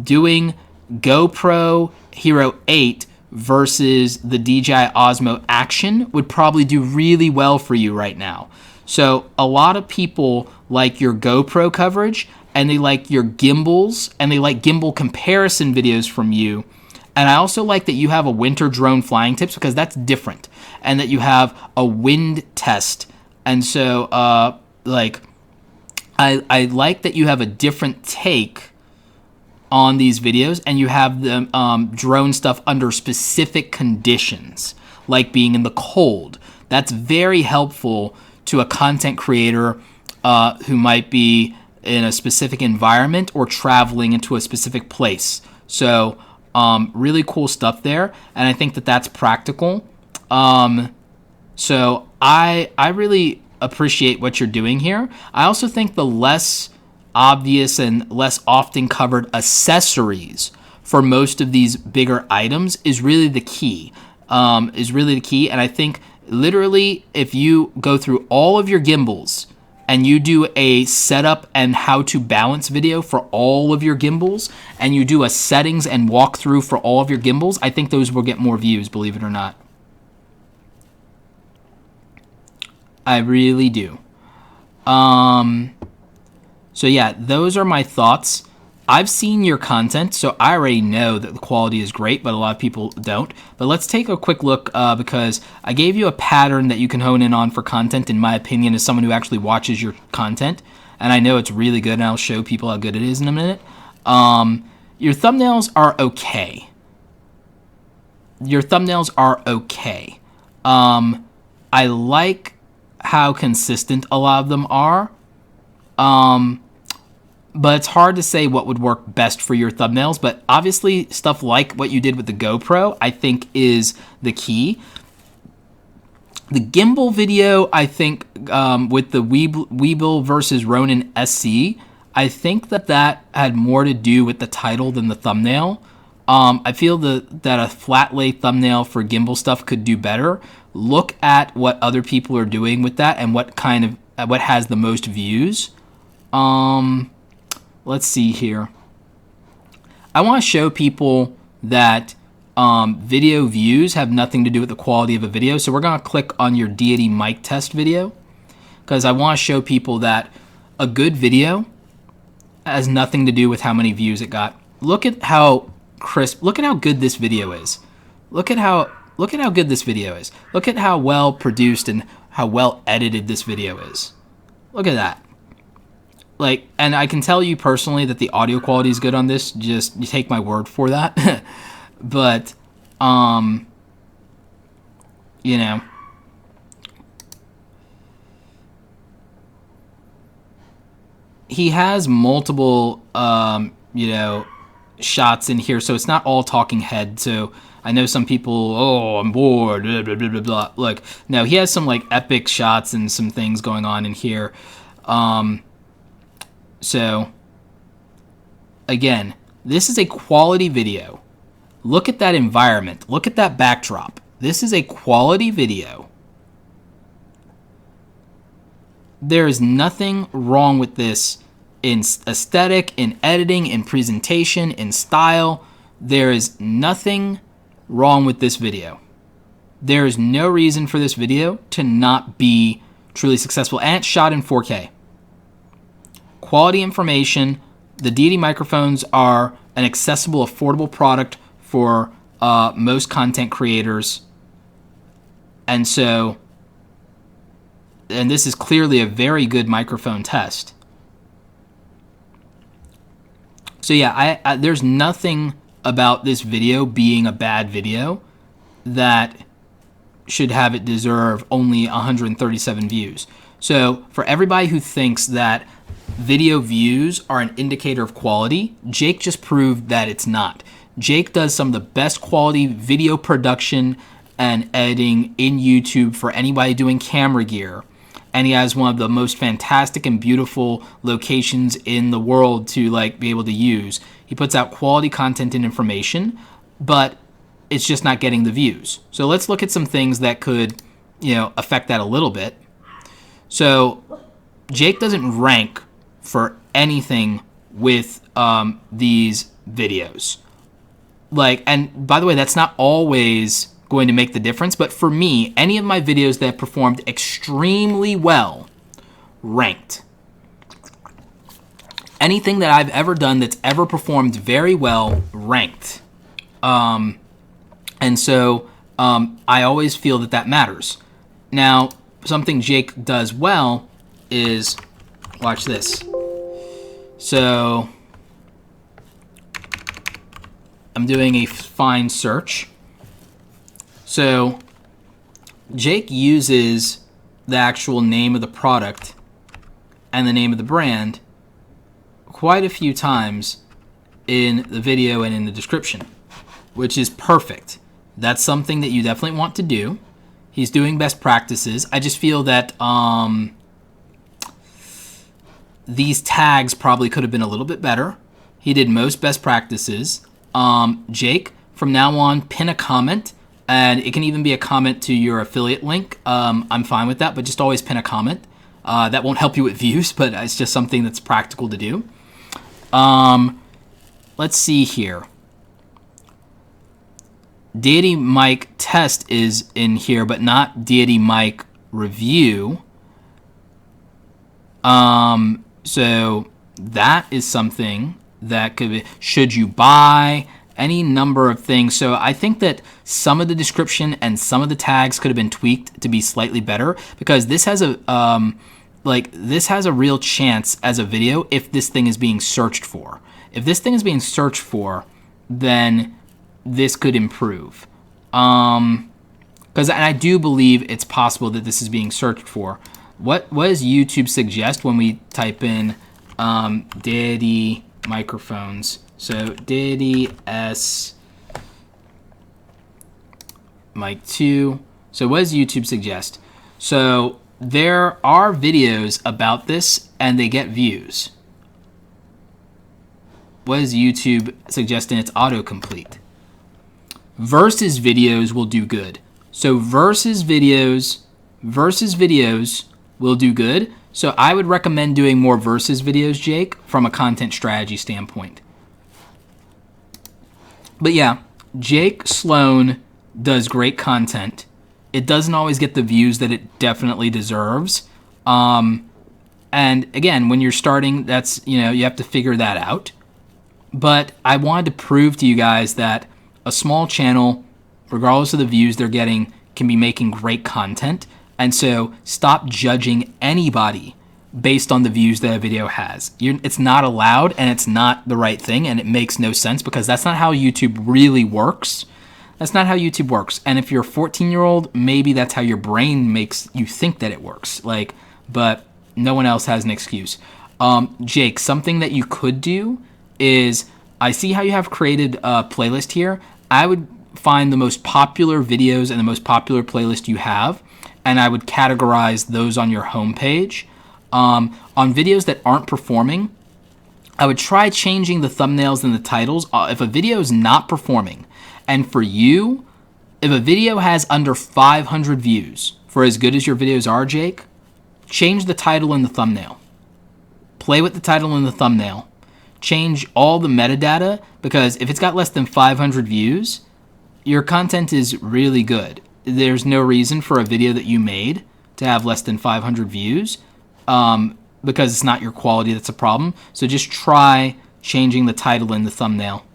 A: doing GoPro Hero 8 versus the DJI Osmo Action would probably do really well for you right now. So a lot of people like your GoPro coverage, and they like your gimbals, and they like gimbal comparison videos from you. And I also like that you have a winter drone flying tips, because that's different, and that you have a wind test. And so I like that you have a different take on these videos, and you have the drone stuff under specific conditions, like being in the cold. That's very helpful to a content creator who might be in a specific environment or traveling into a specific place. So really cool stuff there, and I think that that's practical. So I really appreciate what you're doing here. I also think the less obvious and less often covered accessories for most of these bigger items is really the key. And I think literally if you go through all of your gimbals and you do a setup and how to balance video for all of your gimbals, and you do a settings and walkthrough for all of your gimbals, I think those will get more views, believe it or not. I really do. So yeah, those are my thoughts. I've seen your content, so I already know that the quality is great, but a lot of people don't. But let's take a quick look, because I gave you a pattern that you can hone in on for content, in my opinion, as someone who actually watches your content. And I know it's really good, and I'll show people how good it is in a minute. Your thumbnails are okay. I like how consistent a lot of them are. But it's hard to say what would work best for your thumbnails. But obviously, stuff like what you did with the GoPro, I think, is the key. The gimbal video, I think, with the Weebill versus Ronin SC, I think that that had more to do with the title than the thumbnail. I feel that a flat lay thumbnail for gimbal stuff could do better. Look at what other people are doing with that and what has the most views. Let's see here. I want to show people that video views have nothing to do with the quality of a video. So we're going to click on your deity mic test video because I want to show people that a good video has nothing to do with how many views it got. Look at how crisp, look at how good this video is. Look at how good this video is. Look at how well produced and how well edited this video is. Look at that. Like, and I can tell you personally that the audio quality is good on this. Just you take my word for that. But, you know, he has multiple, you know, shots in here, so it's not all talking head. So I know some people, oh, I'm bored, blah, blah, blah, blah, blah. Look, no, he has some like epic shots and some things going on in here. So again, this is a quality video. Look at that environment. Look at that backdrop. This is a quality video. There is nothing wrong with this in aesthetic, in editing, in presentation, in style. There is nothing wrong with this video. There is no reason for this video to not be truly successful. And it's shot in 4K. Quality information. The deity microphones are an accessible, affordable product for most content creators. And so, and this is clearly a very good microphone test. So yeah, I there's nothing about this video being a bad video that should have it deserve only 137 views. So for everybody who thinks that video views are an indicator of quality, Jake just proved that it's not. Jake does some of the best quality video production and editing in YouTube for anybody doing camera gear. And he has one of the most fantastic and beautiful locations in the world to like be able to use. He puts out quality content and information, but it's just not getting the views. So let's look at some things that could, you know, affect that a little bit. So Jake doesn't rank for anything with these videos. Like, and by the way, that's not always going to make the difference, but for me, any of my videos that performed extremely well ranked. Anything that I've ever done that's ever performed very well ranked. And so I always feel that that matters. Now, something Jake does well is, watch this. So I'm doing a find search. So Jake uses the actual name of the product and the name of the brand quite a few times in the video and in the description, which is perfect. That's something that you definitely want to do. He's doing best practices. I just feel that these tags probably could have been a little bit better. He did most best practices. Jake, from now on, pin a comment. And it can even be a comment to your affiliate link. I'm fine with that, but just always pin a comment. That won't help you with views, but it's just something that's practical to do. Let's see here. Deity mic test is in here, but not deity mic review. So that is something that could be, should you buy, any number of things. So I think that some of the description and some of the tags could have been tweaked to be slightly better, because this has a this has a real chance as a video if this thing is being searched for. If this thing is being searched for, then this could improve. Because I do believe it's possible that this is being searched for. What does YouTube suggest when we type in deity microphones? So deity S mic 2. So what does YouTube suggest? So there are videos about this and they get views. What is YouTube suggesting? It's autocomplete. Versus videos will do good. So versus videos will do good. So I would recommend doing more versus videos, Jake, from a content strategy standpoint. But yeah, Jake Sloan does great content. It doesn't always get the views that it definitely deserves. And again, when you're starting, that's, you have to figure that out. But I wanted to prove to you guys that a small channel, regardless of the views they're getting, can be making great content. And so stop judging anybody based on the views that a video has. It's not allowed, and it's not the right thing, and it makes no sense, because that's not how YouTube really works. That's not how YouTube works. And if you're a 14-year-old, maybe that's how your brain makes you think that it works. But no one else has an excuse. Jake, something that you could do is, I see how you have created a playlist here. I would find the most popular videos and the most popular playlist you have, and I would categorize those on your homepage. On videos that aren't performing, I would try changing the thumbnails and the titles. If a video is not performing, and for you, if a video has under 500 views, for as good as your videos are, Jake, change the title and the thumbnail. Play with the title and the thumbnail. Change all the metadata, because if it's got less than 500 views, your content is really good. There's no reason for a video that you made to have less than 500 views, because it's not your quality that's a problem. So just try changing the title and the thumbnail.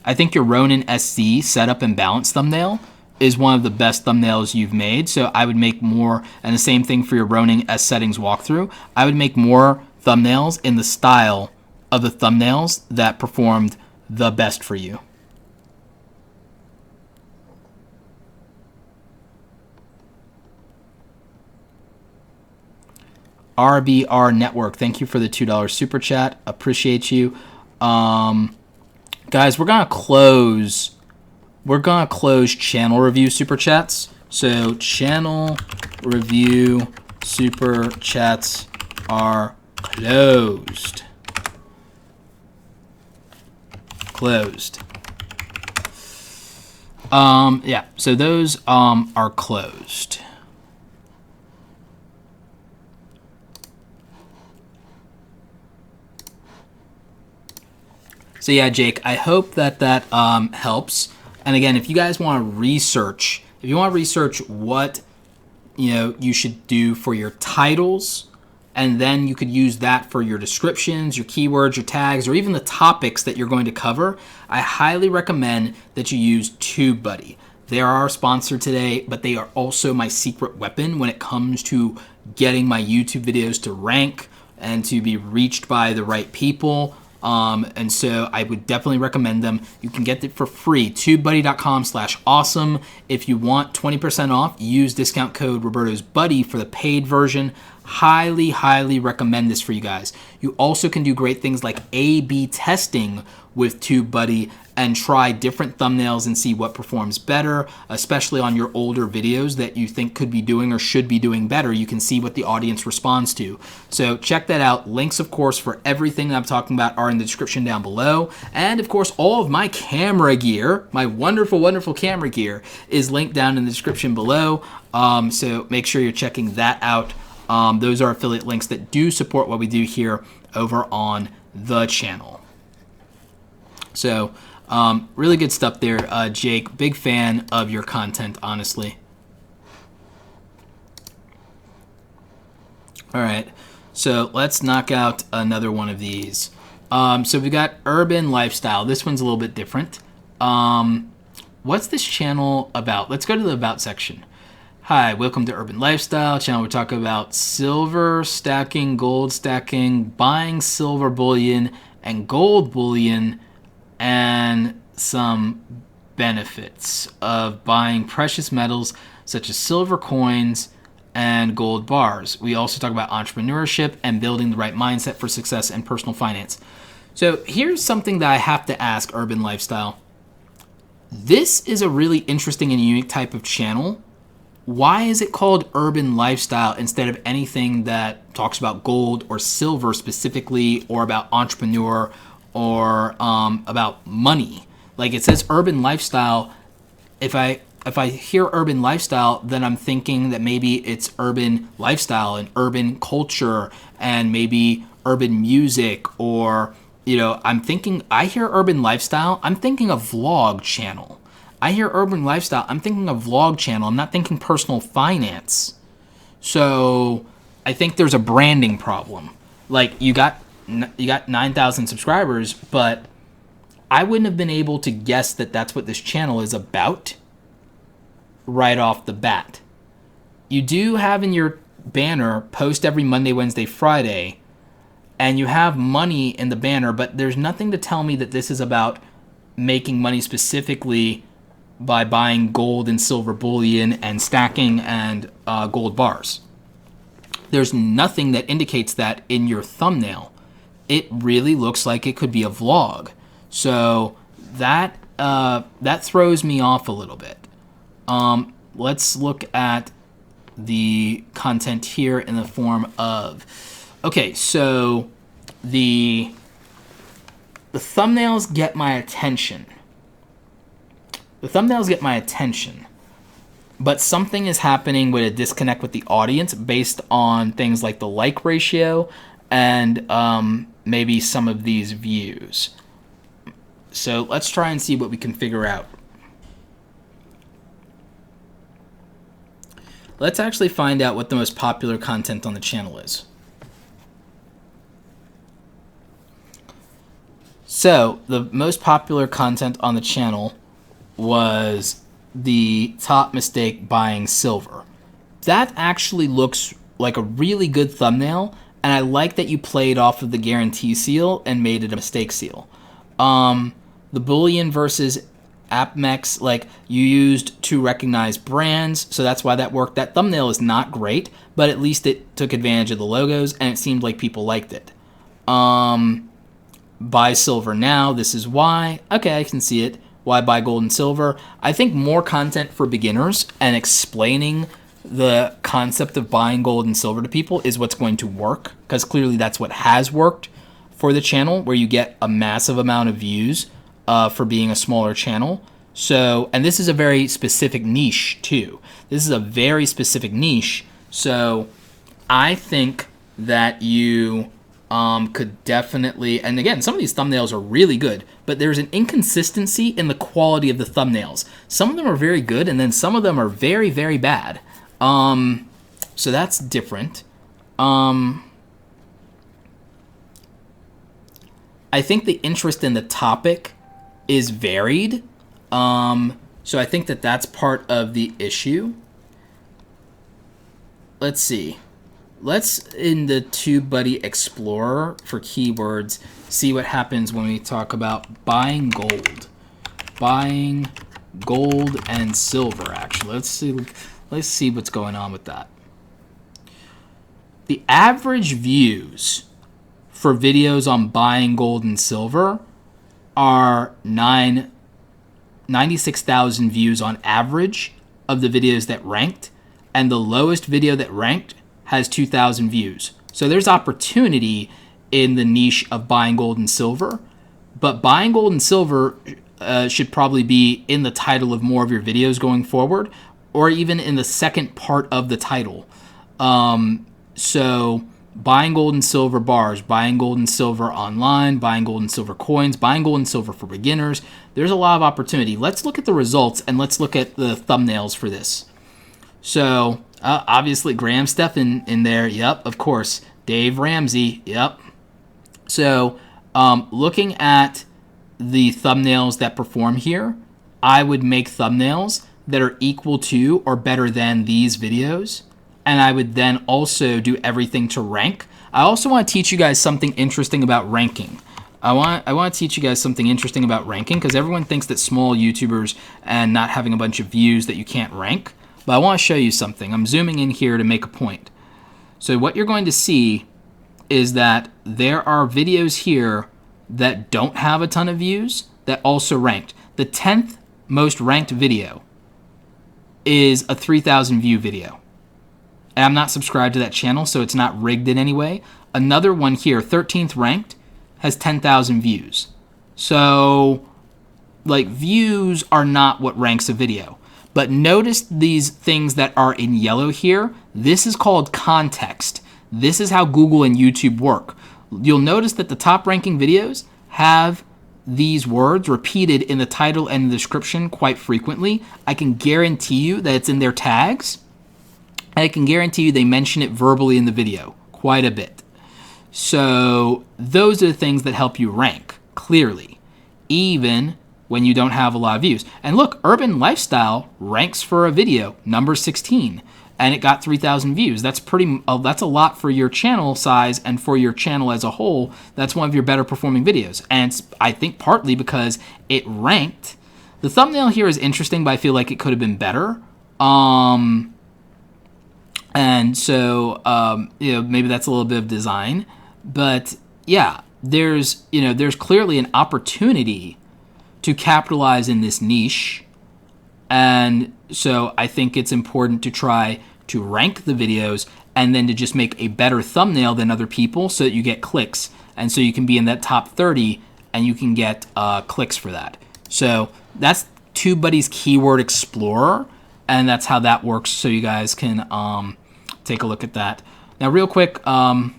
A: I think your Ronin SC setup and balance thumbnail is one of the best thumbnails you've made. So I would make more, and the same thing for your Ronin S settings walkthrough. I would make more thumbnails in the style of the thumbnails that performed the best for you. RBR Network, thank you for the $2 super chat. Appreciate you. Guys, we're gonna close channel review super chats. So channel review super chats are closed. Yeah, so those are closed. So yeah, Jake, I hope that helps. And again, if you guys want to research, what you should do for your titles, and then you could use that for your descriptions, your keywords, your tags, or even the topics that you're going to cover, I highly recommend that you use TubeBuddy. They are our sponsor today, but they are also my secret weapon when it comes to getting my YouTube videos to rank and to be reached by the right people. And so I would definitely recommend them. You can get it for free, tubebuddy.com/awesome. If you want 20% off, use discount code Roberto's Buddy for the paid version. Highly, highly recommend this for you guys. You also can do great things like A/B testing with TubeBuddy and try different thumbnails and see what performs better, especially on your older videos that you think could be doing or should be doing better. You can see what the audience responds to. So check that out. Links, of course, for everything that I'm talking about are in the description down below. And, of course, all of my camera gear, my wonderful, wonderful camera gear, is linked down in the description below. So make sure you're checking that out. Those are affiliate links that do support what we do here over on the channel. So really good stuff there, Jake. Big fan of your content, honestly. All right, so let's knock out another one of these. So we got urban lifestyle. This one's a little bit different. What's this channel about? Let's go to the about section. Hi, welcome to Urban Lifestyle channel. We're talking about silver stacking, gold stacking, buying silver bullion and gold bullion, and some benefits of buying precious metals such as silver coins and gold bars. We also talk about entrepreneurship and building the right mindset for success and personal finance. So here's something that I have to ask Urban Lifestyle. This is a really interesting and unique type of channel. Why is it called Urban Lifestyle instead of anything that talks about gold or silver specifically, or about entrepreneur or about money. Like it says urban lifestyle. If I hear urban lifestyle, then I'm thinking that maybe it's urban lifestyle and urban culture and maybe urban music, or I hear urban lifestyle, I'm thinking of vlog channel. I hear urban lifestyle, I'm thinking of vlog channel. I'm not thinking personal finance. So I think there's a branding problem. Like you got 9,000 subscribers, but I wouldn't have been able to guess that that's what this channel is about right off the bat. You do have in your banner post every Monday, Wednesday, Friday, and you have money in the banner, but there's nothing to tell me that this is about making money specifically by buying gold and silver bullion and stacking and gold bars. There's nothing that indicates that in your thumbnail. It really looks like it could be a vlog. So that throws me off a little bit. Let's look at the content here in the form of, okay, so the thumbnails get my attention. The thumbnails get my attention, but something is happening with a disconnect with the audience based on things like the like ratio and maybe some of these views. So let's try and see what we can figure out. Let's actually find out what the most popular content on the channel is. So the most popular content on the channel was the top mistake buying silver. That actually looks like a really good thumbnail, and I like that you played off of the guarantee seal and made it a mistake seal. The bullion versus AppMex, like you used to recognize brands, so that's why that worked. That thumbnail is not great, but at least it took advantage of the logos, and it seemed like people liked it. Buy silver now, this is why. Okay, I can see it. Why buy gold and silver? I think more content for beginners and explaining the concept of buying gold and silver to people is what's going to work, because clearly that's what has worked for the channel, where you get a massive amount of views for being a smaller channel. So, and this is a very specific niche too. This is a very specific niche. So I think that you could definitely, and again, some of these thumbnails are really good, but there's an inconsistency in the quality of the thumbnails. Some of them are very good, and then some of them are very, very bad. So that's different. I think the interest in the topic is varied. So I think that that's part of the issue. Let's see. Let's, in the TubeBuddy Explorer for keywords, see what happens when we talk about buying gold. Buying gold and silver, actually. Let's see what's going on with that. The average views for videos on buying gold and silver are 96,000 views on average of the videos that ranked, and the lowest video that ranked has 2,000 views. So there's opportunity in the niche of buying gold and silver, but buying gold and silver should probably be in the title of more of your videos going forward, or even in the second part of the title. So buying gold and silver bars, buying gold and silver online, buying gold and silver coins, buying gold and silver for beginners. There's a lot of opportunity. Let's look at the results and let's look at the thumbnails for this. So obviously Graham Stephan in there. Yep, of course. Dave Ramsey. Yep. So looking at the thumbnails that perform here, I would make thumbnails that are equal to or better than these videos. And I would then also do everything to rank. I also want to teach you guys something interesting about ranking. I want to teach you guys something interesting about ranking, because everyone thinks that small YouTubers and not having a bunch of views that you can't rank. But I want to show you something. I'm zooming in here to make a point. So what you're going to see is that there are videos here that don't have a ton of views that also ranked. The 10th most ranked video is a 3,000 view video. And I'm not subscribed to that channel, so it's not rigged in any way. Another one here, 13th ranked, has 10,000 views. So, like, views are not what ranks a video. But notice these things that are in yellow here. This is called context. This is how Google and YouTube work. You'll notice that the top ranking videos have these words repeated in the title and the description quite frequently. I can guarantee you that it's in their tags. And I can guarantee you they mention it verbally in the video quite a bit. So those are the things that help you rank, clearly, even when you don't have a lot of views. And look, urban lifestyle ranks for a video, number 16, and it got 3,000 views. That's that's a lot for your channel size and for your channel as a whole. That's one of your better performing videos. And it's, I think, partly because it ranked. The thumbnail here is interesting, but I feel like it could have been better. And so, maybe that's a little bit of design. But yeah, there's clearly an opportunity to capitalize in this niche. And so I think it's important to try to rank the videos and then to just make a better thumbnail than other people so that you get clicks. And so you can be in that top 30 and you can get clicks for that. So that's TubeBuddy's Keyword Explorer. And that's how that works. So you guys can take a look at that. Now, real quick, we'll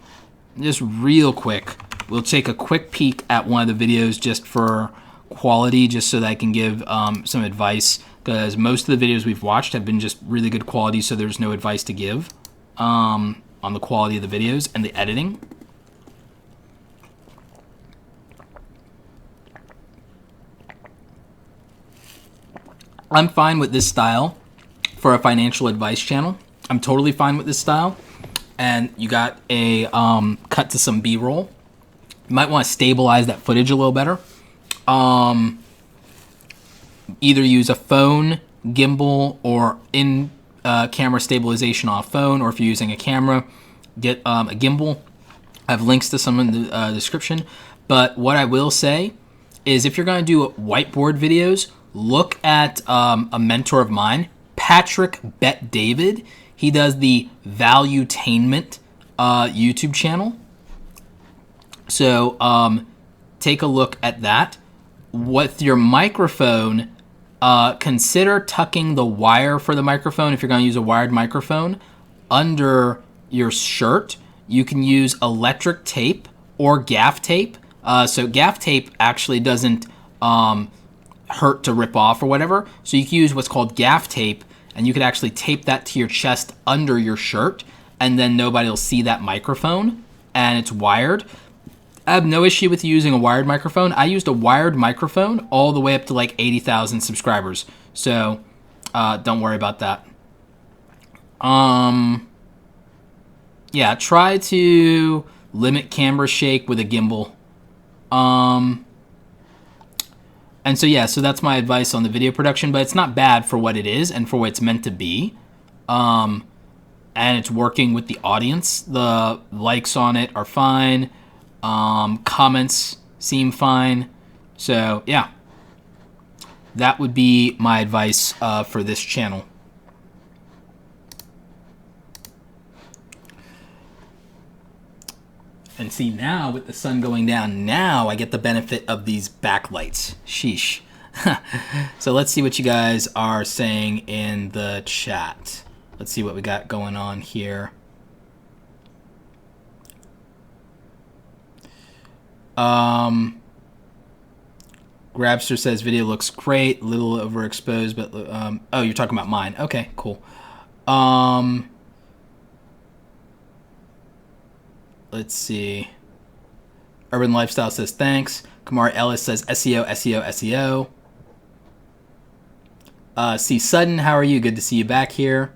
A: take a quick peek at one of the videos just for quality, just so that I can give some advice, because most of the videos we've watched have been just really good quality, so there's no advice to give on the quality of the videos and the editing. I'm fine with this style for a financial advice channel. I'm totally fine with this style. And you got a cut to some B-roll. You might want to stabilize that footage a little better. Either use a phone gimbal or in camera stabilization on a phone, or if you're using a camera, get a gimbal. I have links to some in the description. But what I will say is, if you're going to do whiteboard videos, look at a mentor of mine, Patrick Bet David. He does the Valuetainment YouTube channel. So take a look at that. With your microphone, consider tucking the wire for the microphone, if you're going to use a wired microphone, under your shirt. You can use electric tape or gaff tape. So gaff tape actually doesn't hurt to rip off or whatever. So you can use what's called gaff tape, and you could actually tape that to your chest under your shirt, and then nobody will see that microphone, and it's wired. I have no issue with using a wired microphone. I used a wired microphone all the way up to like 80,000 subscribers. So don't worry about that. Yeah, try to limit camera shake with a gimbal. And so, yeah, so that's my advice on the video production, but it's not bad for what it is and for what it's meant to be. And it's working with the audience. The likes on it are fine. Comments seem fine. So, yeah, that would be my advice for this channel. And see, now with the sun going down, now I get the benefit of these backlights. Sheesh. So let's see what you guys are saying in the chat. Let's see what we got going on here. Grabster says video looks great, little overexposed, but oh, you're talking about mine. Okay, cool. Let's see. Urban Lifestyle says thanks. Kamar Ellis says SEO, SEO, SEO. C Sutton, how are you? Good to see you back here.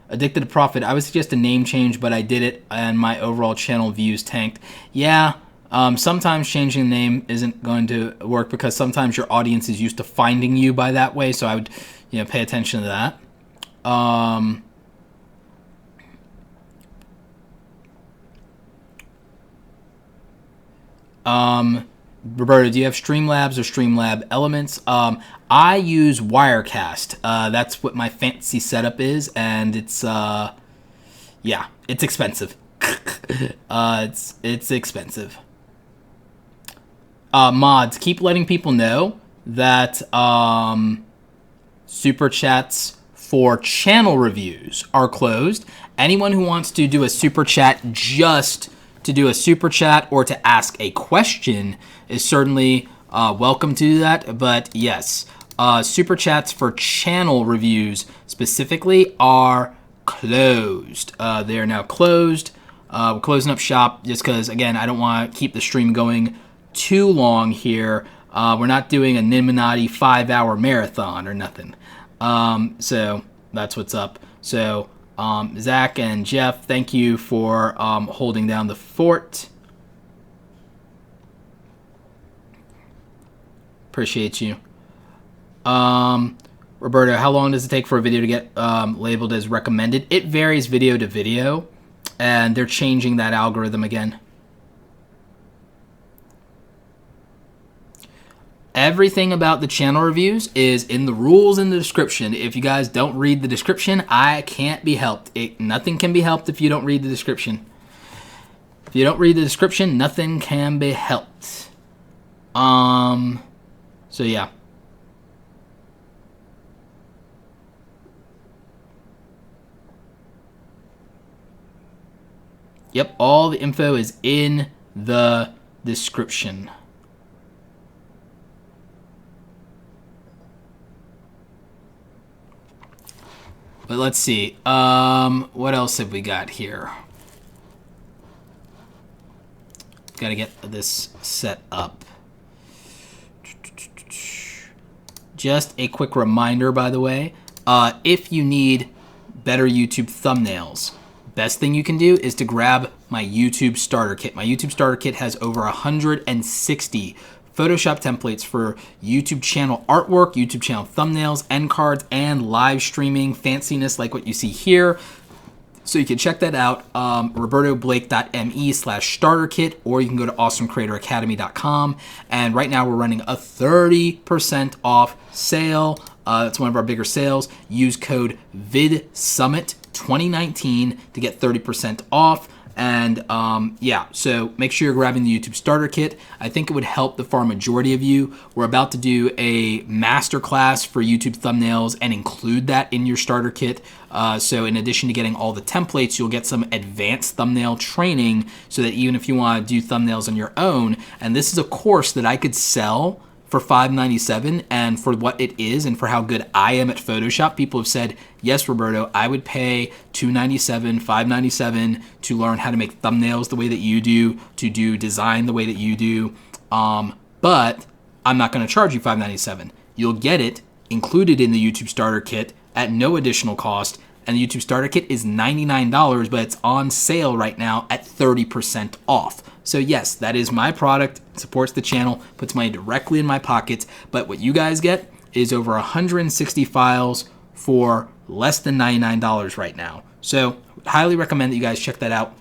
A: Addicted to Profit. I would suggest a name change, but I did it and my overall channel views tanked. Yeah, sometimes changing the name isn't going to work because sometimes your audience is used to finding you by that way. So I would, pay attention to that. Roberto, do you have Streamlabs or Streamlab Elements? I use Wirecast. That's what my fancy setup is, and it's it's expensive. It's expensive. Mods, keep letting people know that super chats for channel reviews are closed. Anyone who wants to do a super chat just to do a super chat or to ask a question is certainly welcome to do that. But yes, super chats for channel reviews specifically are closed. They are now closed. We're closing up shop just because, again, I don't want to keep the stream going too long here. We're not doing a Illuminati 5-hour marathon or nothing. So that's what's up. So Zach and Jeff, thank you for holding down the fort. Appreciate you. Roberto, how long does it take for a video to get labeled as recommended? It varies video to video, and they're changing that algorithm again. Everything about the channel reviews is in the rules in the description. If you guys don't read the description, I can't be helped. Nothing can be helped if you don't read the description. If you don't read the description, nothing can be helped. So yeah. Yep, all the info is in the description. But let's see. What else have we got here? Got to get this set up. Just a quick reminder, by the way, if you need better YouTube thumbnails, best thing you can do is to grab my YouTube starter kit. My YouTube starter kit has over 160 Photoshop templates for YouTube channel artwork, YouTube channel thumbnails, end cards, and live streaming fanciness like what you see here. So you can check that out, robertoblake.me/starter kit, or you can go to awesomecreatoracademy.com. And right now we're running a 30% off sale. It's one of our bigger sales. Use code VIDSUMMIT 2019 to get 30% off. And yeah, so make sure you're grabbing the YouTube starter kit. I think it would help the far majority of you. We're about to do a masterclass for YouTube thumbnails and include that in your starter kit. So in addition to getting all the templates, you'll get some advanced thumbnail training so that even if you want to do thumbnails on your own, and this is a course that I could sell for $597, and for what it is and for how good I am at Photoshop, people have said, yes, Roberto, I would pay $297, $597 to learn how to make thumbnails the way that you do, to do design the way that you do, but I'm not going to charge you $597. You'll get it included in the YouTube starter kit at no additional cost, and the YouTube starter kit is $99, but it's on sale right now at 30% off. So yes, that is my product, supports the channel, puts money directly in my pockets, but what you guys get is over 160 files for less than $99 right now. So highly recommend that you guys check that out.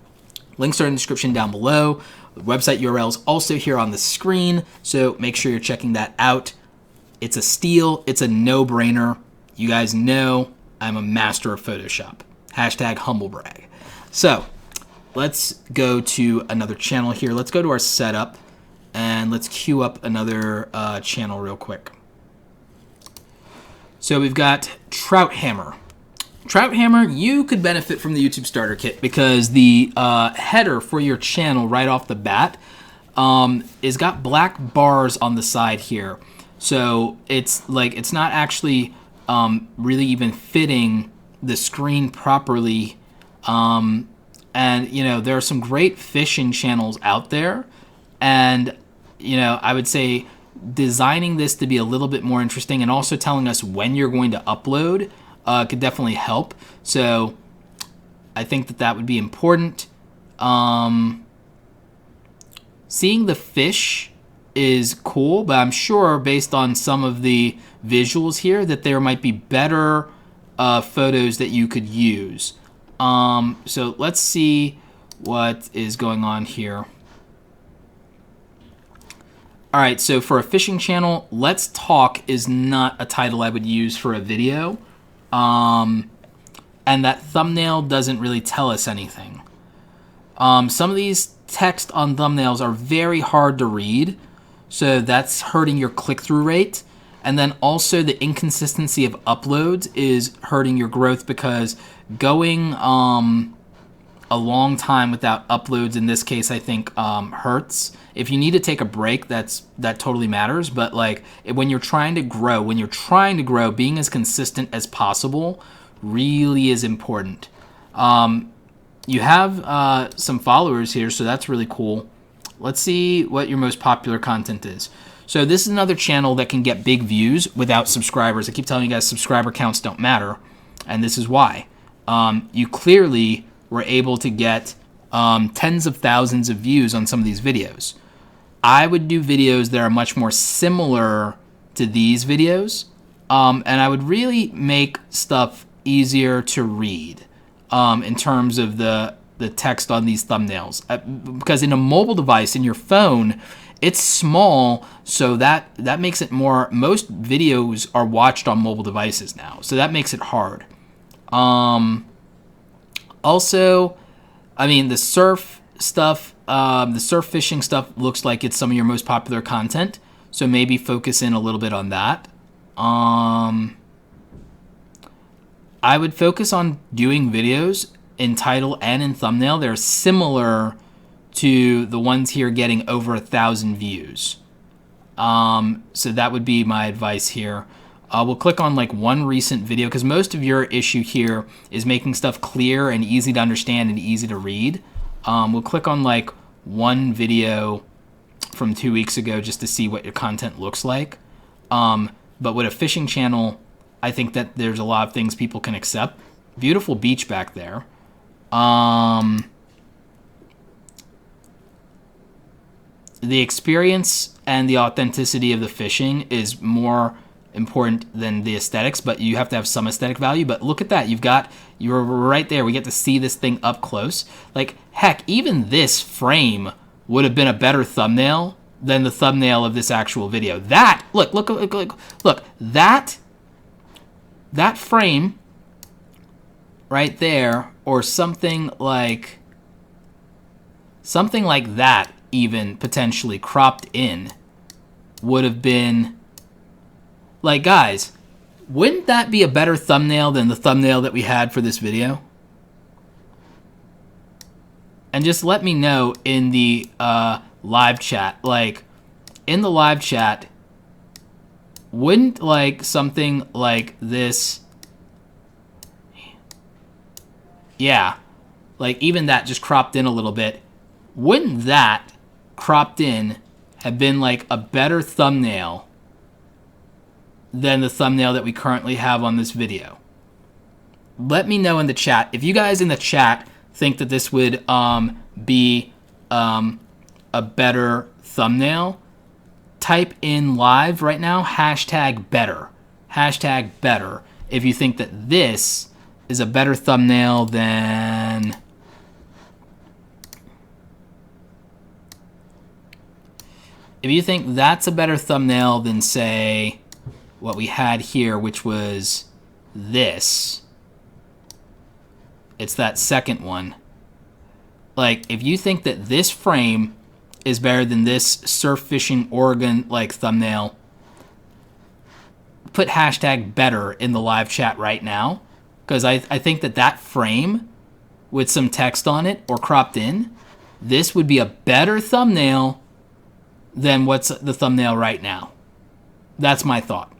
A: Links are in the description down below. The website URL is also here on the screen, so make sure you're checking that out. It's a steal, it's a no-brainer. You guys know I'm a master of Photoshop. Hashtag humble brag. So let's go to another channel here. Let's go to our setup and let's queue up another channel real quick. So we've got Trout Hammer. Trout Hammer, you could benefit from the YouTube starter kit because the header for your channel right off the bat is got black bars on the side here. So it's like it's not actually really even fitting the screen properly. And, you know, there are some great fishing channels out there. And, you know, I would say designing this to be a little bit more interesting and also telling us when you're going to upload could definitely help. So I think that that would be important. Seeing the fish is cool, but I'm sure based on some of the visuals here that there might be better photos that you could use. So let's see what is going on here. All right, so for a fishing channel, Let's Talk is not a title I would use for a video. And that thumbnail doesn't really tell us anything. Some of these text on thumbnails are very hard to read. So that's hurting your click-through rate. And then also the inconsistency of uploads is hurting your growth, because going a long time without uploads in this case, I think hurts. If you need to take a break, that totally matters. But like when you're trying to grow, being as consistent as possible really is important. You have some followers here, so that's really cool. Let's see what your most popular content is. So this is another channel that can get big views without subscribers. I keep telling you guys subscriber counts don't matter, and this is why. You clearly were able to get tens of thousands of views on some of these videos. I would do videos that are much more similar to these videos, and I would really make stuff easier to read in terms of the text on these thumbnails. Because in a mobile device, in your phone, it's small, so that makes it more. Most videos are watched on mobile devices now, so that makes it hard. Also, I mean, the surf stuff, the surf fishing stuff looks like it's some of your most popular content, so maybe focus in a little bit on that. I would focus on doing videos in title and in thumbnail. They're similar to the ones here getting over 1,000 views. So that would be my advice here. We'll click on like one recent video, because most of your issue here is making stuff clear and easy to understand and easy to read. We'll click on like one video from 2 weeks ago just to see what your content looks like. But with a fishing channel, I think that there's a lot of things people can accept. Beautiful beach back there. The experience and the authenticity of the fishing is more important than the aesthetics, but you have to have some aesthetic value. But look at that. You're right there. We get to see this thing up close. Like, heck, even this frame would have been a better thumbnail than the thumbnail of this actual video. That, look, that frame right there, or something like that, even potentially cropped in, would have been like, guys, wouldn't that be a better thumbnail than the thumbnail that we had for this video? And just let me know in the live chat, like in the live chat, wouldn't like something like this, yeah, like even that just cropped in a little bit, wouldn't that cropped in have been like a better thumbnail than the thumbnail that we currently have on this video? Let me know in the chat. If you guys in the chat think that this would be a better thumbnail, type in live right now, hashtag better. Hashtag better if you think that this is a better thumbnail than... If you think that's a better thumbnail than, say, what we had here, which was this. It's that second one. Like, if you think that this frame is better than this surf fishing Oregon like thumbnail, put hashtag better in the live chat right now, because I think that frame with some text on it or cropped in, this would be a better thumbnail than what's the thumbnail right now. That's my thought.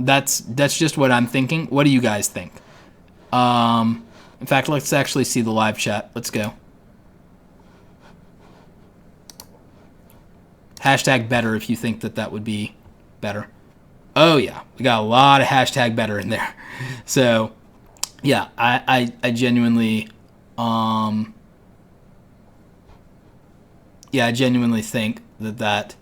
A: That's just what I'm thinking. What do you guys think? In fact, let's actually see the live chat. Let's go. Hashtag better if you think that would be better. Oh yeah, we got a lot of hashtag better in there. So yeah, I genuinely I genuinely think that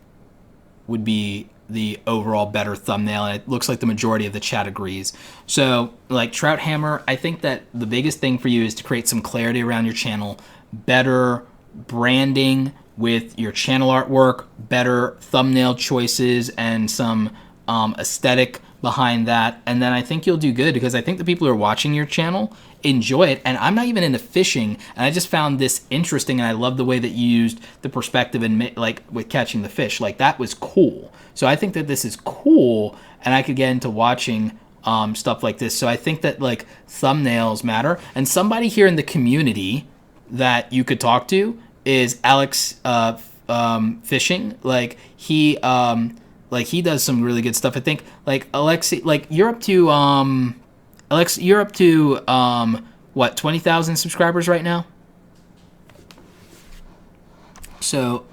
A: would be the overall better thumbnail, and it looks like the majority of the chat agrees. So like Trout Hammer, I think that the biggest thing for you is to create some clarity around your channel, better branding with your channel artwork, better thumbnail choices, and some aesthetic behind that, and then I think you'll do good, because I think the people who are watching your channel enjoy it. And I'm not even into fishing, and I just found this interesting, and I love the way that you used the perspective and like with catching the fish. Like, that was cool. So I think that this is cool, and I could get into watching stuff like this. So I think that like thumbnails matter. And somebody here in the community that you could talk to is Alex Fishing. Like he does some really good stuff. I think like Alexi, like you're up to Alex, you're up to what, 20,000 subscribers right now? So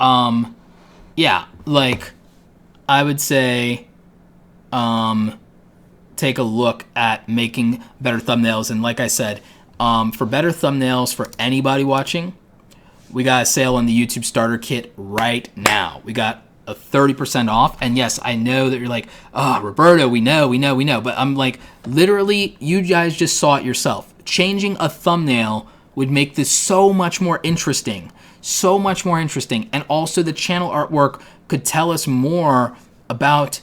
A: yeah, like I would say take a look at making better thumbnails. And like I said, for better thumbnails for anybody watching, we got a sale on the YouTube starter kit right now. We got a 30% off. And yes, I know that you're like, oh, Roberto, we know. But I'm like, literally, you guys just saw it yourself. Changing a thumbnail would make this so much more interesting. So much more interesting. And also the channel artwork could tell us more about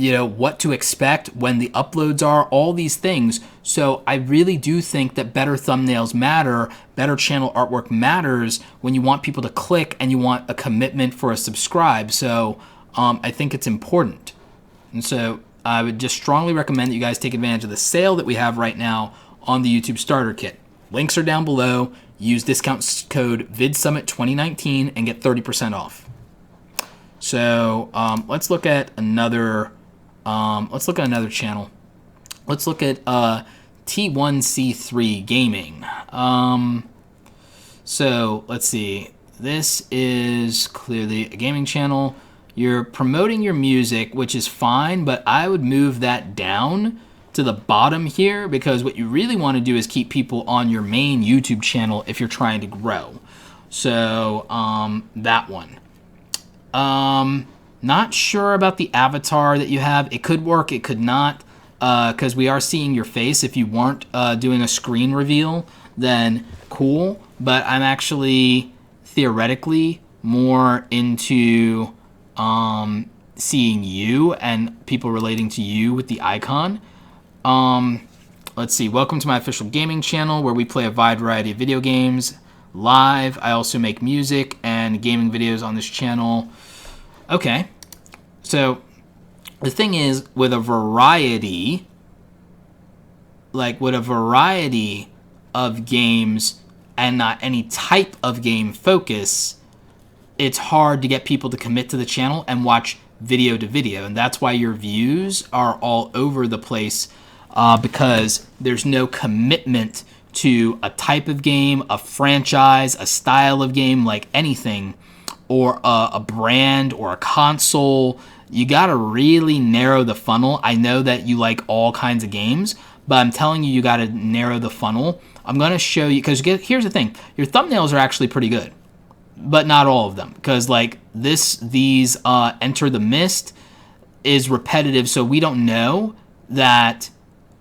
A: what to expect, when the uploads are, all these things. So I really do think that better thumbnails matter, better channel artwork matters when you want people to click and you want a commitment for a subscribe. So I think it's important. And so I would just strongly recommend that you guys take advantage of the sale that we have right now on the YouTube starter kit. Links are down below. Use discount code VIDSUMMIT2019 and get 30% off. So let's look at another channel. Let's look at T1C3 Gaming. So let's see. This is clearly a gaming channel. You're promoting your music, which is fine, but I would move that down to the bottom here, because what you really want to do is keep people on your main YouTube channel if you're trying to grow. So that one. Not sure about the avatar that you have. It could work, it could not, because we are seeing your face. If you weren't doing a screen reveal, then cool. But I'm actually theoretically more into seeing you and people relating to you with the icon. Let's see. Welcome to my official gaming channel, where we play a wide variety of video games live. I also make music and gaming videos on this channel. Okay, so the thing is, with a variety of games and not any type of game focus, it's hard to get people to commit to the channel and watch video to video. And that's why your views are all over the place, because there's no commitment to a type of game, a franchise, a style of game, like anything, or a brand or a console. You gotta really narrow the funnel. I know that you like all kinds of games, but I'm telling you, you gotta narrow the funnel. I'm gonna show you, because here's the thing. Your thumbnails are actually pretty good, but not all of them, because like these Enter the Mist is repetitive, so we don't know that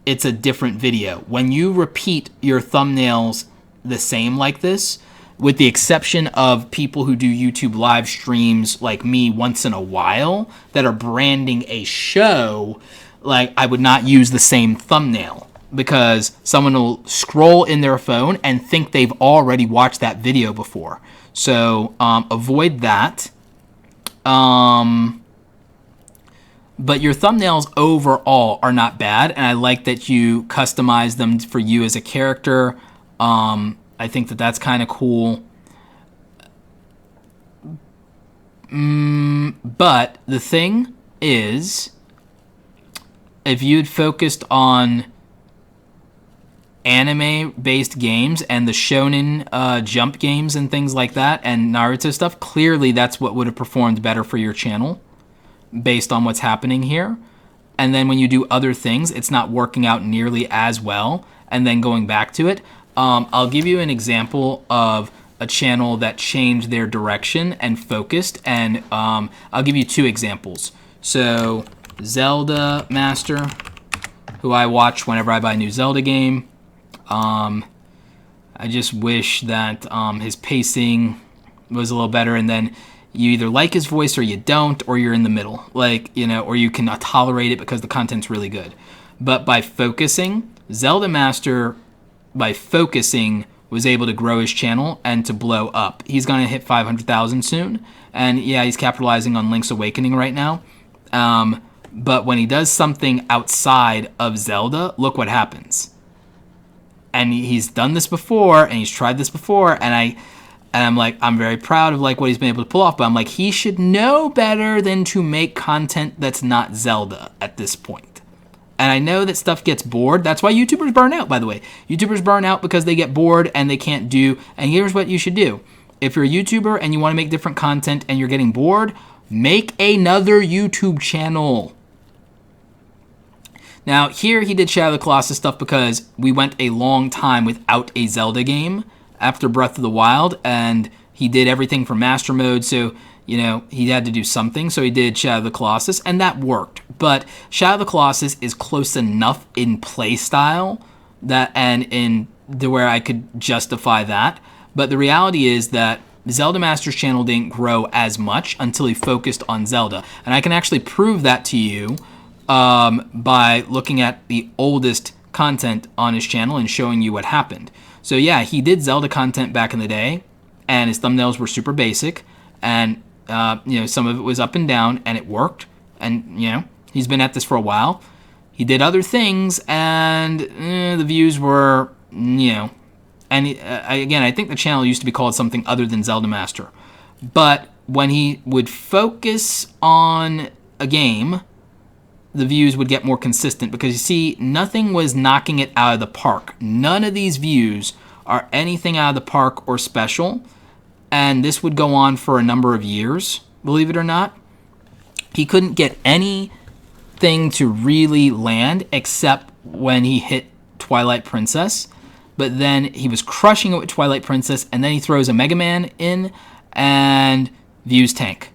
A: it's a different video. When you repeat your thumbnails the same like this, with the exception of people who do YouTube live streams like me once in a while that are branding a show, like I would not use the same thumbnail, because someone will scroll in their phone and think they've already watched that video before. So avoid that. But your thumbnails overall are not bad, and I like that you customize them for you as a character. I think that that's kind of cool. But the thing is, if you'd focused on anime-based games and the shonen jump games and things like that, and Naruto stuff, clearly that's what would have performed better for your channel based on what's happening here. And then when you do other things, it's not working out nearly as well, and then going back to it. I'll give you an example of a channel that changed their direction and focused, and I'll give you two examples. So Zelda Master, who I watch whenever I buy a new Zelda game. I just wish that his pacing was a little better. And then You either like his voice or you don't, or you're in the middle, like, you know, or you cannot tolerate it because the content's really good. But by focusing, Zelda Master, by focusing, was able to grow his channel and to blow up. He's going to hit 500,000 soon. And yeah, he's capitalizing on Link's Awakening right now. But when he does something outside of Zelda, look what happens. And he's done this before, and he's tried this before, and I'm like, I'm very proud of like what he's been able to pull off, but I'm like, he should know better than to make content that's not Zelda at this point. And I know that stuff gets bored. That's why YouTubers burn out, by the way. YouTubers burn out because they get bored and they can't do, and here's what you should do. If you're a YouTuber and you want to make different content and you're getting bored, make another YouTube channel. Now, here he did Shadow of the Colossus stuff because we went a long time without a Zelda game after Breath of the Wild, and he did everything from Master Mode, so, you know, he had to do something, so he did Shadow of the Colossus, and that worked. But Shadow of the Colossus is close enough in play style that, and in to where I could justify that. But the reality is that Zelda Master's channel didn't grow as much until he focused on Zelda. And I can actually prove that to you by looking at the oldest content on his channel and showing you what happened. So yeah, he did Zelda content back in the day, and his thumbnails were super basic, and you know, some of it was up and down, and it worked. And you know, he's been at this for a while. He did other things, and the views were, you know, and again, I think the channel used to be called something other than Zelda Master. But when he would focus on a game, the views would get more consistent, because you see, nothing was knocking it out of the park. None of these views are anything out of the park or special, and this would go on for a number of years, believe it or not. He couldn't get anything to really land except when he hit Twilight Princess, but then he was crushing it with Twilight Princess, and then he throws a Mega Man in, and views tank,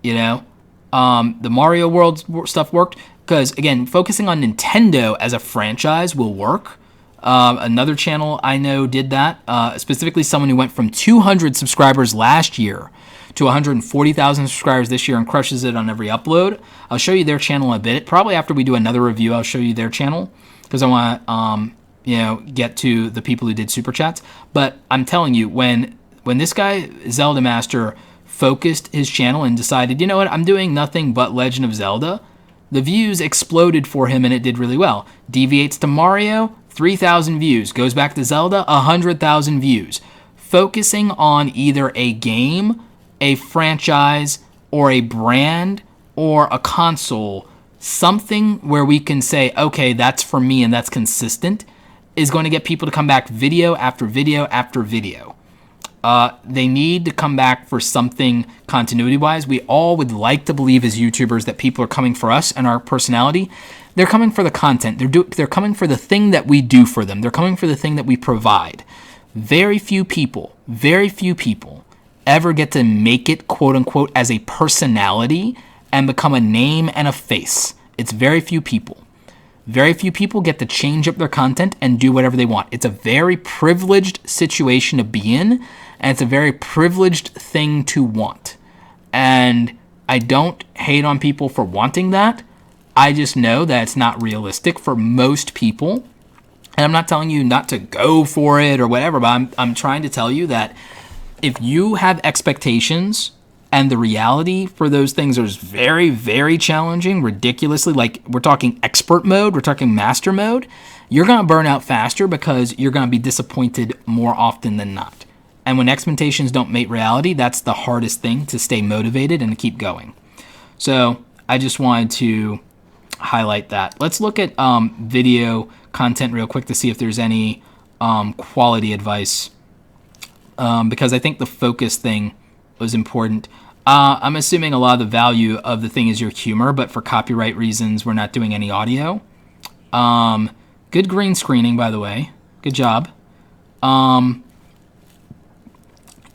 A: you know? The Mario World stuff worked because, again, focusing on Nintendo as a franchise will work. Another channel I know did that, specifically someone who went from 200 subscribers last year to 140,000 subscribers this year and crushes it on every upload. I'll show you their channel in a bit. Probably after we do another review, I'll show you their channel because I want to, you know, get to the people who did Super Chats. But I'm telling you, when this guy, Zelda Master, focused his channel and decided, you know what, I'm doing nothing but Legend of Zelda, the views exploded for him and it did really well. Deviates to Mario, 3,000 views. Goes back to Zelda, 100,000 views. Focusing on either a game, a franchise, or a brand, or a console, something where we can say, okay, that's for me and that's consistent, is going to get people to come back video after video after video. They need to come back for something continuity-wise. We all would like to believe as YouTubers that people are coming for us and our personality. They're coming for the content. They're coming for the thing that we do for them. They're coming for the thing that we provide. Very few people ever get to make it, quote-unquote, as a personality and become a name and a face. It's very few people. Very few people get to change up their content and do whatever they want. It's a very privileged situation to be in, and it's a very privileged thing to want. And I don't hate on people for wanting that. I just know that it's not realistic for most people. And I'm not telling you not to go for it or whatever, but I'm trying to tell you that if you have expectations and the reality for those things is very, very challenging, ridiculously, like we're talking expert mode, we're talking master mode, you're going to burn out faster because you're going to be disappointed more often than not. And when expectations don't meet reality, that's the hardest thing to stay motivated and to keep going. So I just wanted to highlight that. Let's look at video content real quick to see if there's any quality advice, because I think the focus thing was important. I'm assuming a lot of the value of the thing is your humor, but for copyright reasons, we're not doing any audio. Good green screening, by the way. Good job.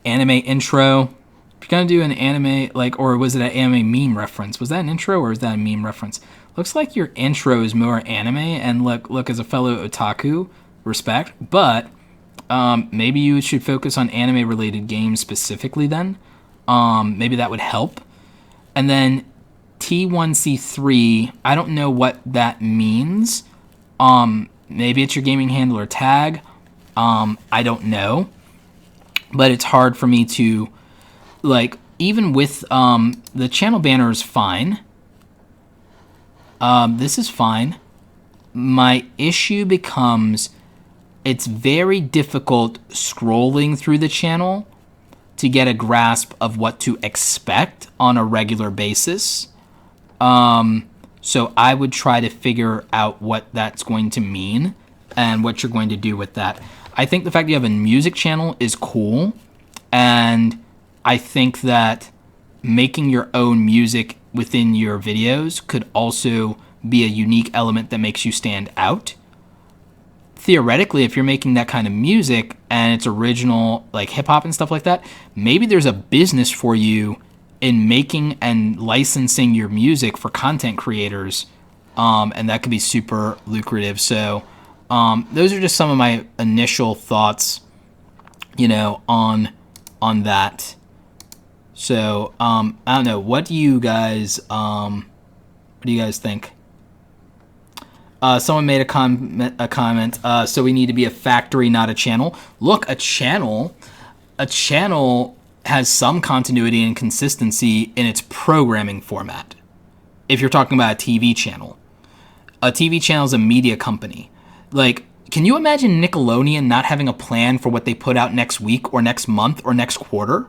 A: Anime intro. If you're going to do an anime, like, or was it an anime meme reference? Was that an intro or is that a meme reference? Looks like your intro is more anime, and look, as a fellow otaku, respect, but maybe you should focus on anime-related games specifically then. Maybe that would help. And then T1C3, I don't know what that means. Maybe it's your gaming handler tag. I don't know. But it's hard for me to, like, even with the channel banner is fine. This is fine. My issue becomes it's very difficult scrolling through the channel to get a grasp of what to expect on a regular basis. So I would try to figure out what that's going to mean and what you're going to do with that. I think the fact that you have a music channel is cool. And I think that making your own music within your videos could also be a unique element that makes you stand out. Theoretically, if you're making that kind of music and it's original, like hip hop and stuff like that, maybe there's a business for you in making and licensing your music for content creators, and that could be super lucrative. So those are just some of my initial thoughts, on that. So I don't know. What do you guys think? Someone made a comment. So we need to be a factory, not a channel. Look, a channel has some continuity and consistency in its programming format. If you're talking about a TV channel is a media company. Like, can you imagine Nickelodeon not having a plan for what they put out next week or next month or next quarter?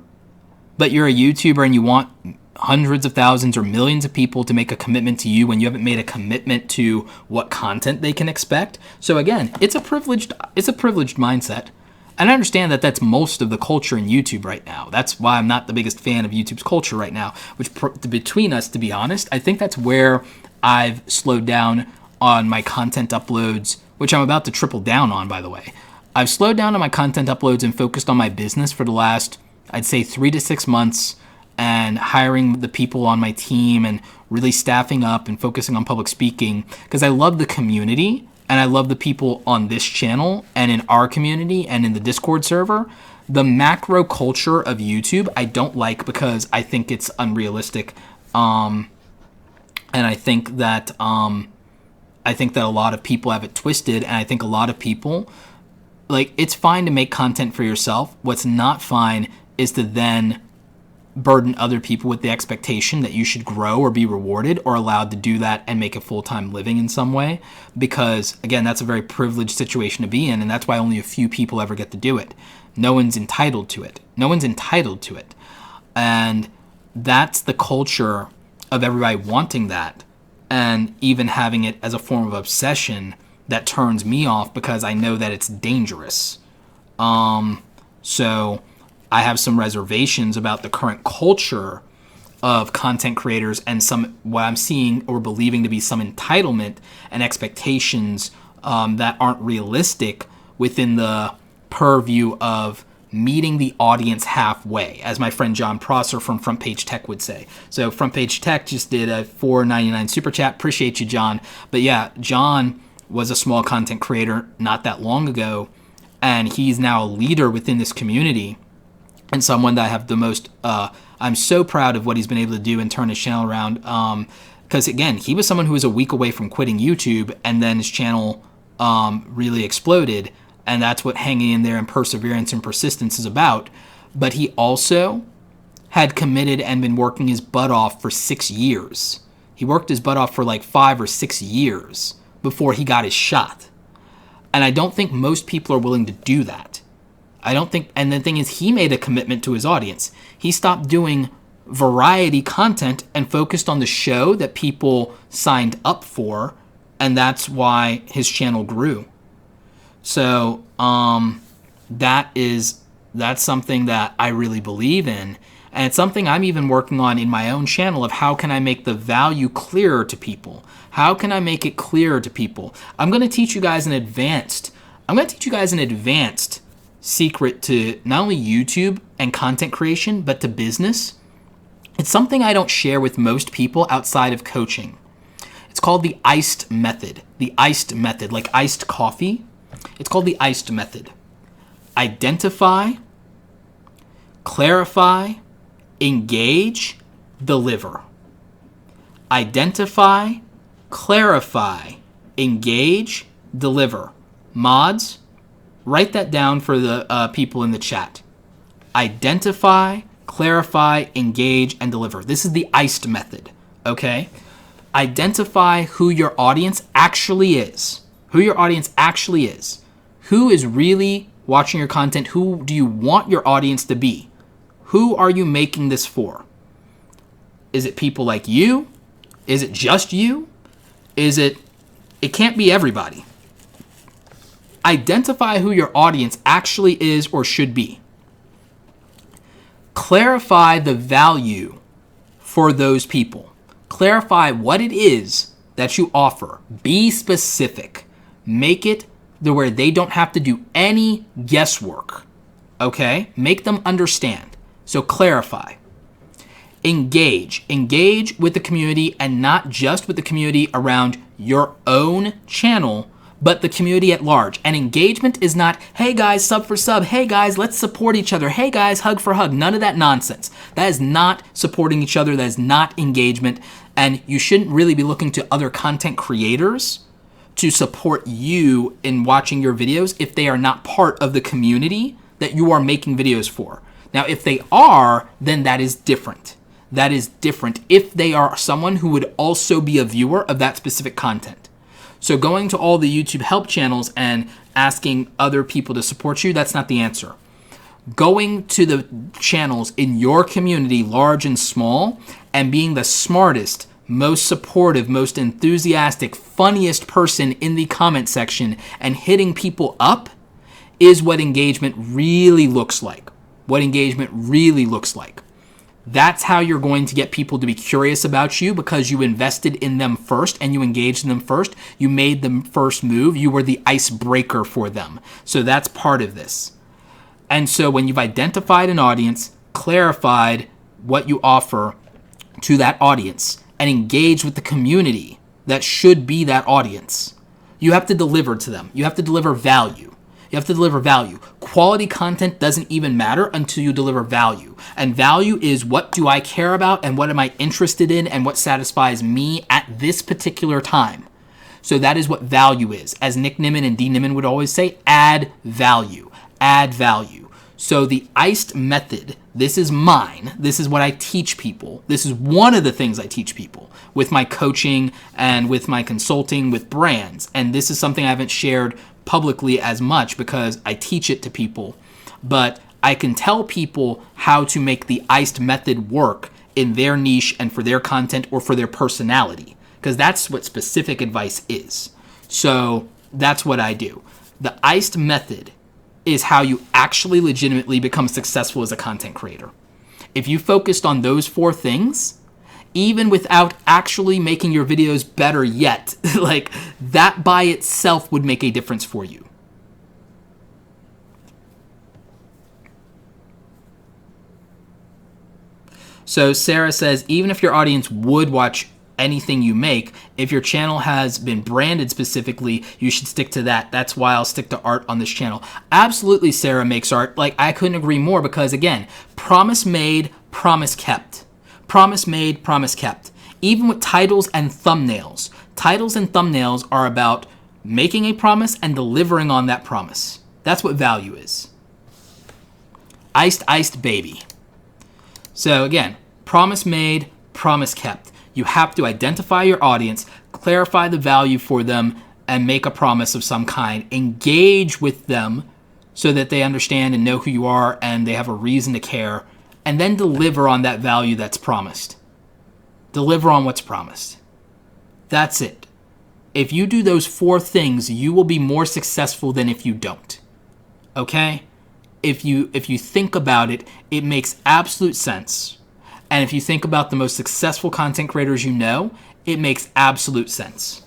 A: But you're a YouTuber and you want hundreds of thousands or millions of people to make a commitment to you when you haven't made a commitment to what content they can expect. So again, it's a privileged mindset. And I understand that that's most of the culture in YouTube right now. That's why I'm not the biggest fan of YouTube's culture right now, which between us, to be honest, I think that's where I've slowed down on my content uploads, which I'm about to triple down on, by the way. I've slowed down on my content uploads and focused on my business for the last, I'd say, 3 to 6 months, and hiring the people on my team and really staffing up and focusing on public speaking because I love the community and I love the people on this channel and in our community and in the Discord server. The macro culture of YouTube I don't like because I think it's unrealistic, and I think that a lot of people have it twisted, and I think a lot of people, like, it's fine to make content for yourself. What's not fine is to then burden other people with the expectation that you should grow or be rewarded or allowed to do that and make a full-time living in some way. Because, again, that's a very privileged situation to be in, and that's why only a few people ever get to do it. No one's entitled to it. And that's the culture of everybody wanting that, and even having it as a form of obsession that turns me off because I know that it's dangerous. So I have some reservations about the current culture of content creators and what I'm seeing or believing to be some entitlement and expectations that aren't realistic within the purview of meeting the audience halfway, as my friend John Prosser from Front Page Tech would say. So Front Page Tech just did a $4.99 super chat. Appreciate you, John. But yeah, John was a small content creator not that long ago, and he's now a leader within this community. And someone that I have the most, I'm so proud of what he's been able to do and turn his channel around. Because again, he was someone who was a week away from quitting YouTube, and then his channel really exploded. And that's what hanging in there and perseverance and persistence is about. But he also had committed and been working his butt off for 6 years. He worked his butt off for like 5 or 6 years before he got his shot. And I don't think most people are willing to do that. And the thing is, he made a commitment to his audience. He stopped doing variety content and focused on the show that people signed up for, and that's why his channel grew. So that's something that I really believe in, and it's something I'm even working on in my own channel of how can I make the value clearer to people? How can I make it clearer to people? I'm going to teach you guys an advanced secret to not only YouTube and content creation, but to business. It's something I don't share with most people outside of coaching. It's called the iced method. The iced method, like iced coffee. It's called the iced method. Identify, clarify, engage, deliver. Identify, clarify, engage, deliver. Mods, write that down for the people in the chat. Identify, clarify, engage, and deliver. This is the iced method, okay? Identify who your audience actually is. Who your audience actually is. Who is really watching your content? Who do you want your audience to be? Who are you making this for? Is it people like you? Is it just you? It can't be everybody. Identify who your audience actually is or should be. Clarify the value for those people. Clarify what it is that you offer. Be specific. Make it to where they don't have to do any guesswork. Okay? Make them understand. So clarify. Engage. Engage with the community, and not just with the community around your own channel, but the community at large. And engagement is not, hey guys, sub for sub. Hey guys, let's support each other. Hey guys, hug for hug. None of that nonsense. That is not supporting each other. That is not engagement. And you shouldn't really be looking to other content creators to support you in watching your videos if they are not part of the community that you are making videos for. Now, if they are, then that is different. That is different if they are someone who would also be a viewer of that specific content. So going to all the YouTube help channels and asking other people to support you, that's not the answer. Going to the channels in your community, large and small, and being the smartest, most supportive, most enthusiastic, funniest person in the comment section and hitting people up is what engagement really looks like. What engagement really looks like. That's how you're going to get people to be curious about you, because you invested in them first and you engaged in them first. You made them first move. You were the icebreaker for them. So that's part of this. And so when you've identified an audience, clarified what you offer to that audience, and engage with the community that should be that audience, you have to deliver to them. You have to deliver value. You have to deliver value. Quality content doesn't even matter until you deliver value. And value is, what do I care about and what am I interested in and what satisfies me at this particular time. So that is what value is. As Nick Nimmin and Dee Nimmin would always say, add value. Add value. So the iced method, this is mine. This is what I teach people. This is one of the things I teach people with my coaching and with my consulting with brands. And this is something I haven't shared publicly as much because I teach it to people. But I can tell people how to make the iced method work in their niche and for their content or for their personality, because that's what specific advice is. So that's what I do. The iced method is how you actually legitimately become successful as a content creator. If you focused on those 4 things, even without actually making your videos better yet, like that by itself would make a difference for you. So Sarah says, even if your audience would watch anything you make, if your channel has been branded specifically, you should stick to that. That's why I'll stick to art on this channel. Absolutely, Sarah makes art. Like, I couldn't agree more, because again, promise made, promise kept. Promise made, promise kept. Even with titles and thumbnails. Titles and thumbnails are about making a promise and delivering on that promise. That's what value is. Iced baby. So again, promise made, promise kept. You have to identify your audience, clarify the value for them, and make a promise of some kind. Engage with them so that they understand and know who you are and they have a reason to care. And then deliver on that value that's promised. Deliver on what's promised. That's it. If you do those 4 things, you will be more successful than if you don't. Okay? If you think about it, it makes absolute sense. And if you think about the most successful content creators you know, it makes absolute sense.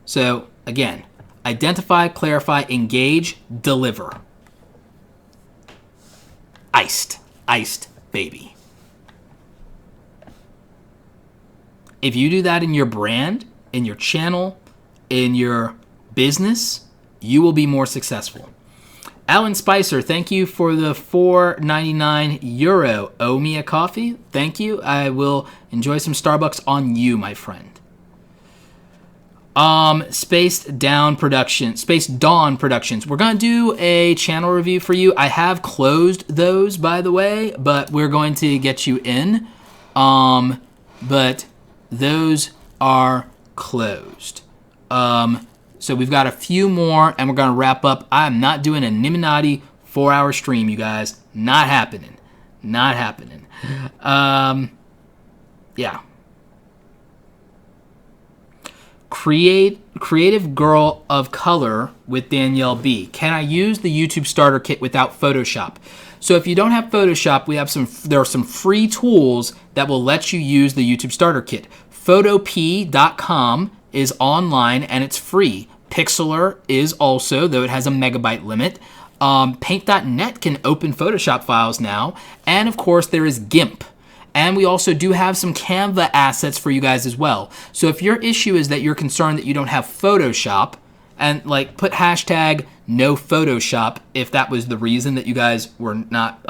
A: So, again, identify, clarify, engage, deliver. Iced baby. If you do that in your brand, in your channel, in your business, you will be more successful. Alan Spicer, thank you for the €4.99. Owe me a coffee? Thank you. I will enjoy some Starbucks on you, my friend. Spaced Dawn Productions. We're going to do a channel review for you. I have closed those, by the way, but we're going to get you in. But those are closed. So we've got a few more, and we're going to wrap up. I am not doing a Niminati 4-hour stream, you guys. Not happening. Not happening. Yeah. Creative Girl of Color with Danielle B. Can I use the YouTube Starter Kit without Photoshop? So if you don't have Photoshop, there are some free tools that will let you use the YouTube Starter Kit. Photop.com is online and it's free. Pixlr is also, though it has a megabyte limit. Paint.net can open Photoshop files now. And of course, there is GIMP. And we also do have some Canva assets for you guys as well. So if your issue is that you're concerned that you don't have Photoshop, and like put hashtag no Photoshop if that was the reason that you guys were not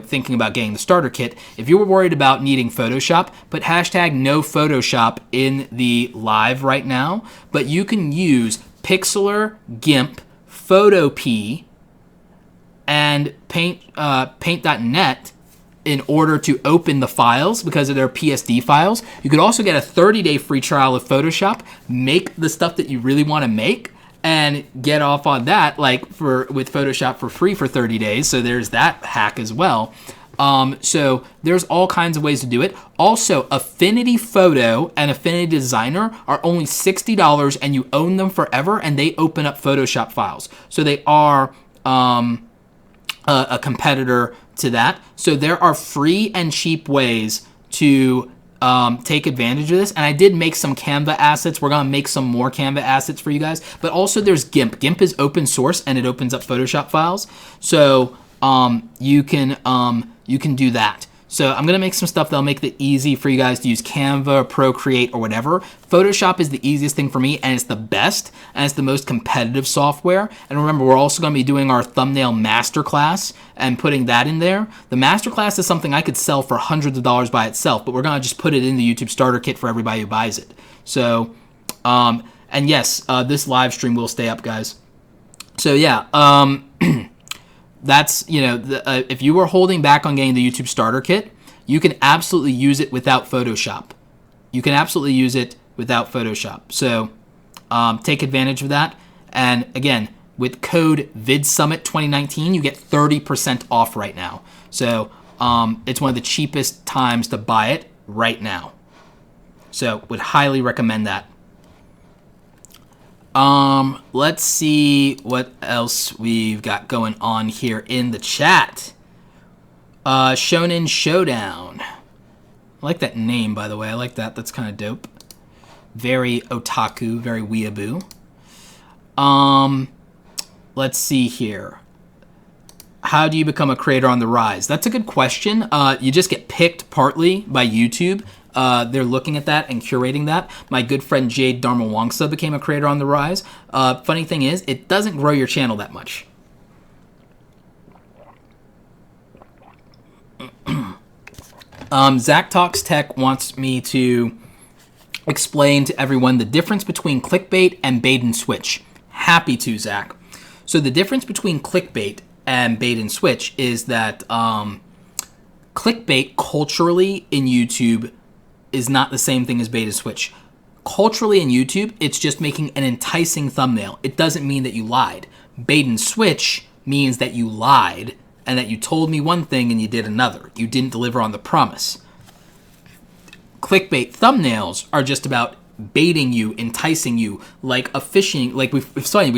A: thinking about getting the starter kit. If you were worried about needing Photoshop, put hashtag no Photoshop in the live right now. But you can use Pixlr, GIMP, Photop, and Paint.net in order to open the files because of their PSD files. You could also get a 30-day free trial of Photoshop, make the stuff that you really want to make, and get off on that with Photoshop for free for 30 days. So there's that hack as well. So there's all kinds of ways to do it. Also, Affinity Photo and Affinity Designer are only $60 and you own them forever, and they open up Photoshop files. So they are a competitor to that. So there are free and cheap ways to take advantage of this. And I did make some Canva assets. We're going to make some more Canva assets for you guys. But also there's GIMP. GIMP is open source and it opens up Photoshop files. So you can do that. So I'm going to make some stuff that'll make it easy for you guys to use Canva, Procreate, or whatever. Photoshop is the easiest thing for me, and it's the best, and it's the most competitive software. And remember, we're also going to be doing our thumbnail masterclass and putting that in there. The masterclass is something I could sell for hundreds of dollars by itself, but we're going to just put it in the YouTube starter kit for everybody who buys it. So, and yes, this live stream will stay up, guys. So yeah, that's, if you were holding back on getting the YouTube starter kit, you can absolutely use it without Photoshop. So take advantage of that. And again, with code VIDSUMMIT 2019, you get 30% off right now. So it's one of the cheapest times to buy it right now. So would highly recommend that. Let's see what else we've got going on here in the chat. Shonen Showdown. I like that name, by the way. I like that. That's kind of dope. Very otaku, very weeaboo. Let's see here. How do you become a creator on the rise? That's a good question. You just get picked partly by YouTube. They're looking at that and curating that. My good friend Jade Dharmawangsa became a creator on the rise. Funny thing is, it doesn't grow your channel that much. Zach Talks Tech wants me to explain to everyone the difference between clickbait and bait and switch. Happy to, Zach. So the difference between clickbait and bait and switch is that clickbait culturally in YouTube is not the same thing as bait and switch. Culturally in YouTube, it's just making an enticing thumbnail. It doesn't mean that you lied. Bait and switch means that you lied and that you told me one thing and you did another. You didn't deliver on the promise. Clickbait thumbnails are just about baiting you, enticing you, like a fishing, like we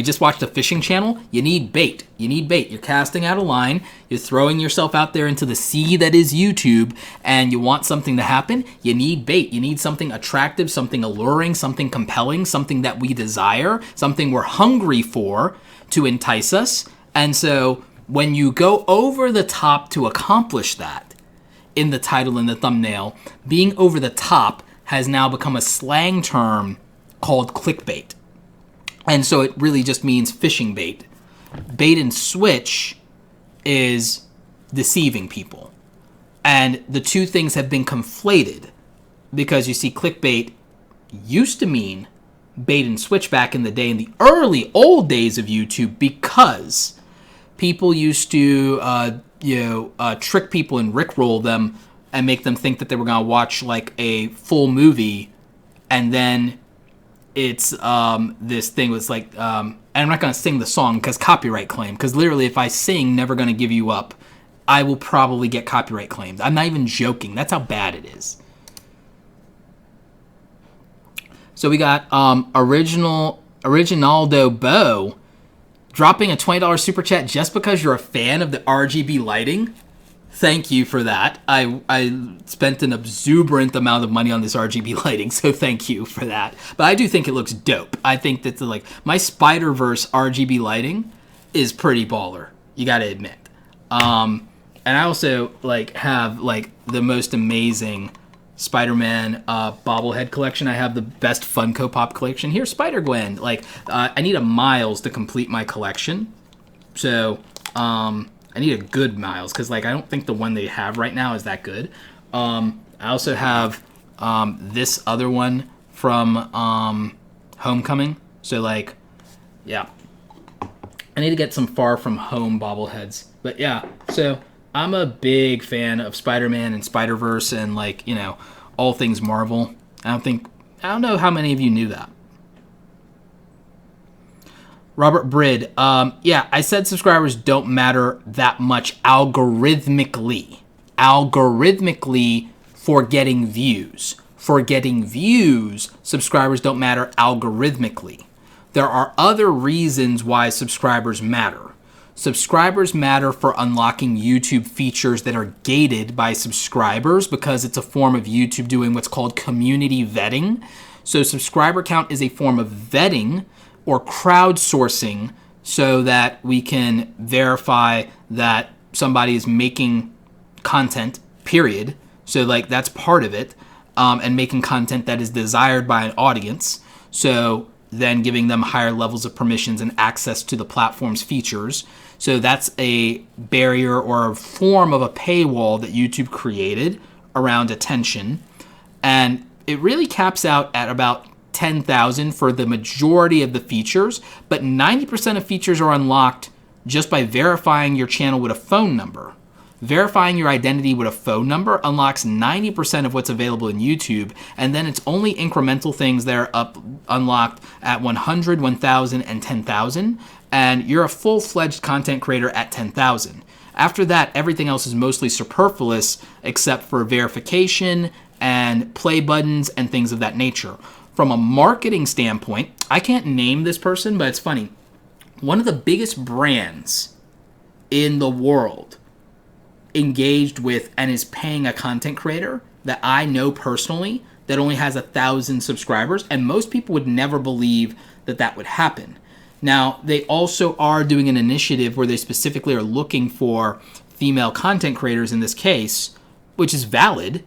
A: just watched a fishing channel. You need bait. You're casting out a line. You're throwing yourself out there into the sea that is YouTube, and you want something to happen. You need bait. You need something attractive, something alluring, something compelling, something that we desire, something we're hungry for to entice us. And so when you go over the top to accomplish that in the title and the thumbnail, being over the top has now become a slang term called clickbait. And so it really just means fishing bait. bait and switch is deceiving people. And the two things have been conflated because you see clickbait used to mean bait and switch back in the day, in the early old days of YouTube, because people used to trick people and rickroll them and make them think that they were going to watch like a full movie, and then it's this thing was like, and I'm not going to sing the song because copyright claim, because literally if I sing Never Gonna Give You Up, I will probably get copyright claimed. I'm not even joking. That's how bad it is. So we got Originaldo Bo dropping a $20 super chat just because you're a fan of the RGB lighting. Thank you for that. I spent an exuberant amount of money on this RGB lighting, so thank you for that. But I do think it looks dope. I think that my Spider-Verse RGB lighting is pretty baller. You got to admit. And I also have the most amazing Spider-Man bobblehead collection. I have the best Funko Pop collection. Here's Spider-Gwen. I need a Miles to complete my collection. So, I need a good Miles, because I don't think the one they have right now is that good. I also have this other one from Homecoming. So, yeah. I need to get some Far From Home bobbleheads. But, yeah, so I'm a big fan of Spider-Man and Spider-Verse and, all things Marvel. I don't know how many of you knew that. Robert Brid, yeah, I said subscribers don't matter that much algorithmically. Algorithmically for getting views. For getting views, subscribers don't matter algorithmically. There are other reasons why subscribers matter. Subscribers matter for unlocking YouTube features that are gated by subscribers, because it's a form of YouTube doing what's called community vetting. So subscriber count is a form of vetting or crowdsourcing so that we can verify that somebody is making content, period. So that's part of it, and making content that is desired by an audience. So then giving them higher levels of permissions and access to the platform's features. So that's a barrier or a form of a paywall that YouTube created around attention. And it really caps out at about 10,000 for the majority of the features, but 90% of features are unlocked just by verifying your channel with a phone number. Verifying your identity with a phone number unlocks 90% of what's available in YouTube, and then it's only incremental things that are unlocked at 100, 1,000, and 10,000, and you're a full-fledged content creator at 10,000. After that, everything else is mostly superfluous except for verification and play buttons and things of that nature. From a marketing standpoint, I can't name this person, but it's funny. One of the biggest brands in the world engaged with and is paying a content creator that I know personally that only has 1,000 subscribers, and most people would never believe that that would happen. Now, they also are doing an initiative where they specifically are looking for female content creators in this case, which is valid,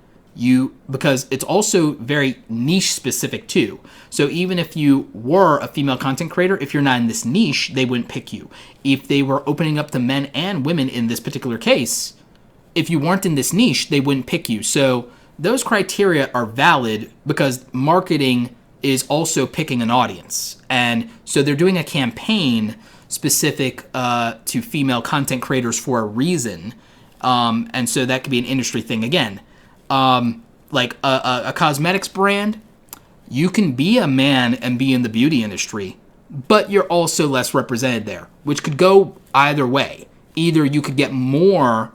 A: because it's also very niche specific too. So even if you were a female content creator, if you're not in this niche, they wouldn't pick you. If they were opening up to men and women in this particular case, if you weren't in this niche, they wouldn't pick you. So those criteria are valid because marketing is also picking an audience. And so they're doing a campaign specific to female content creators for a reason. And so that could be an industry thing. Again, like a cosmetics brand, you can be a man and be in the beauty industry, but you're also less represented there, which could go either way. Either you could get more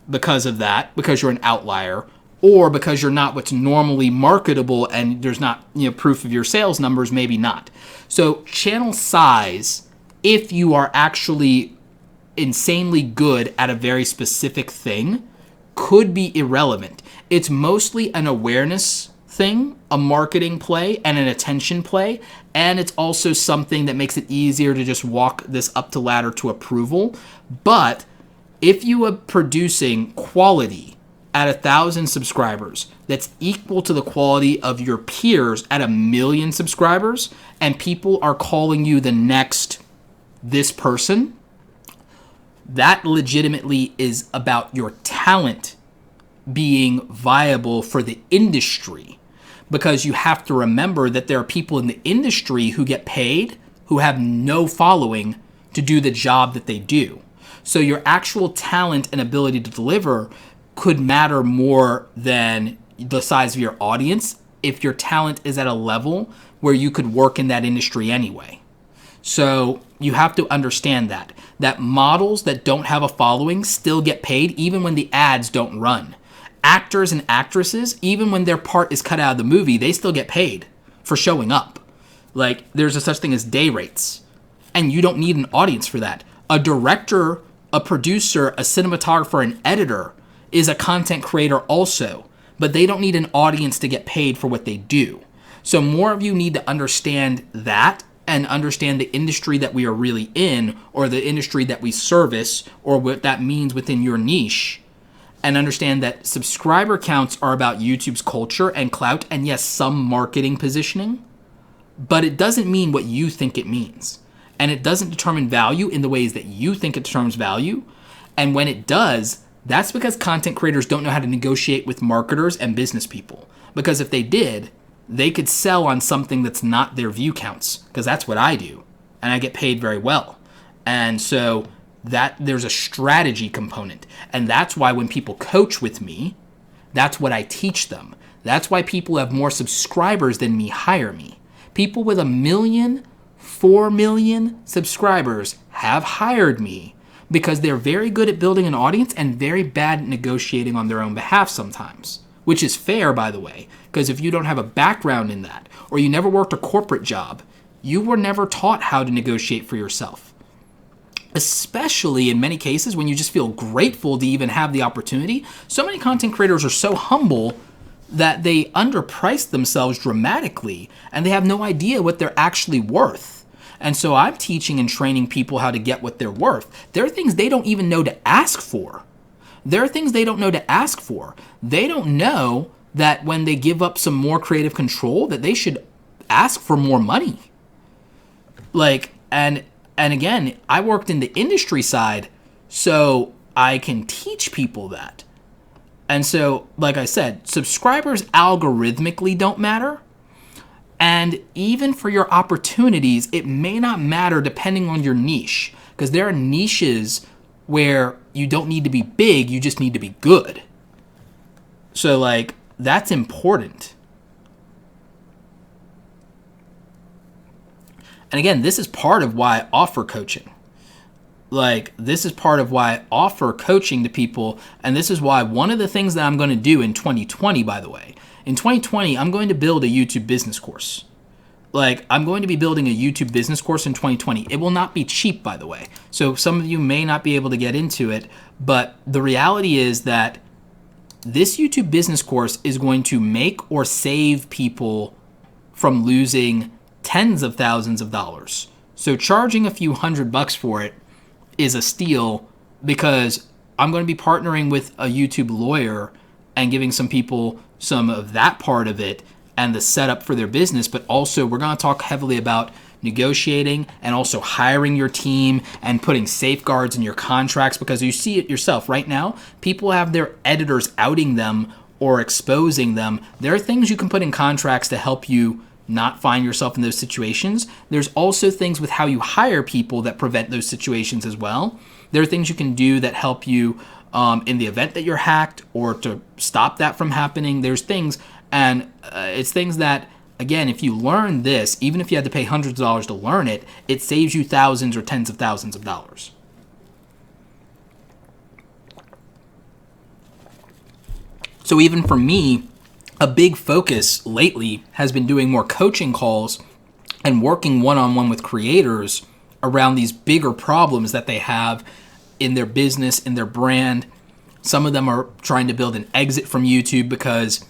A: because of that, because you're an outlier, or because you're not what's normally marketable and there's not proof of your sales numbers, maybe not. So channel size, if you are actually insanely good at a very specific thing, could be irrelevant. It's mostly an awareness thing, a marketing play, and an attention play, and it's also something that makes it easier to just walk this up the ladder to approval. But if you are producing quality at 1,000 subscribers that's equal to the quality of your peers at 1 million subscribers, and people are calling you the next this person, that legitimately is about your talent being viable for the industry, because you have to remember that there are people in the industry who get paid who have no following to do the job that they do. So your actual talent and ability to deliver could matter more than the size of your audience if your talent is at a level where you could work in that industry anyway. So you have to understand that models that don't have a following still get paid even when the ads don't run. Actors and actresses, even when their part is cut out of the movie, they still get paid for showing up. Like, there's a such thing as day rates, and you don't need an audience for that. A director, a producer, a cinematographer, an editor is a content creator also, but they don't need an audience to get paid for what they do. So more of you need to understand that and understand the industry that we are really in, or the industry that we service, or what that means within your niche, and understand that subscriber counts are about YouTube's culture and clout, and yes, some marketing positioning, but it doesn't mean what you think it means. And it doesn't determine value in the ways that you think it determines value. And when it does, that's because content creators don't know how to negotiate with marketers and business people. Because if they did, they could sell on something that's not their view counts, because that's what I do, and I get paid very well. And so that there's a strategy component, and that's why when people coach with me, that's what I teach them. That's why people who have more subscribers than me hire me. People with 1 million, 4 million subscribers have hired me because they're very good at building an audience and very bad at negotiating on their own behalf sometimes, which is fair, by the way, because if you don't have a background in that, or you never worked a corporate job, you were never taught how to negotiate for yourself. Especially in many cases when you just feel grateful to even have the opportunity. So many content creators are so humble that they underprice themselves dramatically, and they have no idea what they're actually worth. And so I'm teaching and training people how to get what they're worth. There are things they don't even know to ask for. There are things they don't know to ask for. They don't know that when they give up some more creative control, that they should ask for more money. And again, I worked in the industry side, so I can teach people that. And so, like I said, subscribers algorithmically don't matter. And even for your opportunities, it may not matter depending on your niche, because there are niches where you don't need to be big, you just need to be good. So, that's important. And again, this is part of why I offer coaching. This is part of why I offer coaching to people. And this is why one of the things that I'm going to do in 2020, by the way, in 2020, I'm going to build a YouTube business course. I'm going to be building a YouTube business course in 2020. It will not be cheap, by the way. So some of you may not be able to get into it. But the reality is that this YouTube business course is going to make or save people from losing tens of thousands of dollars. So charging a few $100 for it is a steal, because I'm going to be partnering with a YouTube lawyer and giving some people some of that part of it and the setup for their business. But also we're going to talk heavily about negotiating and also hiring your team and putting safeguards in your contracts, because you see it yourself right now. People have their editors outing them or exposing them. There are things you can put in contracts to help you not find yourself in those situations. There's also things with how you hire people that prevent those situations as well. There are things you can do that help you in the event that you're hacked, or to stop that from happening. There's things, and it's things that, again, if you learn this, even if you had to pay hundreds of dollars to learn it, it saves you thousands or tens of thousands of dollars. So even for me, a big focus lately has been doing more coaching calls and working one-on-one with creators around these bigger problems that they have in their business, in their brand. Some of them are trying to build an exit from YouTube because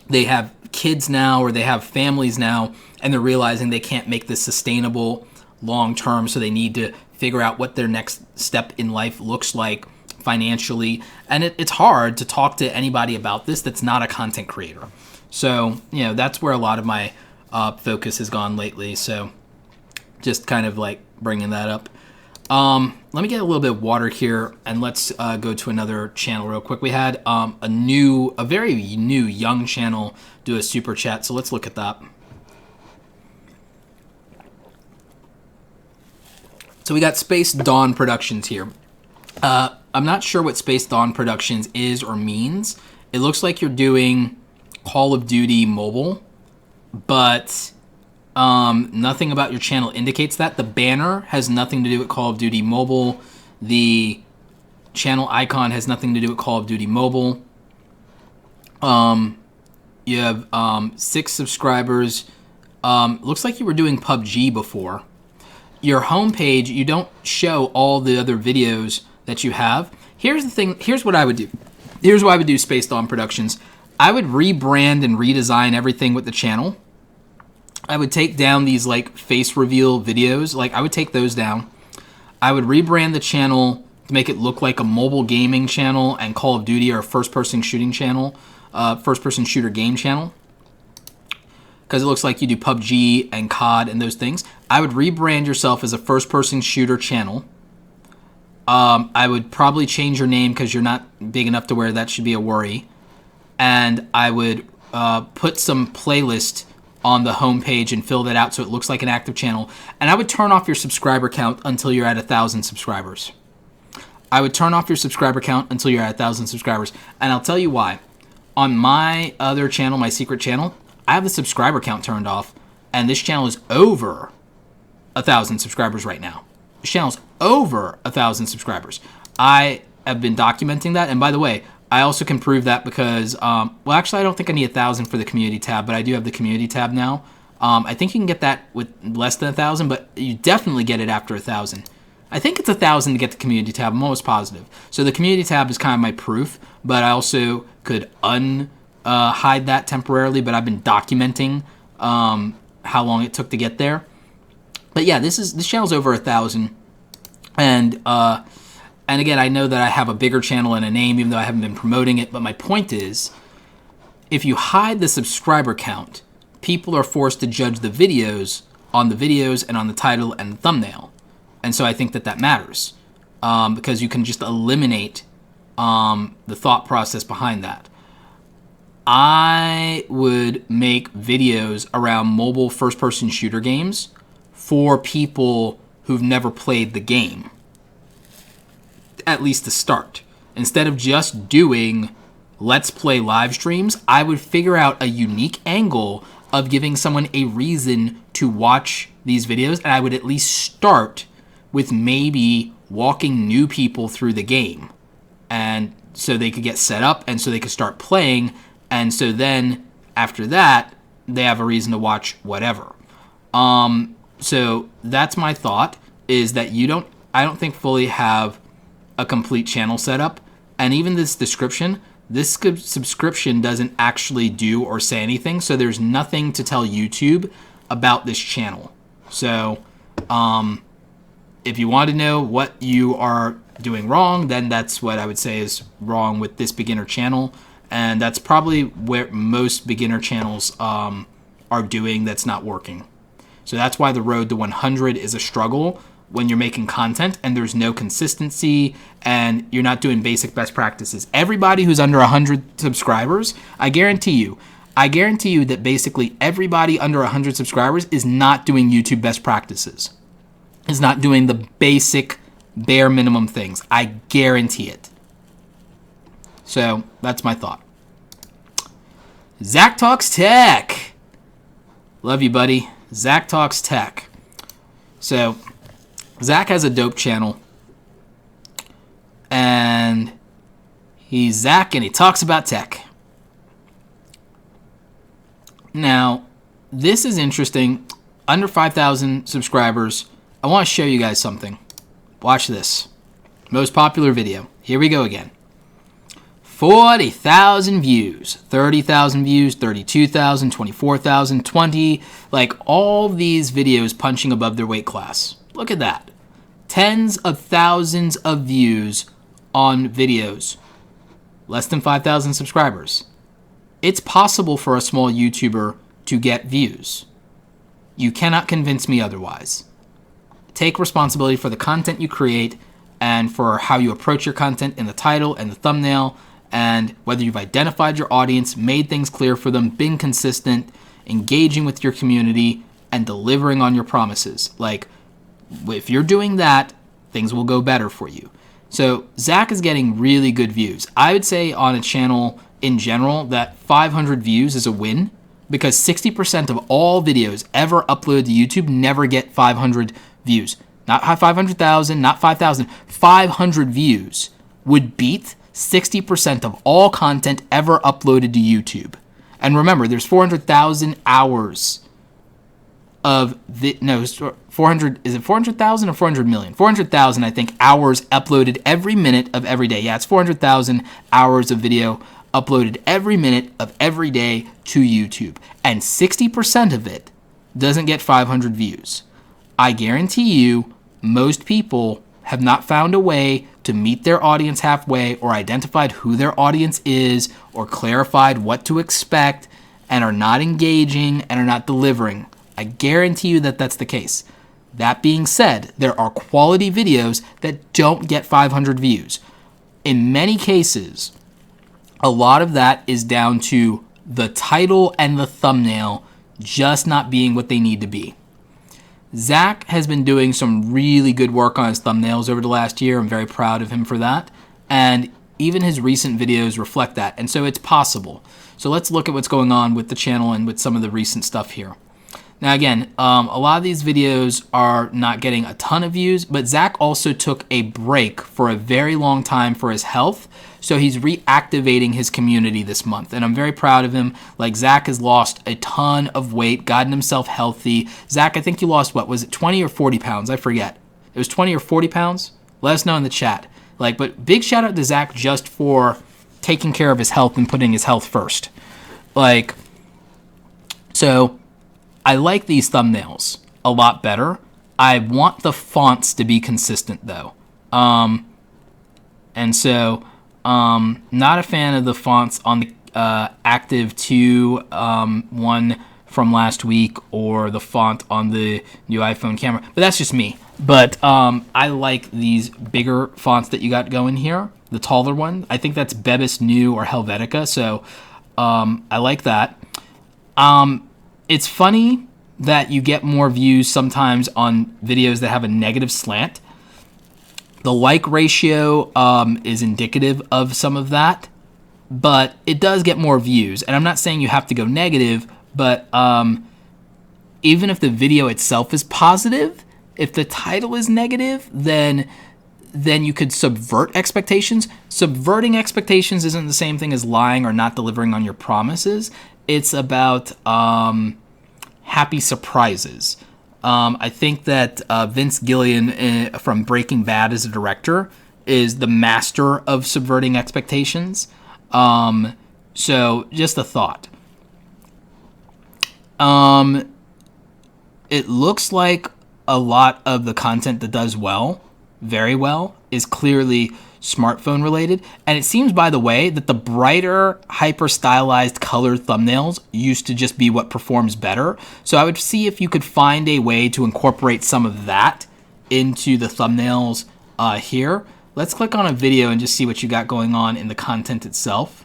A: they have kids now, or they have families now, and they're realizing they can't make this sustainable long-term, so they need to figure out what their next step in life looks like financially. And it's hard to talk to anybody about this that's not a content creator. So, that's where a lot of my focus has gone lately. So just kind of bringing that up. Let me get a little bit of water here, and let's go to another channel real quick. We had a very new young channel do a super chat, so let's look at that. So we got Space Dawn Productions here. I'm not sure what Space Dawn Productions is or means. It looks like you're doing Call of Duty Mobile, but nothing about your channel indicates that. The banner has nothing to do with Call of Duty Mobile. The channel icon has nothing to do with Call of Duty Mobile. You have 6 subscribers. Looks like you were doing PUBG before. Your homepage, you don't show all the other videos that you have. Here's the thing. Here's what I would do. Here's what I would do, Space Dawn Productions. I would rebrand and redesign everything with the channel. I would take down these like face reveal videos. Like I would take those down. I would rebrand the channel to make it look like a mobile gaming channel and Call of Duty or a first-person shooting channel, first-person shooter game channel. Because it looks like you do PUBG and COD and those things. I would rebrand yourself as a first-person shooter channel. I would probably change your name because you're not big enough to where that should be a worry. And I would put some playlist on the homepage and fill that out so it looks like an active channel. And I would turn off your subscriber count until you're at 1,000 subscribers. I would turn off your subscriber count until you're at 1,000 subscribers. And I'll tell you why. On my other channel, my secret channel, I have the subscriber count turned off, and this channel is over 1,000 subscribers right now. This channel is over 1,000 subscribers. I have been documenting that, and by the way, I also can prove that because, well, actually, I don't think I need 1,000 for the community tab, but I do have the community tab now. I think you can get that with less than 1,000, but you definitely get it after 1,000. I think it's 1,000 to get the community tab. I'm almost positive. So the community tab is kind of my proof, but I also could hide that temporarily, but I've been documenting how long it took to get there. But yeah, this channel's over 1,000, and again, I know that I have a bigger channel and a name, even though I haven't been promoting it. But my point is, if you hide the subscriber count, people are forced to judge the videos on the videos and on the title and the thumbnail, and so I think that matters because you can just eliminate the thought process behind that. I would make videos around mobile first-person shooter games for people who've never played the game, at least to start. Instead of just doing Let's Play live streams, I would figure out a unique angle of giving someone a reason to watch these videos, and I would at least start with maybe walking new people through the game, and so they could get set up, and so they could start playing. And so then, after that, they have a reason to watch whatever. So that's my thought, is that I don't think fully have a complete channel setup. And even this description, this subscription doesn't actually do or say anything. So there's nothing to tell YouTube about this channel. So if you want to know what you are doing wrong, then that's what I would say is wrong with this beginner channel. And that's probably where most beginner channels are doing that's not working. So that's why the road to 100 is a struggle when you're making content and there's no consistency and you're not doing basic best practices. Everybody who's under 100 subscribers, I guarantee you that basically everybody under 100 subscribers is not doing YouTube best practices. Is not doing the basic bare minimum things. I guarantee it. So that's my thought. Zach Talks Tech. Love you, buddy. Zach Talks Tech. So Zach has a dope channel. And he's Zach and he talks about tech. Now, this is interesting. Under 5,000 subscribers. I want to show you guys something. Watch this. Most popular video. Here we go again. 40,000 views, 30,000 views, 32,000, 24,000, 20, like all these videos punching above their weight class. Look at that. Tens of thousands of views on videos. Less than 5,000 subscribers. It's possible for a small YouTuber to get views. You cannot convince me otherwise. Take responsibility for the content you create and for how you approach your content in the title and the thumbnail, and whether you've identified your audience, made things clear for them, been consistent, engaging with your community, and delivering on your promises. Like, if you're doing that, things will go better for you. So Zach is getting really good views. I would say on a channel in general that 500 views is a win, because 60% of all videos ever uploaded to YouTube never get 500 views. Not 500,000, not 5,000. 500 views would beat 60% of all content ever uploaded to YouTube. And remember, there's 400,000 hours of 400, is it 400,000 or 400 million? 400,000, I think, hours uploaded every minute of every day. Yeah, it's 400,000 hours of video uploaded every minute of every day to YouTube. And 60% of it doesn't get 500 views. I guarantee you, most people have not found a way to meet their audience halfway, or identified who their audience is, or clarified what to expect, and are not engaging and are not delivering. I guarantee you that that's the case. That being said, there are quality videos that don't get 500 views. In many cases, a lot of that is down to the title and the thumbnail just not being what they need to be. Zach has been doing some really good work on his thumbnails over the last year. I'm very proud of him for that. And even his recent videos reflect that. And so it's possible. So let's look at what's going on with the channel and with some of the recent stuff here. Now again, a lot of these videos are not getting a ton of views, but Zach also took a break for a very long time for his health. So he's reactivating his community this month, and I'm very proud of him. Like, Zach has lost a ton of weight, gotten himself healthy. Zach, I think you lost, what was it, 20 or 40 pounds? I forget. It was 20 or 40 pounds? Let us know in the chat. But big shout out to Zach just for taking care of his health and putting his health first. So I like these thumbnails a lot better. I want the fonts to be consistent though. And so, not a fan of the fonts on the Active 2 one from last week, or the font on the new iPhone camera, but that's just me. But I like these bigger fonts that you got going here, the taller one. I think that's Bebis New or Helvetica, so I like that. It's funny that you get more views sometimes on videos that have a negative slant. The like ratio is indicative of some of that, but it does get more views. And I'm not saying you have to go negative, but even if the video itself is positive, if the title is negative, then you could subvert expectations. Subverting expectations isn't the same thing as lying or not delivering on your promises. It's about happy surprises. I think that Vince Gilligan from Breaking Bad as a director is the master of subverting expectations. So just a thought. It looks like a lot of the content that does well, very well, is clearly smartphone related. And it seems, by the way, that the brighter, hyper stylized colored thumbnails used to just be what performs better. So I would see if you could find a way to incorporate some of that into the thumbnails here. Let's click on a video and just see what you got going on in the content itself.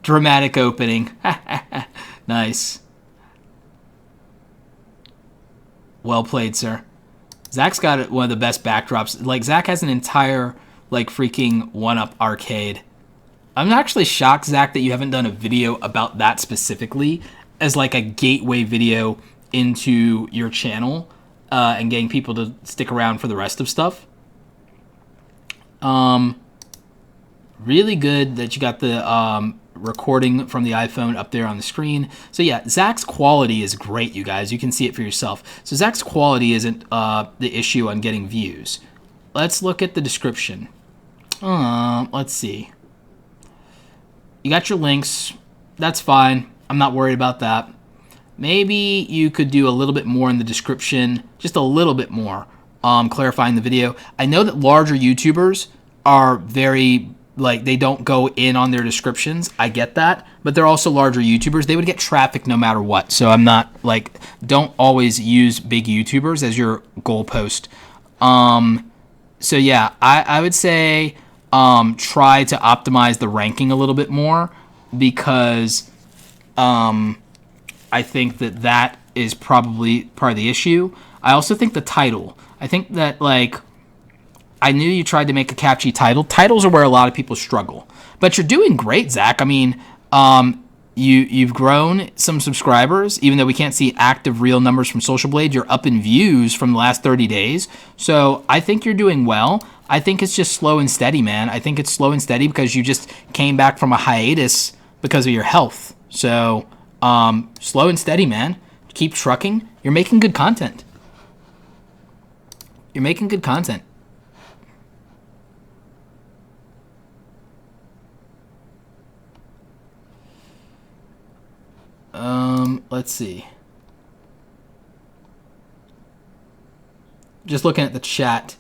A: Dramatic opening. Nice. Well played, sir. Zach's got one of the best backdrops. Like, Zach has an entire, freaking one-up arcade. I'm actually shocked, Zach, that you haven't done a video about that specifically as, a gateway video into your channel and getting people to stick around for the rest of stuff. Really good that you got the recording from the iPhone up there on the screen. So yeah, Zach's quality is great, you guys. You can see it for yourself. So Zach's quality isn't the issue on getting views. Let's look at the description. Let's see. You got your links. That's fine. I'm not worried about that. Maybe you could do a little bit more in the description, just a little bit more, clarifying the video. I know that larger YouTubers are very like they don't go in on their descriptions. I get that, but they're also larger YouTubers. They would get traffic no matter what. So I'm not like, don't always use big YouTubers as your goalpost. So yeah, I would say try to optimize the ranking a little bit more, because I think that is probably part of the issue. I also think the title. I think that, like, I knew you tried to make a catchy title. Titles are where a lot of people struggle. But you're doing great, Zach. I mean, you've grown some subscribers, even though we can't see active real numbers from Social Blade. You're up in views from the last 30 days. So I think you're doing well. I think it's just slow and steady, man. I think it's slow and steady because you just came back from a hiatus because of your health. So slow and steady, man. Keep trucking. You're making good content. You're making good content. Let's see. Just looking at the chat.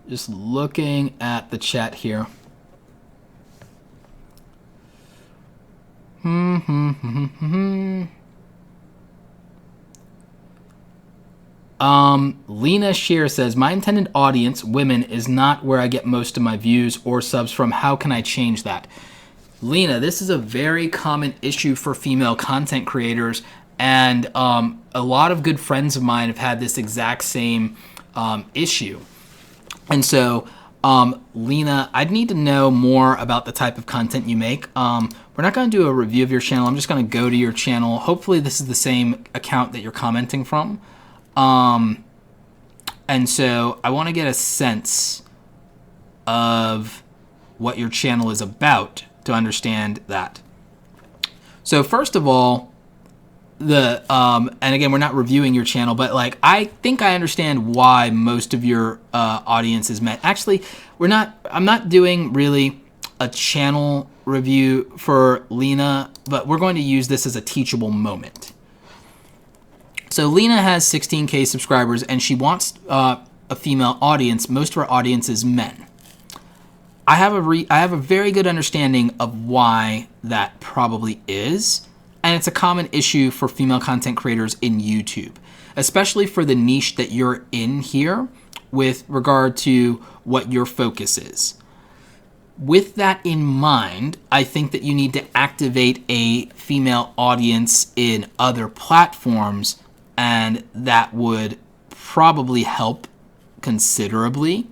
A: Just looking at the chat here. Lena Shear says, my intended audience, women, is not where I get most of my views or subs from. How can I change that? Lena, this is a very common issue for female content creators, and a lot of good friends of mine have had this exact same issue. And so, Lena, I'd need to know more about the type of content you make. We're not going to do a review of your channel. I'm just going to go to your channel. Hopefully this is the same account that you're commenting from. And so I want to get a sense of what your channel is about to understand that. So first of all, and again, we're not reviewing your channel, but like, I think I understand why most of your audience is met. Actually, I'm not doing really a channel review for Lena, but we're going to use this as a teachable moment. So Lena has 16K subscribers, and she wants a female audience. Most of her audience is men. I have a very good understanding of why that probably is, and it's a common issue for female content creators in YouTube, especially for the niche that you're in here with regard to what your focus is. With that in mind, I think that you need to activate a female audience in other platforms, and that would probably help considerably.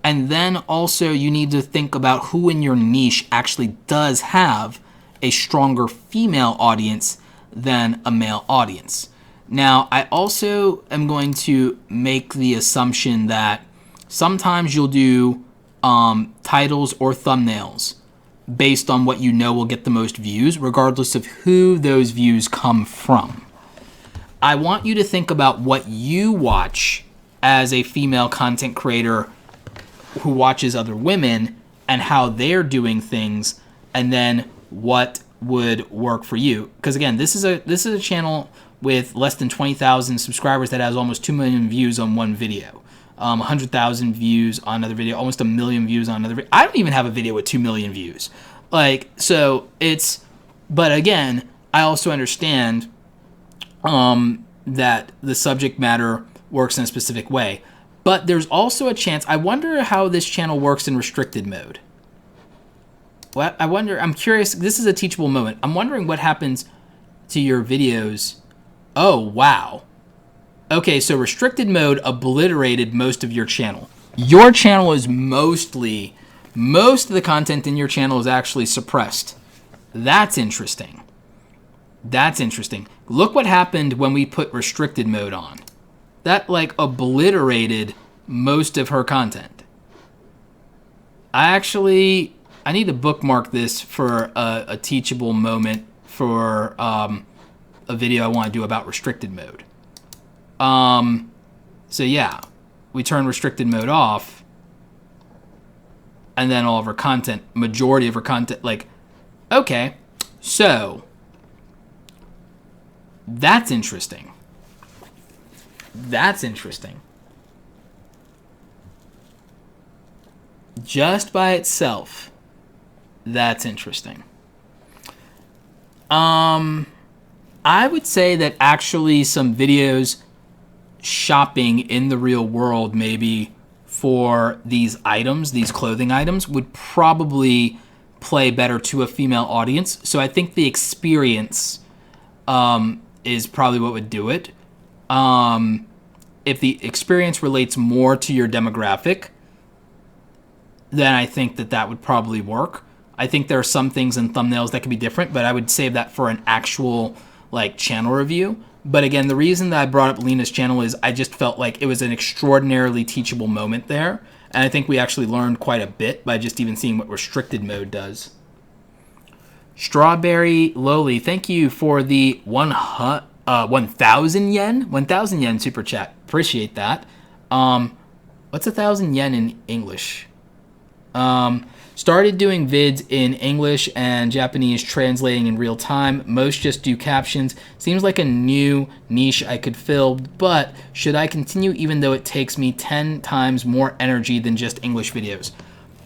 A: And then also you need to think about who in your niche actually does have a stronger female audience than a male audience. Now, I also am going to make the assumption that sometimes you'll do titles or thumbnails based on what you know will get the most views, regardless of who those views come from. I want you to think about what you watch as a female content creator who watches other women and how they're doing things, and then what would work for you. Because again, this is a channel with less than 20,000 subscribers that has almost 2 million views on one video, 100,000 views on another video, almost 1 million views on another video. I don't even have a video with 2 million views. Like, so it's, but again, I also understand that the subject matter works in a specific way. But there's also a chance, I wonder how this channel works in restricted mode. Well, I'm curious, this is a teachable moment. I'm wondering what happens to your videos. Oh, wow. Okay, so restricted mode obliterated most of your channel. Your channel is most of the content in your channel is actually suppressed. That's interesting. That's interesting. Look what happened when we put restricted mode on. That like obliterated most of her content. I need to bookmark this for a teachable moment for a video I want to do about restricted mode. So yeah, we turn restricted mode off, and then all of her content, majority of her content, like, okay, so that's interesting. That's interesting. just by itself, that's interesting. I would say that actually some videos shopping in the real world, maybe for these items, these clothing items, would probably play better to a female audience. So I think the experience is probably what would do it. If the experience relates more to your demographic, then I think that would probably work. I think there are some things in thumbnails that could be different, but I would save that for an actual channel review. But again, the reason that I brought up Lena's channel is I just felt like it was an extraordinarily teachable moment there. And I think we actually learned quite a bit by just even seeing what restricted mode does. Strawberry Loli, thank you for the 1,000 yen? 1,000 yen super chat. Appreciate that. What's 1,000 yen in English? Started doing vids in English and Japanese, translating in real time. Most just do captions. Seems like a new niche I could fill, but should I continue even though it takes me 10 times more energy than just English videos?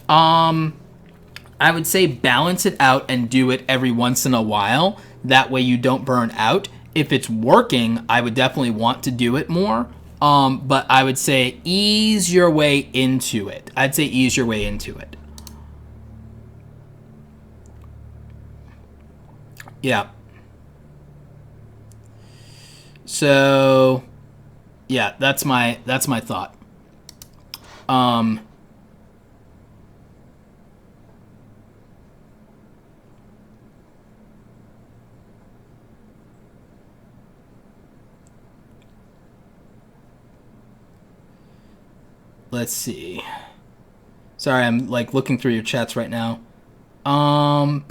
A: I would say balance it out and do it every once in a while. That way you don't burn out. If it's working, I would definitely want to do it more. But I would say ease your way into it. I'd say ease your way into it. Yeah. So, yeah, that's my thought. Let's see. Sorry, I'm looking through your chats right now. Yeah,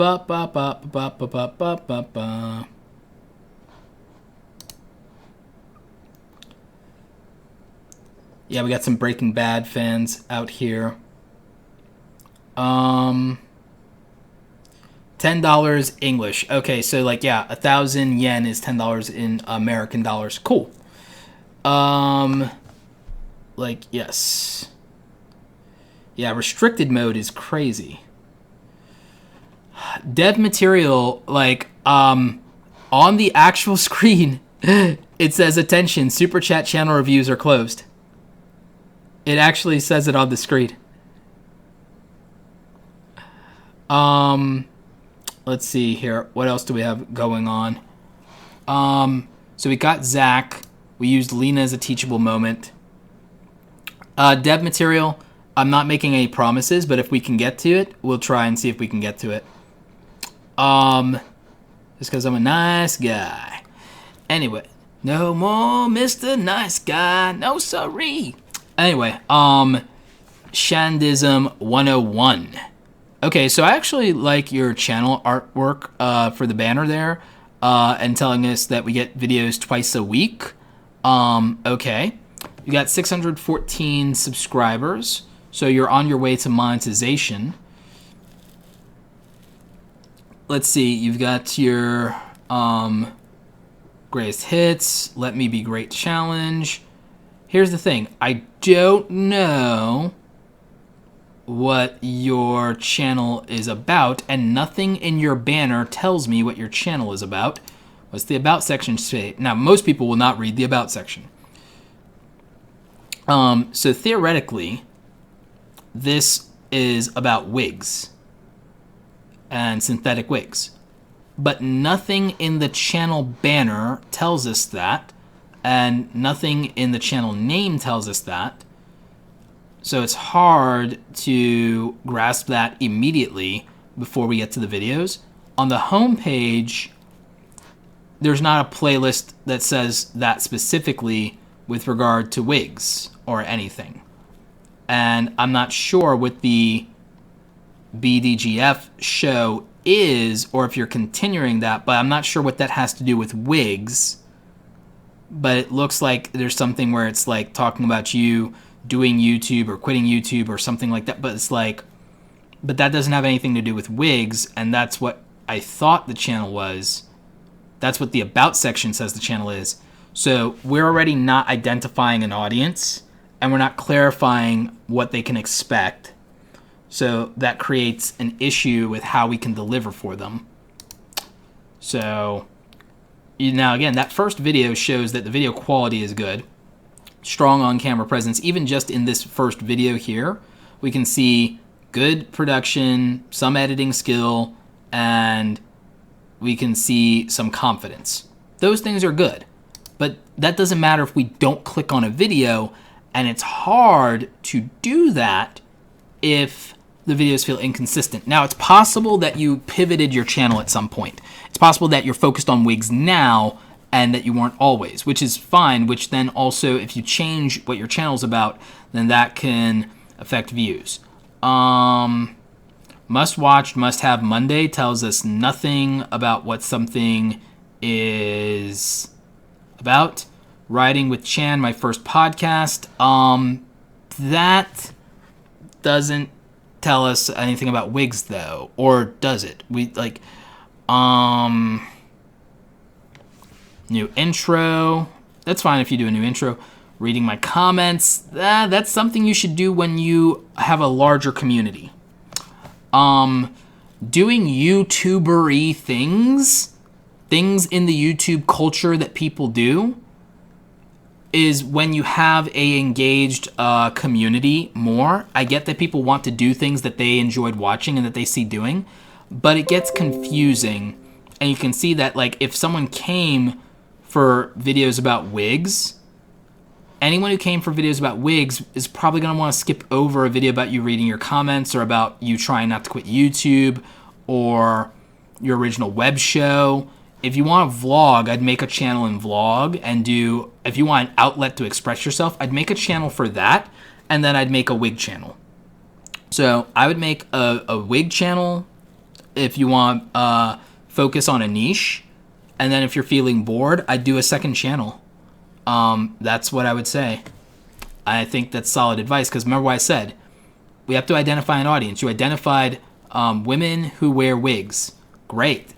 A: we got some Breaking Bad fans out here. $10 English. Okay, so 1,000 yen is $10 in American dollars. Cool. Yes. Yeah, restricted mode is crazy. Dev material, on the actual screen, it says, attention, Super Chat channel reviews are closed. It actually says it on the screen. Let's see here. What else do we have going on? So we got Zach. We used Lena as a teachable moment. Dev material, I'm not making any promises, but if we can get to it, we'll try and see if we can get to it. Just because I'm a nice guy. Anyway, no more Mr. Nice Guy. No sorry. Anyway, Shandism 101. Okay, so I actually like your channel artwork for the banner there, and telling us that we get videos twice a week. Okay. You got 614 subscribers, so you're on your way to monetization. Let's see, you've got your greatest hits, Let Me Be Great challenge. Here's the thing, I don't know what your channel is about, and nothing in your banner tells me what your channel is about. What's the about section say? Now, most people will not read the about section. So theoretically, this is about wigs and synthetic wigs, but nothing in the channel banner tells us that, and nothing in the channel name tells us that. So it's hard to grasp that immediately before we get to the videos. On the home page, there's not a playlist that says that specifically with regard to wigs or anything. And I'm not sure what the BDGF show is, or if you're continuing that, but I'm not sure what that has to do with wigs. But it looks like there's something where it's talking about you doing YouTube or quitting YouTube or something like that. But it's but that doesn't have anything to do with wigs, and that's what I thought the channel was. That's what the about section says the channel is. So we're already not identifying an audience, and we're not clarifying what they can expect. So that creates an issue with how we can deliver for them. So now again, that first video shows that the video quality is good. Strong on-camera presence. Even just in this first video here, we can see good production, some editing skill, and we can see some confidence. Those things are good, but that doesn't matter if we don't click on a video, and it's hard to do that if the videos feel inconsistent. Now, it's possible that you pivoted your channel at some point. It's possible that you're focused on wigs now and that you weren't always, which is fine, which then also, if you change what your channel's about, then that can affect views. Must watch, must have Monday tells us nothing about what something is about. Writing with Chan, my first podcast. That doesn't tell us anything about wigs though, or does it? New intro. That's fine if you do a new intro. Reading my comments. That's something you should do when you have a larger community. Doing YouTuber-y things in the YouTube culture that people do, is when you have a engaged community more. I get that people want to do things that they enjoyed watching and that they see doing, but it gets confusing. And you can see that, like, if someone came for videos about wigs, anyone who came for videos about wigs is probably going to want to skip over a video about you reading your comments, or about you trying not to quit YouTube, or your original web show. If you want a vlog, I'd make a channel in vlog and do, if you want an outlet to express yourself, I'd make a channel for that, and then I'd make a wig channel. So I would make a wig channel if you want focus on a niche, and then if you're feeling bored, I'd do a second channel. That's what I would say. I think that's solid advice, because remember what I said. We have to identify an audience. You identified women who wear wigs. Great.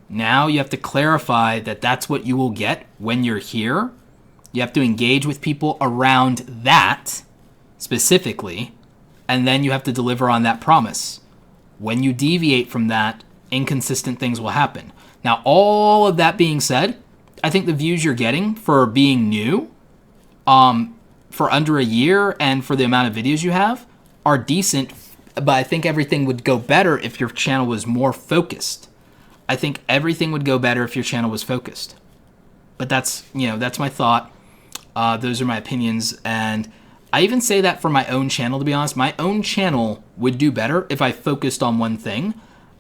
A: Now you have to clarify that that's what you will get when you're here. You have to engage with people around that specifically, and then you have to deliver on that promise. When you deviate from that, inconsistent things will happen. Now, all of that being said, I think the views you're getting for being new, for under a year, and for the amount of videos you have are decent, but I think everything would go better if your channel was more focused. I think everything would go better if your channel was focused. But that's my thought. Those are my opinions. And I even say that for my own channel, to be honest. My own channel would do better if I focused on one thing.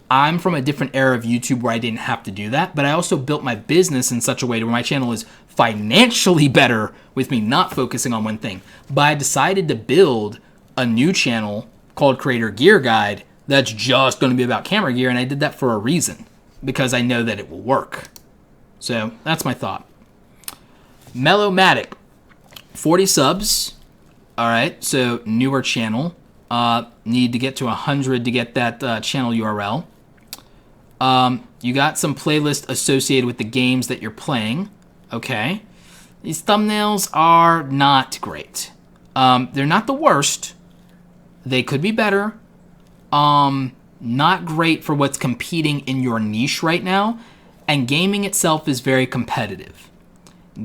A: I'm from a different era of YouTube where I didn't have to do that. But I also built my business in such a way to where my channel is financially better with me not focusing on one thing. But I decided to build a new channel called Creator Gear Guide that's just going to be about camera gear. And I did that for a reason, because I know that it will work. So that's my thought. Mellomatic, 40 subs. All right, so newer channel. Need to get to 100 to get that channel URL. You got some playlist associated with the games that you're playing. Okay. These thumbnails are not great. They're not the worst. They could be better. Not great for what's competing in your niche right now. And gaming itself is very competitive.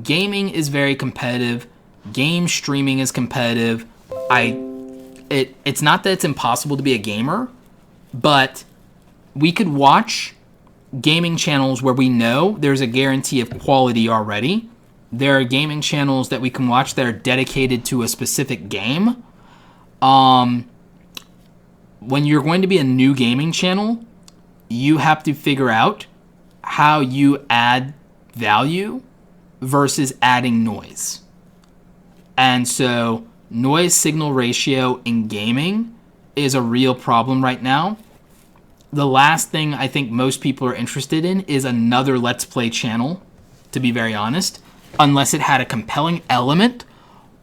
A: Gaming is very competitive. Game streaming is competitive. It's not that it's impossible to be a gamer, but we could watch gaming channels where we know there's a guarantee of quality already. There are gaming channels that we can watch that are dedicated to a specific game. When you're going to be a new gaming channel, you have to figure out how you add value versus adding noise. And so noise signal ratio in gaming is a real problem right now. The last thing I think most people are interested in is another Let's Play channel, to be very honest, unless it had a compelling element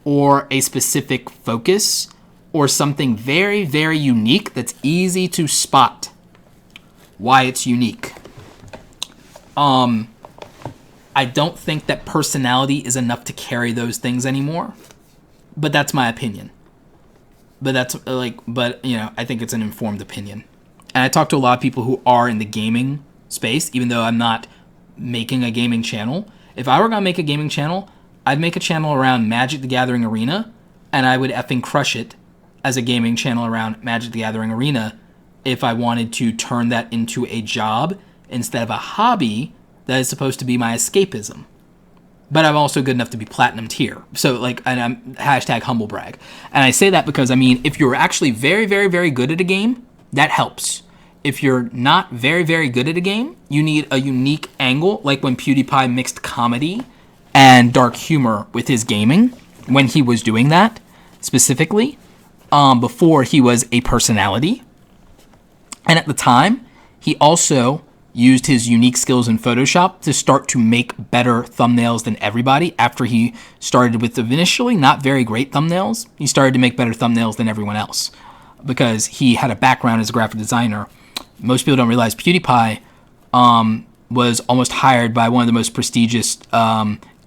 A: or a specific focus or something very, very unique that's easy to spot why it's unique. I don't think that personality is enough to carry those things anymore, but that's my opinion. but I think it's an informed opinion. And I talk to a lot of people who are in the gaming space, even though I'm not making a gaming channel. If I were going to make a gaming channel, I'd make a channel around Magic the Gathering Arena, and I would effing crush it as a gaming channel around Magic the Gathering Arena if I wanted to turn that into a job instead of a hobby that is supposed to be my escapism. But I'm also good enough to be platinum tier. So, and I'm hashtag humble brag. And I say that because, if you're actually very, very, very good at a game, that helps. If you're not very, very good at a game, you need a unique angle, like when PewDiePie mixed comedy and dark humor with his gaming, when he was doing that, specifically, before he was a personality. And at the time, he also used his unique skills in Photoshop to start to make better thumbnails than everybody. After he started with initially not very great thumbnails, he started to make better thumbnails than everyone else because he had a background as a graphic designer. Most people don't realize PewDiePie was almost hired by one of the most prestigious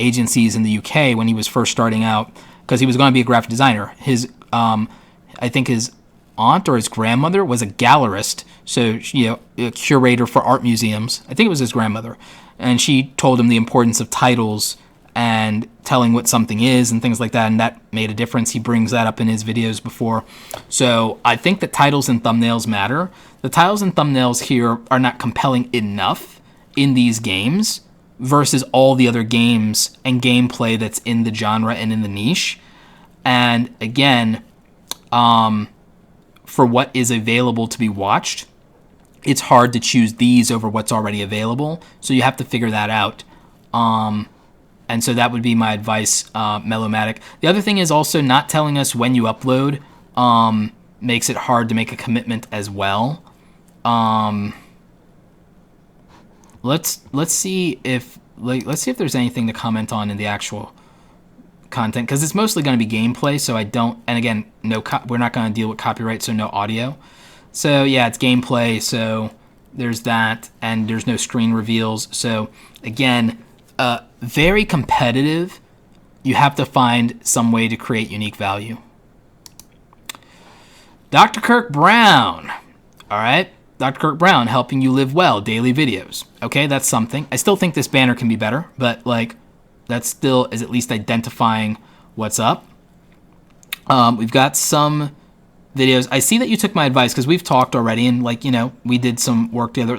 A: agencies in the UK when he was first starting out because he was going to be a graphic designer. I think his aunt or his grandmother was a gallerist, so a curator for art museums. I think it was his grandmother, and she told him the importance of titles and telling what something is and things like that, and that made a difference. He brings that up in his videos before. So I think that titles and thumbnails matter. The titles and thumbnails here are not compelling enough in these games versus all the other games and gameplay that's in the genre and in the niche. And again, for what is available to be watched, it's hard to choose these over what's already available. So you have to figure that out. And so that would be my advice, Mellomatic. The other thing is also not telling us when you upload makes it hard to make a commitment as well. Let's see if there's anything to comment on in the actual content, because it's mostly going to be gameplay, so I don't, and again, we're not going to deal with copyright, so no audio. So yeah, it's gameplay, so there's that, and there's no screen reveals. So again, very competitive. You have to find some way to create unique value. Dr. Kirk Brown. All right, Dr. Kirk Brown, helping you live well, daily videos. Okay, that's something. I still think this banner can be better, but that still is at least identifying what's up. We've got some videos. I see that you took my advice because we've talked already and we did some work together.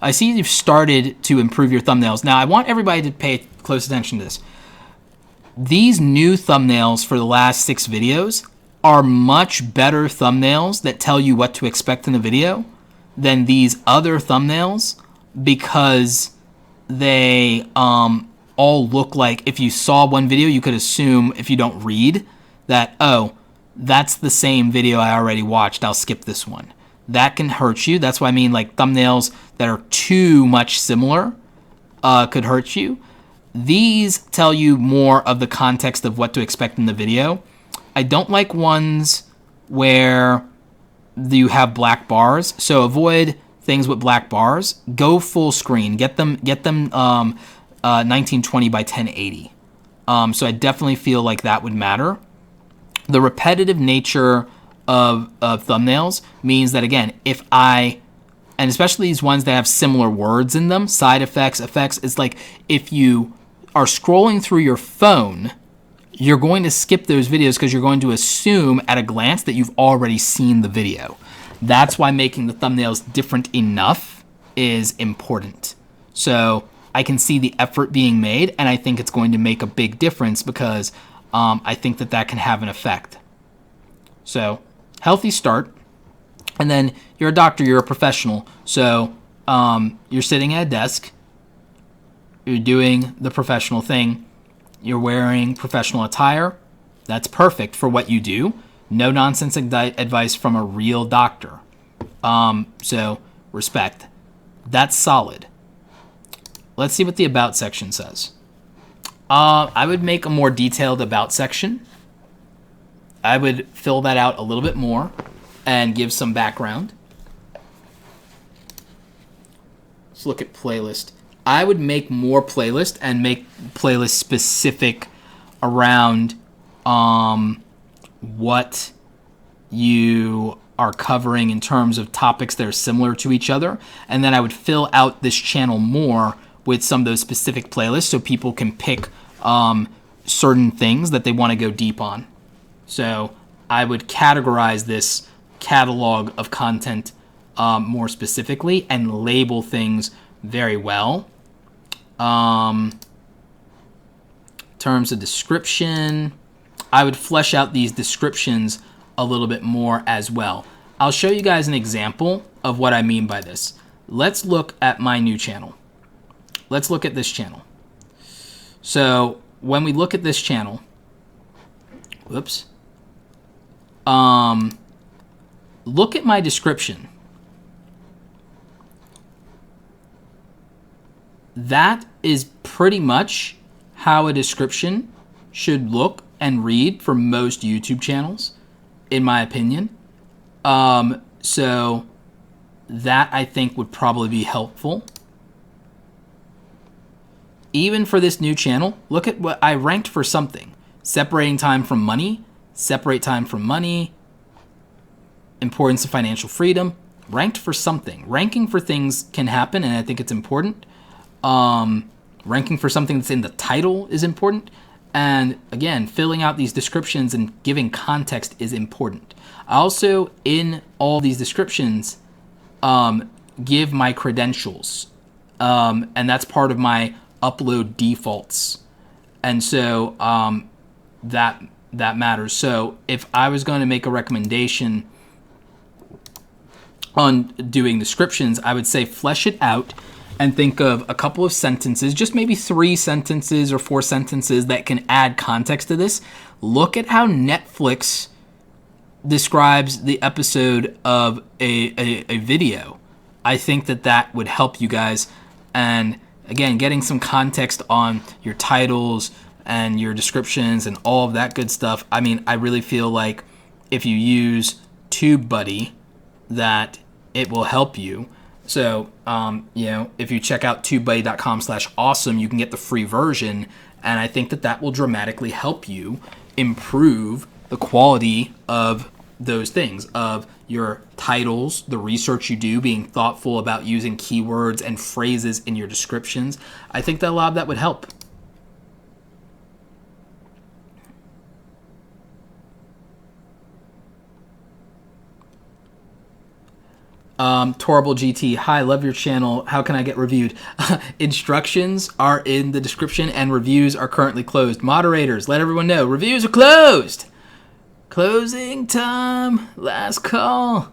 A: I see you've started to improve your thumbnails. Now I want everybody to pay close attention to this. These new thumbnails for the last 6 videos are much better thumbnails that tell you what to expect in the video than these other thumbnails, because they all look like, if you saw one video, you could assume, if you don't read, that, oh, that's the same video I already watched, I'll skip this one. That can hurt you. That's why thumbnails that are too much similar could hurt you. These tell you more of the context of what to expect in the video. I don't like ones where you have black bars, so avoid things with black bars. Go full screen. Get them 1920 by 1080. So I definitely feel like that would matter. The repetitive nature of thumbnails means that, again, and especially these ones that have similar words in them, side effects, it's like if you are scrolling through your phone, you're going to skip those videos because you're going to assume at a glance that you've already seen the video. That's why making the thumbnails different enough is important. So I can see the effort being made, and I think it's going to make a big difference because I think that can have an effect. So, healthy start. And then you're a doctor, you're a professional. So, you're sitting at a desk, you're doing the professional thing, you're wearing professional attire. That's perfect for what you do. No nonsense advice from a real doctor. So, respect. That's solid. Let's see what the About section says. I would make a more detailed About section. I would fill that out a little bit more and give some background. Let's look at playlist. I would make more playlist and make playlist specific around what you are covering in terms of topics that are similar to each other. And then I would fill out this channel more with some of those specific playlists so people can pick certain things that they want to go deep on. So I would categorize this catalog of content more specifically and label things very well. In terms of description, I would flesh out these descriptions a little bit more as well. I'll show you guys an example of what I mean by this. Let's look at my new channel. Let's look at this channel. So when we look at this channel, whoops, look at my description. That is pretty much how a description should look and read for most YouTube channels, in my opinion. So that I think would probably be helpful. Even for this new channel, look at what I ranked for something. Separating time from money, separate time from money, importance of financial freedom, ranked for something. Ranking for things can happen, and I think it's important. Ranking for something that's in the title is important. And again, filling out these descriptions and giving context is important. I also, in all these descriptions, give my credentials. And that's part of my upload defaults. And so that matters. So if I was going to make a recommendation on doing descriptions, I would say flesh it out and think of a couple of sentences, just maybe 3 sentences or 4 sentences that can add context to this. Look at how Netflix describes the episode of a video. I think that would help you guys. And again, getting some context on your titles and your descriptions and all of that good stuff. I mean, I really feel like if you use TubeBuddy, that it will help you. So, if you check out tubebuddy.com/awesome, you can get the free version. And I think that will dramatically help you improve the quality of those things, of your titles, the research you do, being thoughtful about using keywords and phrases in your descriptions. I think that a lot of that would help. Torable GT, hi, love your channel. How can I get reviewed? Instructions are in the description and reviews are currently closed. Moderators, let everyone know. Reviews are closed. Closing time. Last call.